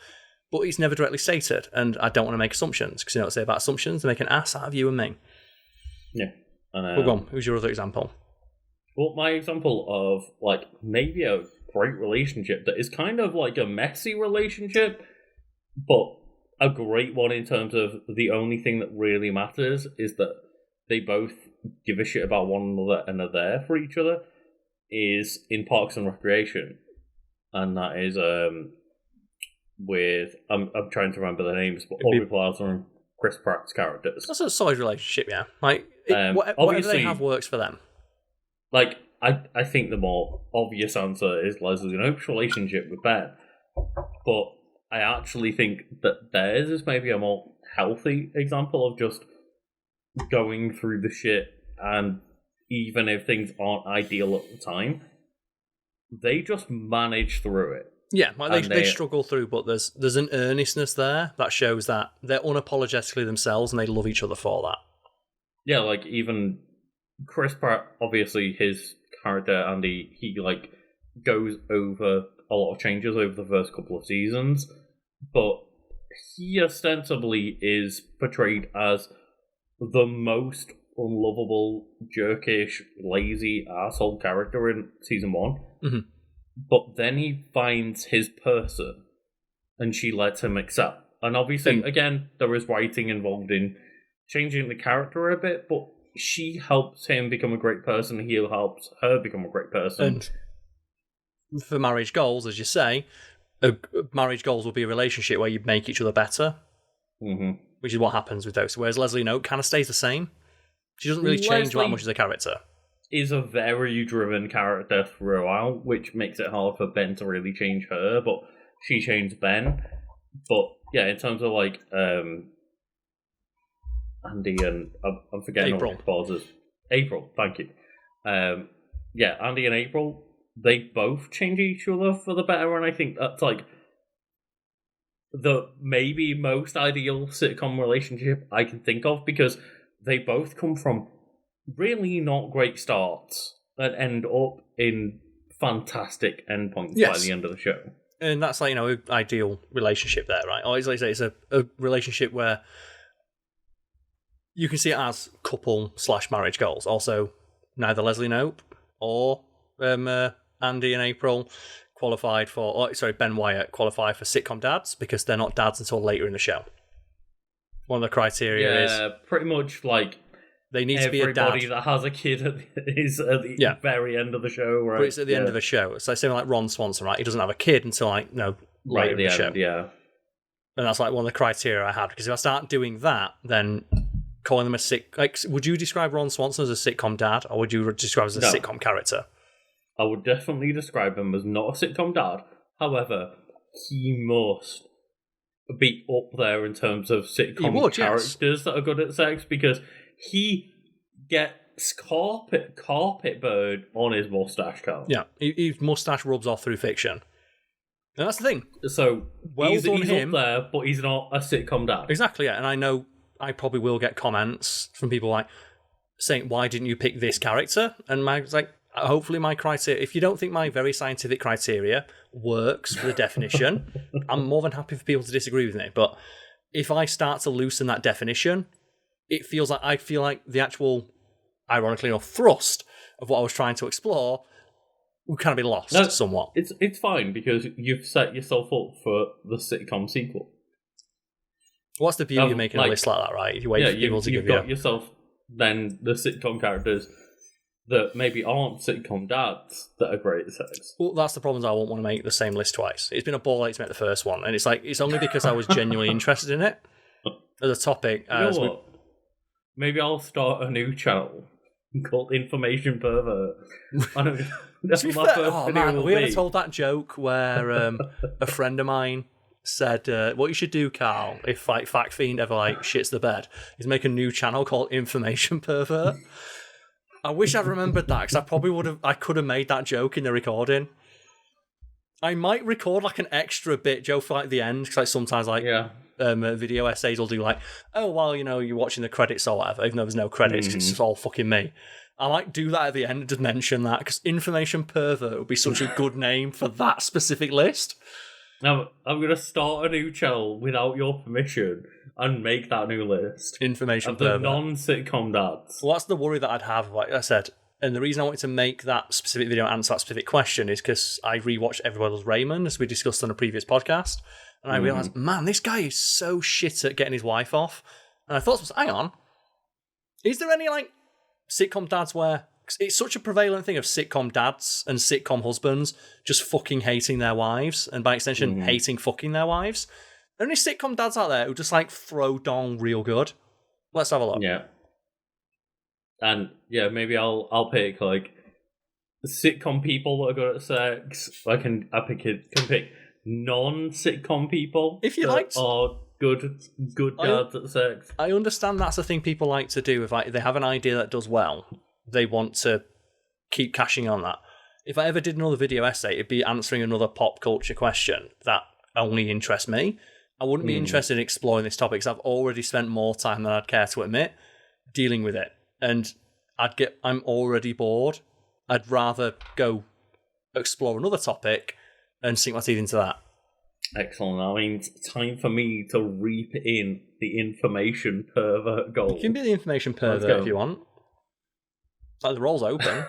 but it's never directly stated, and I don't want to make assumptions because you know what they say about assumptions, they make an ass out of you and me. Yeah. And, well, go on. Who's your other example? Well, my example of like maybe a great relationship that is kind of like a messy relationship, but a great one in terms of the only thing that really matters is that they both give a shit about one another and are there for each other, is in Parks and Recreation. And that is with I'm trying to remember the names, but Aubrey Plaza and Chris Pratt's characters. That's a solid relationship, yeah. Like whatever they have works for them. Like I think the more obvious answer is Leslie Knope's relationship with Ben, but I actually think that theirs is maybe a more healthy example of just going through the shit, and even if things aren't ideal at the time, they just manage through it. Yeah, like they struggle through, but there's an earnestness there that shows that they're unapologetically themselves and they love each other for that. Yeah, like even Chris Pratt, obviously his character Andy, he like goes over a lot of changes over the first couple of seasons, but he ostensibly is portrayed as the most unlovable, jerkish, lazy asshole character in season 1. Mm-hmm. But then he finds his person, and she lets him accept. And obviously, again, there is writing involved in changing the character a bit, but she helps him become a great person, he helps her become a great person. And for marriage goals, as you say, marriage goals will be a relationship where you make each other better, which is what happens with those. Whereas Leslie Knope kind of stays the same. She doesn't really change that much as a character. Is a very driven character throughout, which makes it hard for Ben to really change her, but she changed Ben. But yeah, in terms of like Andy and I'm forgetting April. April, thank you. Yeah, Andy and April, they both change each other for the better, and I think that's like the maybe most ideal sitcom relationship I can think of, because they both come from really not great starts that end up in fantastic endpoints by the end of the show. And that's like, ideal relationship there, right? Or like I say, it's a relationship where you can see it as couple/marriage goals. Also, neither Leslie Knope or Andy and April qualified for, Ben Wyatt qualified for sitcom dads because they're not dads until later in the show. One of the criteria is pretty much like they need to be a dad. Everybody that has a kid is at the very end of the show, right? But it's at the end of the show. It's like something like Ron Swanson, right? He doesn't have a kid until later in the show. Yeah. And that's like one of the criteria I had, because if I start doing that, then calling them would you describe Ron Swanson as a sitcom dad, or would you describe him as a sitcom character? I would definitely describe him as not a sitcom dad. However, he must be up there in terms of sitcom characters that are good at sex, because he gets carpet bird on his mustache, Karl. Yeah, his mustache rubs off through fiction. And that's the thing. So, he's him. up there, but he's not a sitcom dad. Exactly, yeah. And I know I probably will get comments from people like saying, why didn't you pick this character? And hopefully my criteria, if you don't think my very scientific criteria works for the definition, I'm more than happy for people to disagree with me. But if I start to loosen that definition, it feels like I feel like the actual, ironically enough, thrust of what I was trying to explore would kind of be lost somewhat. It's fine, because you've set yourself up for the sitcom sequel. What's the beauty of making a list like that, right? You wait for people to give you... You've got yourself then the sitcom characters that maybe aren't sitcom dads that are great at sex. Well, that's the problem. I won't want to make the same list twice. It's been a ball ache to make the first one, and it's only because I was genuinely interested in it as a topic. What? Maybe I'll start a new channel called Information Pervert. I don't know. That's my first video. We ever told that joke where a friend of mine said, what you should do, Karl, if Fact Fiend ever shits the bed, is make a new channel called Information Pervert. I wish I'd remembered that, because I could have made that joke in the recording. I might record like an extra bit, Joe, for like the end, because like sometimes like video essays will do like, oh, well, you're watching the credits or whatever, even though there's no credits, 'cause it's just all fucking me. I might do that at the end and just mention that, because Information Pervert would be such a good name for that specific list. Now, I'm going to start a new channel without your permission and make that new list. Information of the Pervert. non-sitcom dads. Well, that's the worry that I'd have, like I said. And the reason I wanted to make that specific video answer that specific question is because I rewatched Everybody Loves Raymond, as we discussed on a previous podcast. And I realised, man, this guy is so shit at getting his wife off. And I thought, hang on. Is there any, like, sitcom dads where... It's such a prevalent thing of sitcom dads and sitcom husbands just fucking hating their wives, and by extension, hating fucking their wives. Are there any sitcom dads out there who just, like, throw dong real good? Let's have a look. Yeah. And, yeah, maybe I'll pick, like, sitcom people that are good at sex. I can pick non-sitcom people if you like, are good dads at sex. I understand that's the thing people like to do. If they have an idea that does well, they want to keep cashing on that. If I ever did another video essay, it'd be answering another pop culture question that only interests me. I wouldn't be interested in exploring this topic, because I've already spent more time than I'd care to admit dealing with it. And I'm already bored. I'd rather go explore another topic and sink my teeth into that. Excellent. That means time for me to reap in the information pervert gold. You can be the information pervert if you want. Like, the role's open.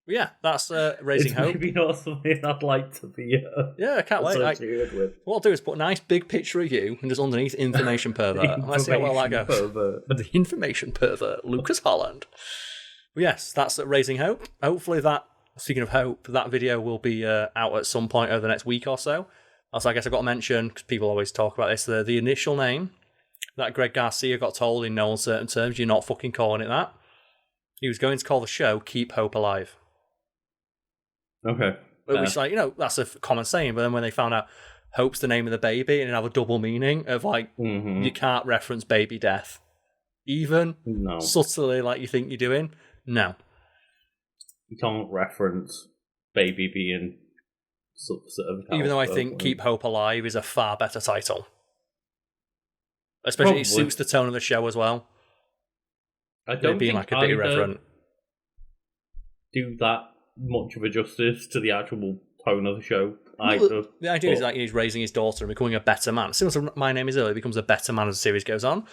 Yeah, that's Raising Hope. Maybe not something I'd like to be yeah, I can't wait. With. What I'll do is put a nice big picture of you and just underneath Information Pervert. Let's see how well that goes. The Information Pervert, Lucas Holland. Yes, that's Raising Hope. Hopefully that, speaking of hope, that video will be out at some point over the next week or so. Also, I guess I've got to mention, because people always talk about this, the initial name that Greg Garcia got told in no uncertain terms, you're not fucking calling it that. He was going to call the show Keep Hope Alive. Okay. Which, like, that's a common saying, but then when they found out Hope's the name of the baby, and it have a double meaning of, like, you can't reference baby death. Even subtly, like you think you're doing. No. You can't reference baby being sort of... Even though I think Keep Hope Alive is a far better title. Especially, it suits the tone of the show as well. I don't being think like a bit irreverent. Do that much of a justice to the actual tone of the show. Well, the idea is that he's raising his daughter and becoming a better man. Similar to My Name Is Earl, he becomes a better man as the series goes on.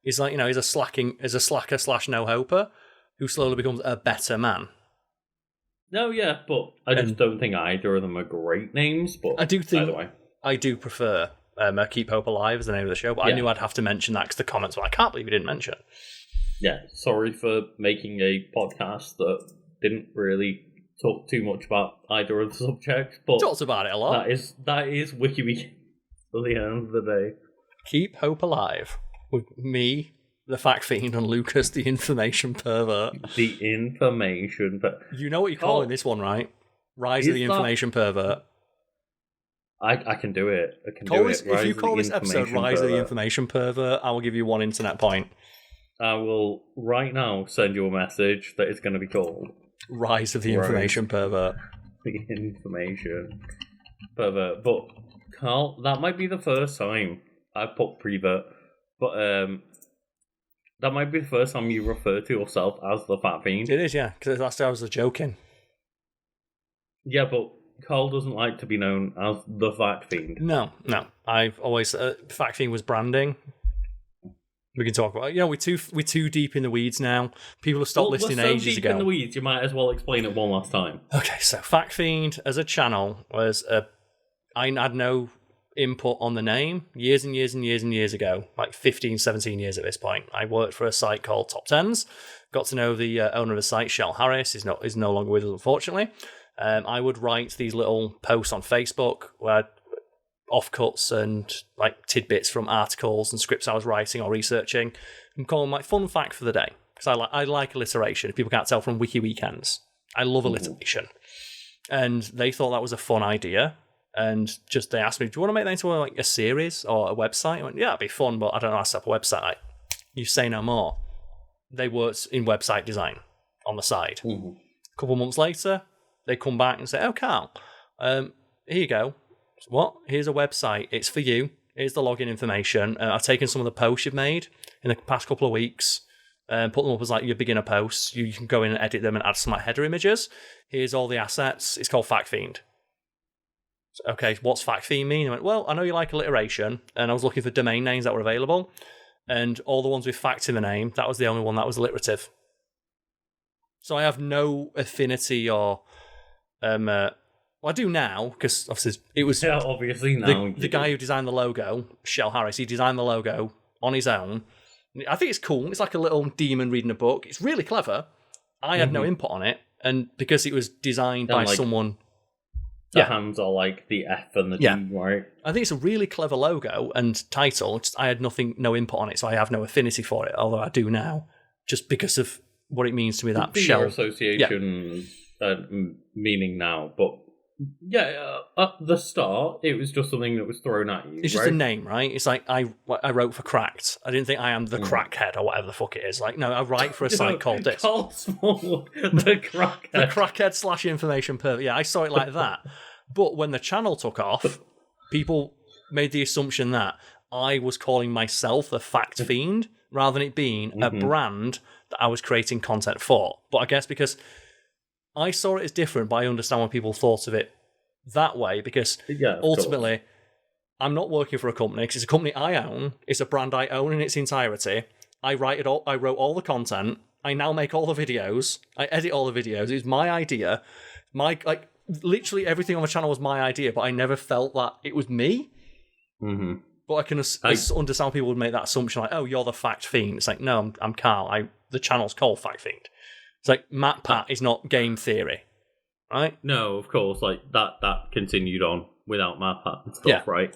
He's like, he's a slacker / no-hoper who slowly becomes a better man. No, yeah, but I just don't think either of them are great names. But I do think either way. I do prefer Keep Hope Alive as the name of the show, but I knew I'd have to mention that because the comments were, I can't believe you didn't mention it. Yeah, sorry for making a podcast that didn't really talk too much about either of the subjects, but talked about it a lot. That is Wiki Weekdays at the end of the day. Keep Hope Alive with me, the Fact Fiend, and Lucas, the Information Pervert. The Information Pervert. You know what you're calling this one, right? Rise of the Information Pervert. I can do it. I can do it. If you call this episode Rise of the Information Pervert, I will give you 1 internet point. I will right now send you a message that is going to be called Rise of the Information Pervert. The Information Pervert. But, Karl, that might be the first time I put prevert, but that might be the first time you refer to yourself as the Fat Fiend. It is, yeah, because last time I was joking. Yeah, but Karl doesn't like to be known as the Fat Fiend. No. I've always... Fat Fiend was branding. We can talk about it. We're too deep in the weeds now. People have stopped listening ages ago. Deep in the weeds, you might as well explain it one last time. Okay, so Fact Fiend as a channel was I had no input on the name years and years and years and years ago, like 15, 17 years at this point. I worked for a site called Top Tens. Got to know the owner of the site, Shell Harris, is no longer with us, unfortunately. I would write these little posts on Facebook where offcuts and like tidbits from articles and scripts I was writing or researching, and call them like fun fact for the day, because I like alliteration. If people can't tell from Wiki Weekends, I love alliteration. And they thought that was a fun idea, and they asked me, do you want to make that into like a series or a website? I went, yeah, it'd be fun, but I don't know how to set up a website. You say no more. They worked in website design on the side. Mm-hmm. A couple of months later, they come back and say, "Oh, Karl, here you go. What? Here's a website. It's for you. Here's the login information. I've taken some of the posts you've made in the past couple of weeks, put them up as like your beginner posts. You can go in and edit them and add some like header images. Here's all the assets. It's called FactFiend." Okay, what's FactFiend mean? I went, well, I know you like alliteration, and I was looking for domain names that were available, and all the ones with fact in the name, that was the only one that was alliterative. So I have no affinity or well, I do now, because obviously it was obviously now the guy who designed the logo, Shell Harris. He designed the logo on his own. I think it's cool. It's like a little demon reading a book. It's really clever. I had no input on it, and because it was designed by someone. The hands are like the F and the D, right? I think it's a really clever logo and title. Just, I had no input on it, so I have no affinity for it, although I do now, just because of what it means to me, that Shell association meaning now. But at the start, it was just something that was thrown at you. It's just a name, right? It's like I wrote for Cracked. I didn't think I am the crackhead or whatever the fuck it is. Like, no, I write for a site called this. Karl Smallwood, the crackhead. The crackhead / information pervert. Yeah, I saw it like that. But when the channel took off, people made the assumption that I was calling myself the Fact Fiend rather than it being a brand that I was creating content for. But I guess because I saw it as different, but I understand why people thought of it that way, because ultimately I'm not working for a company, because it's a company I own. It's a brand I own in its entirety. I wrote all the content. I now make all the videos. I edit all the videos. It was my idea. Literally everything on the channel was my idea, but I never felt that it was me. Mm-hmm. But I can understand people would make that assumption, like, oh, you're the Fact Fiend. It's like, no, I'm Karl. The channel's called Fact Fiend. It's like MatPat is not game theory, right? No, of course. Like that continued on without MatPat and stuff, right?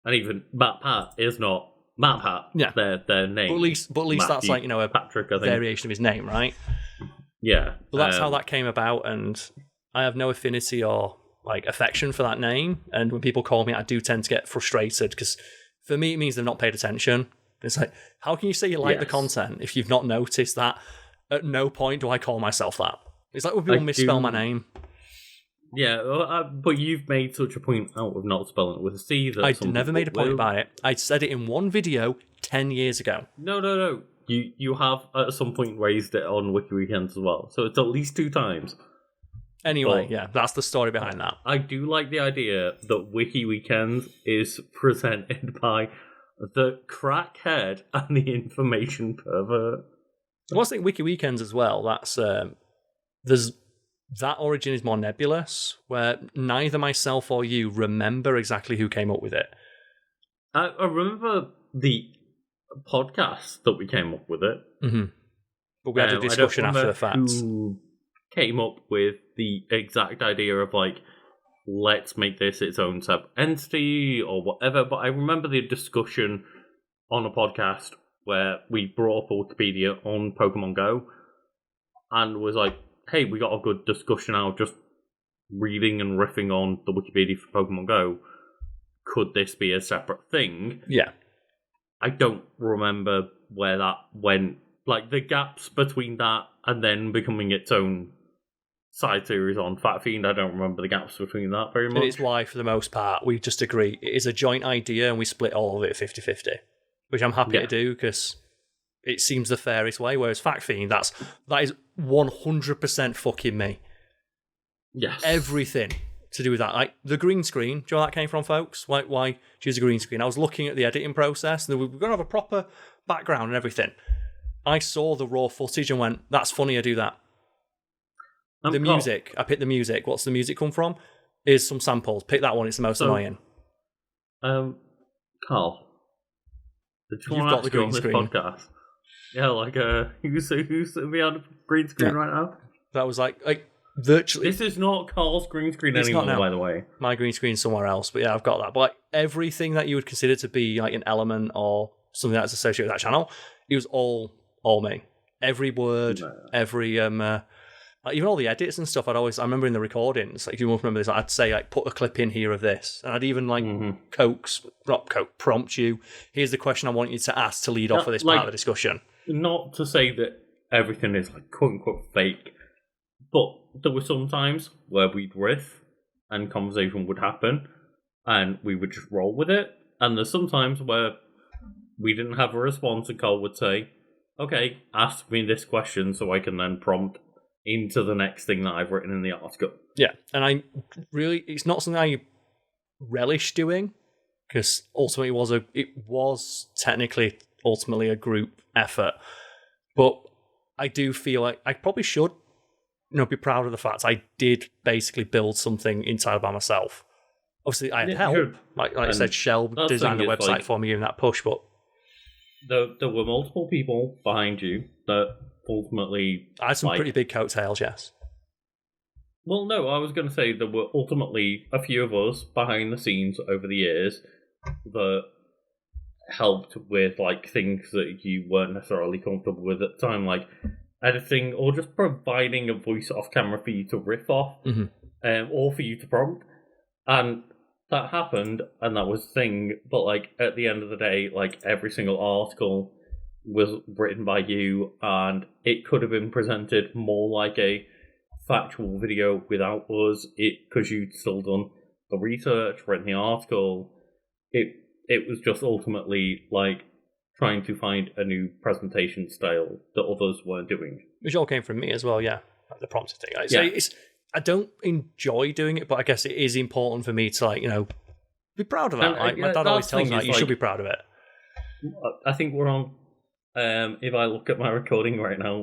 And even MatPat is not MatPat. Yeah, their name. But at least Matthew, that's like, a Patrick, I think. Variation of his name, right? Yeah. But that's how that came about, and I have no affinity or like affection for that name. And when people call me, I do tend to get frustrated, because for me it means they've not paid attention. It's like, how can you say you like the content if you've not noticed that at no point do I call myself that? It's like when people misspell my name. Yeah, but you've made such a point out of not spelling it with a C that I never made a point about it. I said it in one video 10 years ago. No. You have at some point raised it on Wiki Weekends as well, so it's at least 2 times. Anyway, that's the story behind that. I do like the idea that Wiki Weekends is presented by the crackhead and the information pervert. I was thinking Wiki Weekends as well. That's that origin is more nebulous, where neither myself or you remember exactly who came up with it. I remember the podcast that we came up with it, but we had a discussion after the fact. Who came up with the exact idea of like, let's make this its own sub entity or whatever? But I remember the discussion on a podcast where we brought up Wikipedia on Pokemon Go and was like, hey, we got a good discussion out of just reading and riffing on the Wikipedia for Pokemon Go. Could this be a separate thing? Yeah. I don't remember where that went. Like, the gaps between that and then becoming its own side series on Fat Fiend, I don't remember the gaps between that very much. And it's why, for the most part, we just agree it is a joint idea and we split all of it 50-50. Which I'm happy to do, because it seems the fairest way. Whereas Fact Fiend, that is 100% fucking me. Yes. Everything to do with that. Like the green screen, do you know where that came from, folks? Why choose a green screen? I was looking at the editing process, and we're going to have a proper background and everything. I saw the raw footage and went, that's funny, I do that. The music, I picked the music. What's the music come from? Is some samples. Pick that one, it's the most annoying. Carl. You've got the green screen. Podcast. Yeah, like, who's behind the green screen right now? That was like virtually. This is not Carl's green screen anymore, by the way. My green screen's somewhere else, but yeah, I've got that. But like, everything that you would consider to be like an element or something that's associated with that channel, it was all me. Every word, every even all the edits and stuff. I remember in the recordings, like if you won't remember this, I'd say like put a clip in here of this, and I'd even like prompt you. Here's the question I want you to ask to lead off of this part of the discussion. Not to say that everything is like quote unquote fake. But there were some times where we'd riff and conversation would happen and we would just roll with it. And there's some times where we didn't have a response and Karl would say, okay, ask me this question so I can then prompt into the next thing that I've written in the article. Yeah, and it's not something I relish doing, because ultimately it was technically ultimately a group effort. But I do feel like I probably should, be proud of the fact I did basically build something entirely by myself. Obviously, I had help. Like I said, Shell designed the website for me, giving that push, but there were multiple people behind you that ultimately... I had some pretty big coattails, yes. Well, no, I was going to say there were ultimately a few of us behind the scenes over the years that helped with things that you weren't necessarily comfortable with at the time, like editing or just providing a voice off camera for you to riff off, or for you to prompt. And that happened, and that was the thing. But at the end of the day, every single article was written by you, and it could have been presented more like a factual video without us, because you'd still done the research, written the article. It was just ultimately trying to find a new presentation style that others weren't doing. Which all came from me as well, yeah. The prompted thing. I don't enjoy doing it, but I guess it is important for me to be proud of that. My dad always tells me that you should be proud of it. I think we're on. If I look at my recording right now,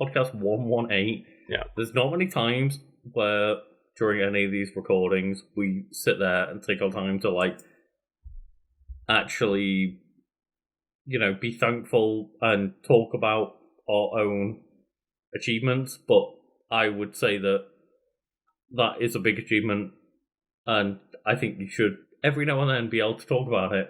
podcast 118. Yeah. There's not many times where during any of these recordings we sit there and take our time to actually, be thankful and talk about our own achievements. But I would say that is a big achievement, and I think you should every now and then be able to talk about it.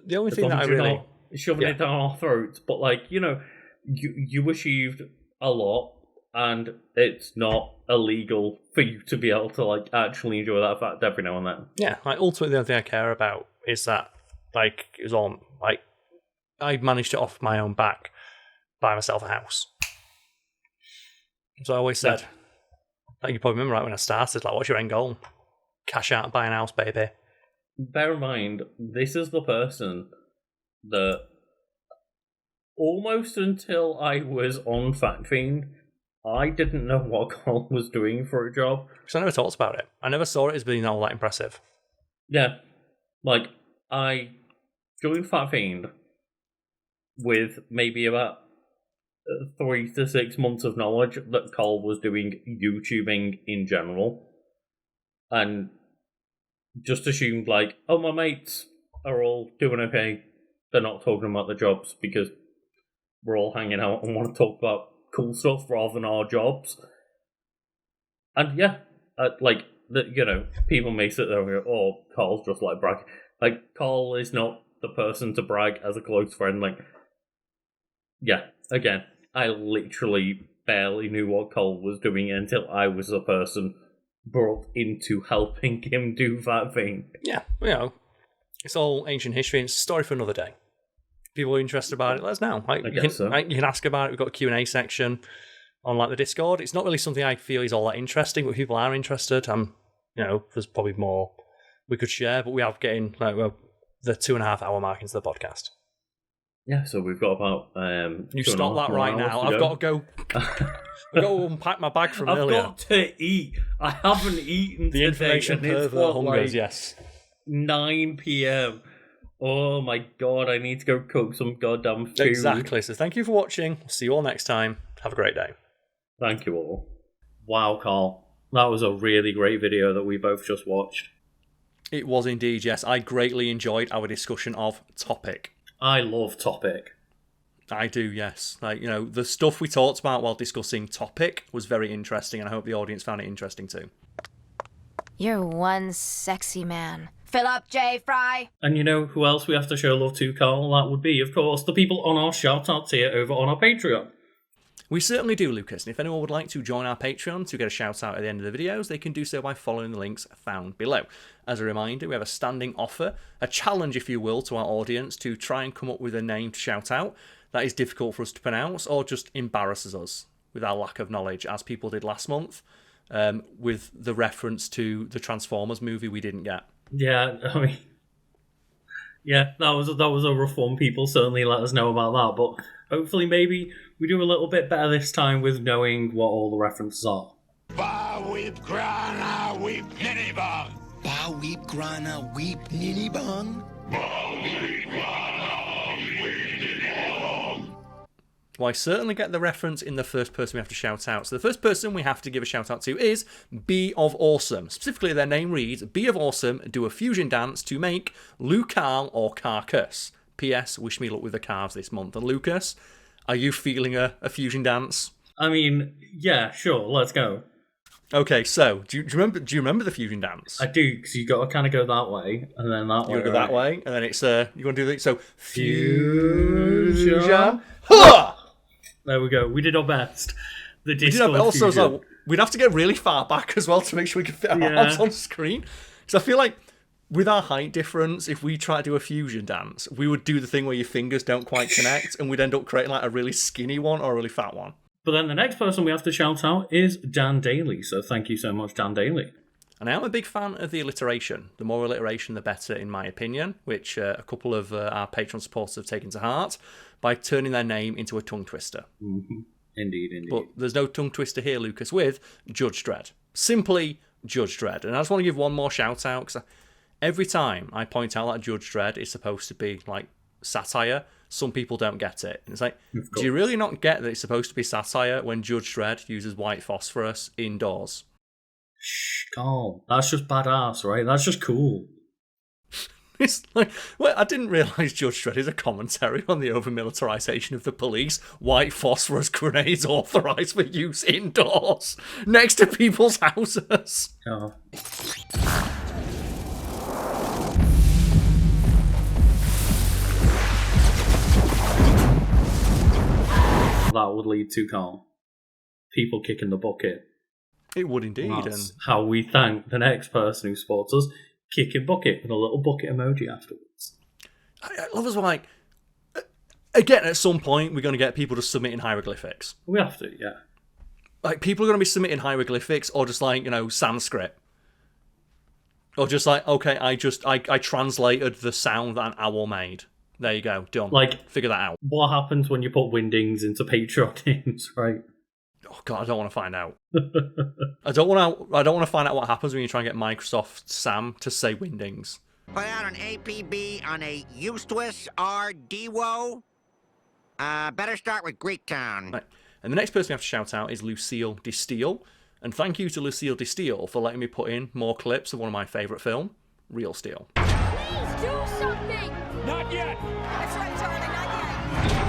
The only thing that I really shoving it down our throats, but you achieved a lot, and it's not illegal for you to be able to actually enjoy that fact every now and then. Yeah, ultimately the only thing I care about is that it was on I managed it off my own back, buy myself a house. So I always said, you probably remember when I started, what's your end goal? Cash out and buy an house, baby. Bear in mind, this is the person that almost until I was on Fact Fiend, I didn't know what Karl was doing for a job. Because I never talked about it. I never saw it as being all that impressive. Yeah. I joined Fact Fiend with maybe about 3 to 6 months of knowledge that Karl was doing YouTubing in general. And just assumed, my mates are all doing okay. They're not talking about their jobs because we're all hanging out and want to talk about cool stuff rather than our jobs. And yeah, people may sit there and go, oh, Karl's just bragging. Karl is not the person to brag as a close friend. Yeah, again, I literally barely knew what Karl was doing until I was the person brought into helping him do that thing. Yeah, it's all ancient history, and it's a story for another day. People are interested about it, let us know. You can ask about it. We've got a Q&A section on the Discord. It's not really something I feel is all that interesting, but people are interested. There's probably more we could share, but we are getting the 2.5 hour mark into the podcast. Yeah, so we've got about you stop that right now. I've got to go. I've got to unpack my bag from earlier. I've got to eat. I haven't eaten the today. Information pervert hungers, yes. 9 p.m. Oh my god, I need to go cook some goddamn food. Exactly. So thank you for watching. See you all next time. Have a great day. Thank you all. Wow, Karl. That was a really great video that we both just watched. It was indeed, yes. I greatly enjoyed our discussion of Topic. I love Topic. I do, yes. The stuff we talked about while discussing Topic was very interesting, and I hope the audience found it interesting too. You're one sexy man. Fill up, J. Fry. And who else we have to show love to, Karl? That would be, of course, the people on our shout-out tier over on our Patreon. We certainly do, Lucas, and if anyone would like to join our Patreon to get a shout-out at the end of the videos, they can do so by following the links found below. As a reminder, we have a standing offer, a challenge, if you will, to our audience to try and come up with a name to shout out. that is difficult for us to pronounce or just embarrasses us with our lack of knowledge, as people did last month with the reference to the Transformers movie we didn't get. Yeah, I mean, yeah, that was a rough one. People certainly let us know about that, but hopefully maybe we do a little bit better this time with knowing what all the references are. Ba weep grana weep ninny bong. Ba weep grana weep ninny bong. Well, I certainly get the reference in the first person we have to shout out. So the first person we have to give a shout out to is Bee of Awesome. Specifically, their name reads, Bee of Awesome do a fusion dance to make Karl or Carcass. P.S. Wish me luck with the calves this month. And Lucas, are you feeling a fusion dance? I mean, yeah, sure, let's go. Okay, so do you remember the fusion dance? I do, because you got to kind of go that way and then that way. You go that way, and then it's you want to do that. So fusion. Huh! There we go. We did our best. The Discord but also fusion. like, we'd have to get really far back as well to make sure we could fit our arms on screen. Because I feel like with our height difference, if we try to do a fusion dance, we would do the thing where your fingers don't quite connect, and we'd end up creating like a really skinny one or a really fat one. But then the next person we have to shout out is Dan Daly. So thank you so much, Dan Daly. And I am a big fan of the alliteration. The more alliteration, the better, in my opinion, which a couple of our Patreon supporters have taken to heart by turning their name into a tongue twister. Mm-hmm. Indeed. But there's no tongue twister here, Lucas, with Judge Dredd. Simply Judge Dredd. And I just want to give one more shout out, because every time I point out that Judge Dredd is supposed to be like satire, some people don't get it. And it's like, do you really not get that it's supposed to be satire when Judge Dredd uses white phosphorus indoors? Shh, Karl. That's just badass, right? That's just cool. It's like, well, I didn't realise Judge Dredd is a commentary on the over-militarisation of the police. White phosphorus grenades authorised for use indoors, next to people's houses. Oh. That would lead to, Karl, people kicking the bucket. It would indeed. That's how we thank the next person who supports us, kicking bucket with a little bucket emoji afterwards. I love us like, again, at some point, we're going to get people to submit in hieroglyphics. We have to, yeah. Like, people are going to be submitting hieroglyphics or just like, Sanskrit. Or just like, okay, I translated the sound that an owl made. There you go, done. Like, figure that out. What happens when you put Wingdings into Patreon names, right? Oh god, I don't want to find out. I don't want to find out what happens when you try and get Microsoft Sam to say Wingdings. Put out an APB on a Eustace R. Dewo. Better start with Greektown. Right. And the next person we have to shout out is Lucille DeSteele. And thank you to Lucille DeSteele for letting me put in more clips of one of my favourite films, Real Steel. Please do something! Not yet. That's right, Charlie, not yet.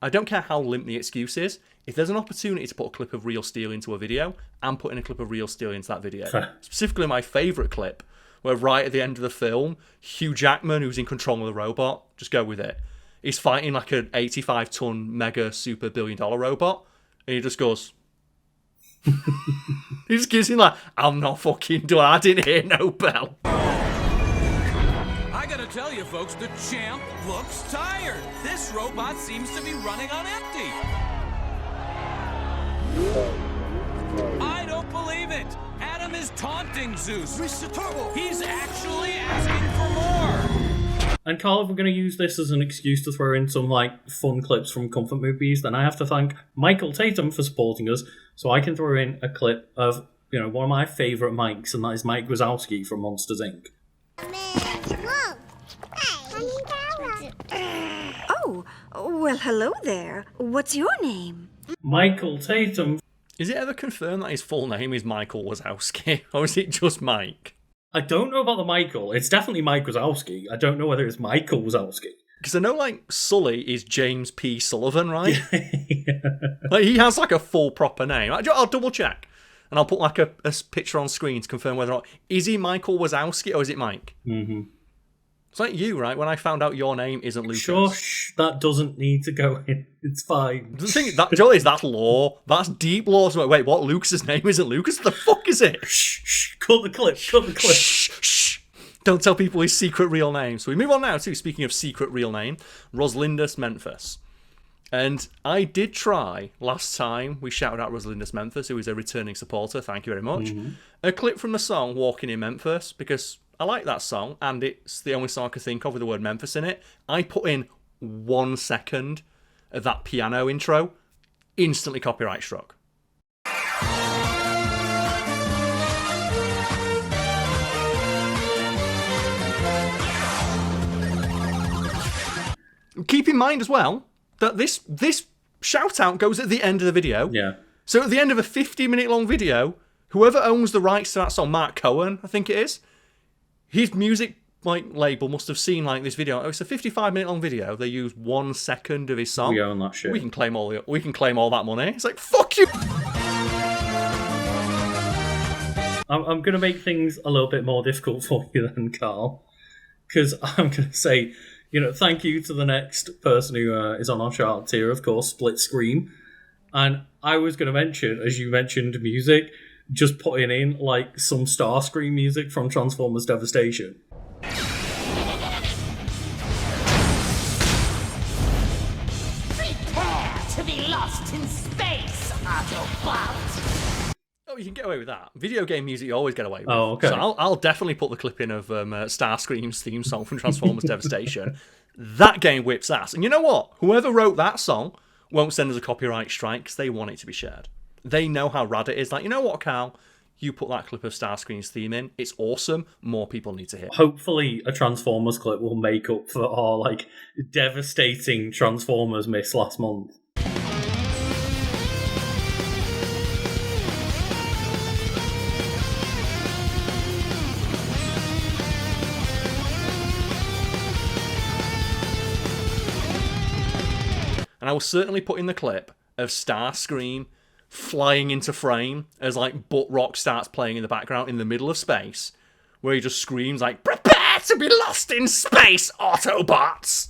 I don't care how limp the excuse is. If there's an opportunity to put a clip of Real Steel into a video, I'm putting a clip of Real Steel into that video. Specifically my favourite clip, where right at the end of the film, Hugh Jackman, who's in control of the robot, just go with it, he's fighting like an 85-ton mega super billion-dollar robot, and he just goes... he just gives him like, I'm not fucking done, I didn't hear no bell. I gotta tell you folks, the champ looks tired. This robot seems to be running on empty. I don't believe it. Adam is taunting Zeus. Mr. Turbo! He's actually asking for more. And Karl, if we're going to use this as an excuse to throw in some like fun clips from comfort movies, then I have to thank Michael Tatum for supporting us, so I can throw in a clip of one of my favourite Mikes, and that is Mike Wazowski from Monsters Inc. Oh, well, hello there. What's your name? Michael Tatum. Is it ever confirmed that his full name is Michael Wazowski, or is it just Mike? I don't know about the Michael. It's definitely Mike Wazowski. I don't know whether it's Michael Wazowski. Because I know, like, Sully is James P. Sullivan, right? Like, he has, like, a full proper name. I'll double check. And I'll put, like, a picture on screen to confirm whether or not... Is he Michael Wazowski, or is it Mike? Mm-hmm. It's like you, right? When I found out your name isn't Lucas. Shush, that doesn't need to go in. It's fine. The thing that, Joel, is that law. That's deep law. So, wait, what? Lucas's name isn't Lucas? The fuck is it? Shh, cut the clip. Shh. Don't tell people his secret real name. So we move on now to, speaking of secret real name, Rosalindus Memphis. And I did try last time we shouted out Rosalindus Memphis, who is a returning supporter. Thank you very much. A clip from the song Walking in Memphis, because I like that song, and it's the only song I could think of with the word Memphis in it. I put in 1 second of that piano intro, instantly copyright struck. Keep in mind as well that this shout out goes at the end of the video. Yeah. So at the end of a 50-minute long video, whoever owns the rights to that song, Mark Cohen, I think it is, his music label must have seen this video. Oh, it's a 55-minute long video. They use 1 second of his song. We own that shit. We can claim all that money. It's like, fuck you. I'm going to make things a little bit more difficult for you then, Karl, because I'm going to say, thank you to the next person who is on our chart tier, of course, Split Screen. And I was going to mention, as you mentioned music, just putting in some Starscream music from Transformers Devastation. Prepare to be lost in space, Autobot! Oh, you can get away with that. Video game music you always get away with. Oh, okay. So I'll definitely put the clip in of Starscream's theme song from Transformers Devastation. That game whips ass. And you know what? Whoever wrote that song won't send us a copyright strike because they want it to be shared. They know how rad it is. You know what, Karl? You put that clip of Starscream's theme in. It's awesome. More people need to hear it. Hopefully a Transformers clip will make up for our devastating Transformers miss last month. And I will certainly put in the clip of Starscream flying into frame as Butt Rock starts playing in the background in the middle of space, where he just screams "Prepare to be lost in space, Autobots!"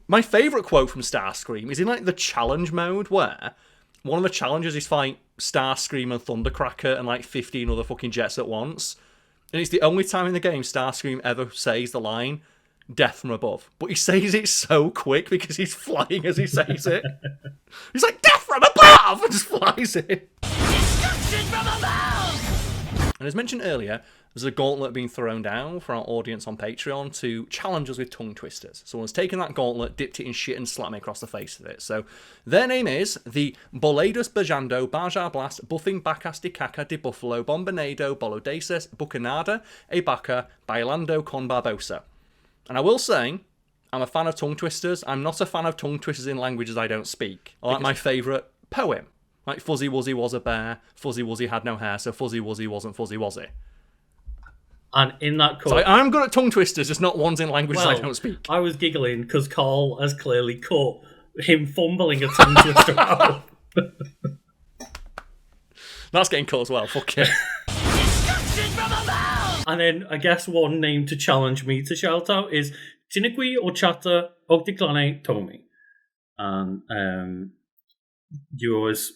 My favourite quote from Starscream is in the challenge mode, where one of the challenges is fight Starscream and Thundercracker and 15 other fucking jets at once. And it's the only time in the game Starscream ever says the line "death from above," but he says it so quick because he's flying as he says it. He's like, "Death from above!" and just flies in. Destruction from above! And as mentioned earlier, there's a gauntlet being thrown down for our audience on Patreon to challenge us with tongue twisters. Someone's taken that gauntlet, dipped it in shit and slapped me across the face with it. So their name is the Boledos Bajando Bajar Blast Buffing Bacas de Caca de Buffalo Bombonado Bolodeses Bucanada Ebaca Bailando Con Barbosa. And I will say, I'm a fan of tongue twisters. I'm not a fan of tongue twisters in languages I don't speak. I like my favourite poem. Fuzzy Wuzzy was a bear, Fuzzy Wuzzy had no hair, so Fuzzy Wuzzy wasn't Fuzzy Wuzzy. And in that cut... So I'm good at tongue twisters, just not ones in languages I don't speak. I was giggling because Karl has clearly cut him fumbling a tongue twister out. That's getting cut as well, fuck it. And then I guess one name to challenge me to shout out is Tiniqui Ochata Ogdiclane Tomi. And you always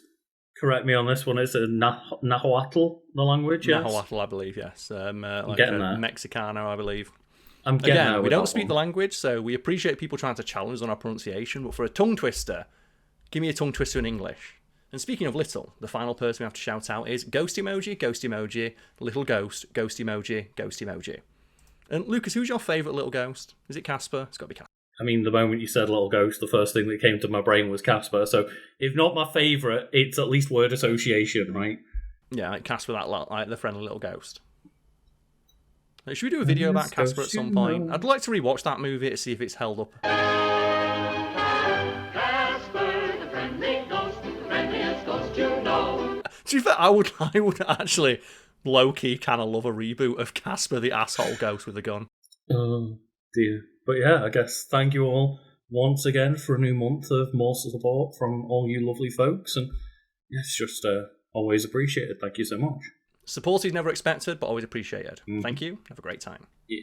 correct me on this one. It's a Nahuatl, the language, yes? Nahuatl, I believe, yes. Like getting a there. Mexicano, I believe. I'm getting there Again, we with don't that speak one. the language, so we appreciate people trying to challenge us on our pronunciation, but for a tongue twister, give me a tongue twister in English. And speaking of little, the final person we have to shout out is ghost emoji, little ghost emoji, ghost emoji. And Lucas, who's your favourite little ghost? Is it Casper? It's got to be Casper. I mean, the moment you said little ghost, the first thing that came to my brain was Casper. So if not my favourite, it's at least word association, right? Yeah, like Casper, like the friendly little ghost. Should we do a video about Casper at some point? I'd like to rewatch that movie to see if it's held up. To be fair, I would actually low-key kind of love a reboot of Casper the asshole ghost with a gun. Oh, dear. But yeah, I guess thank you all once again for a new month of more support from all you lovely folks. And yeah, it's just always appreciated. Thank you so much. Support is never expected, but always appreciated. Thank you. Have a great time. Yeah.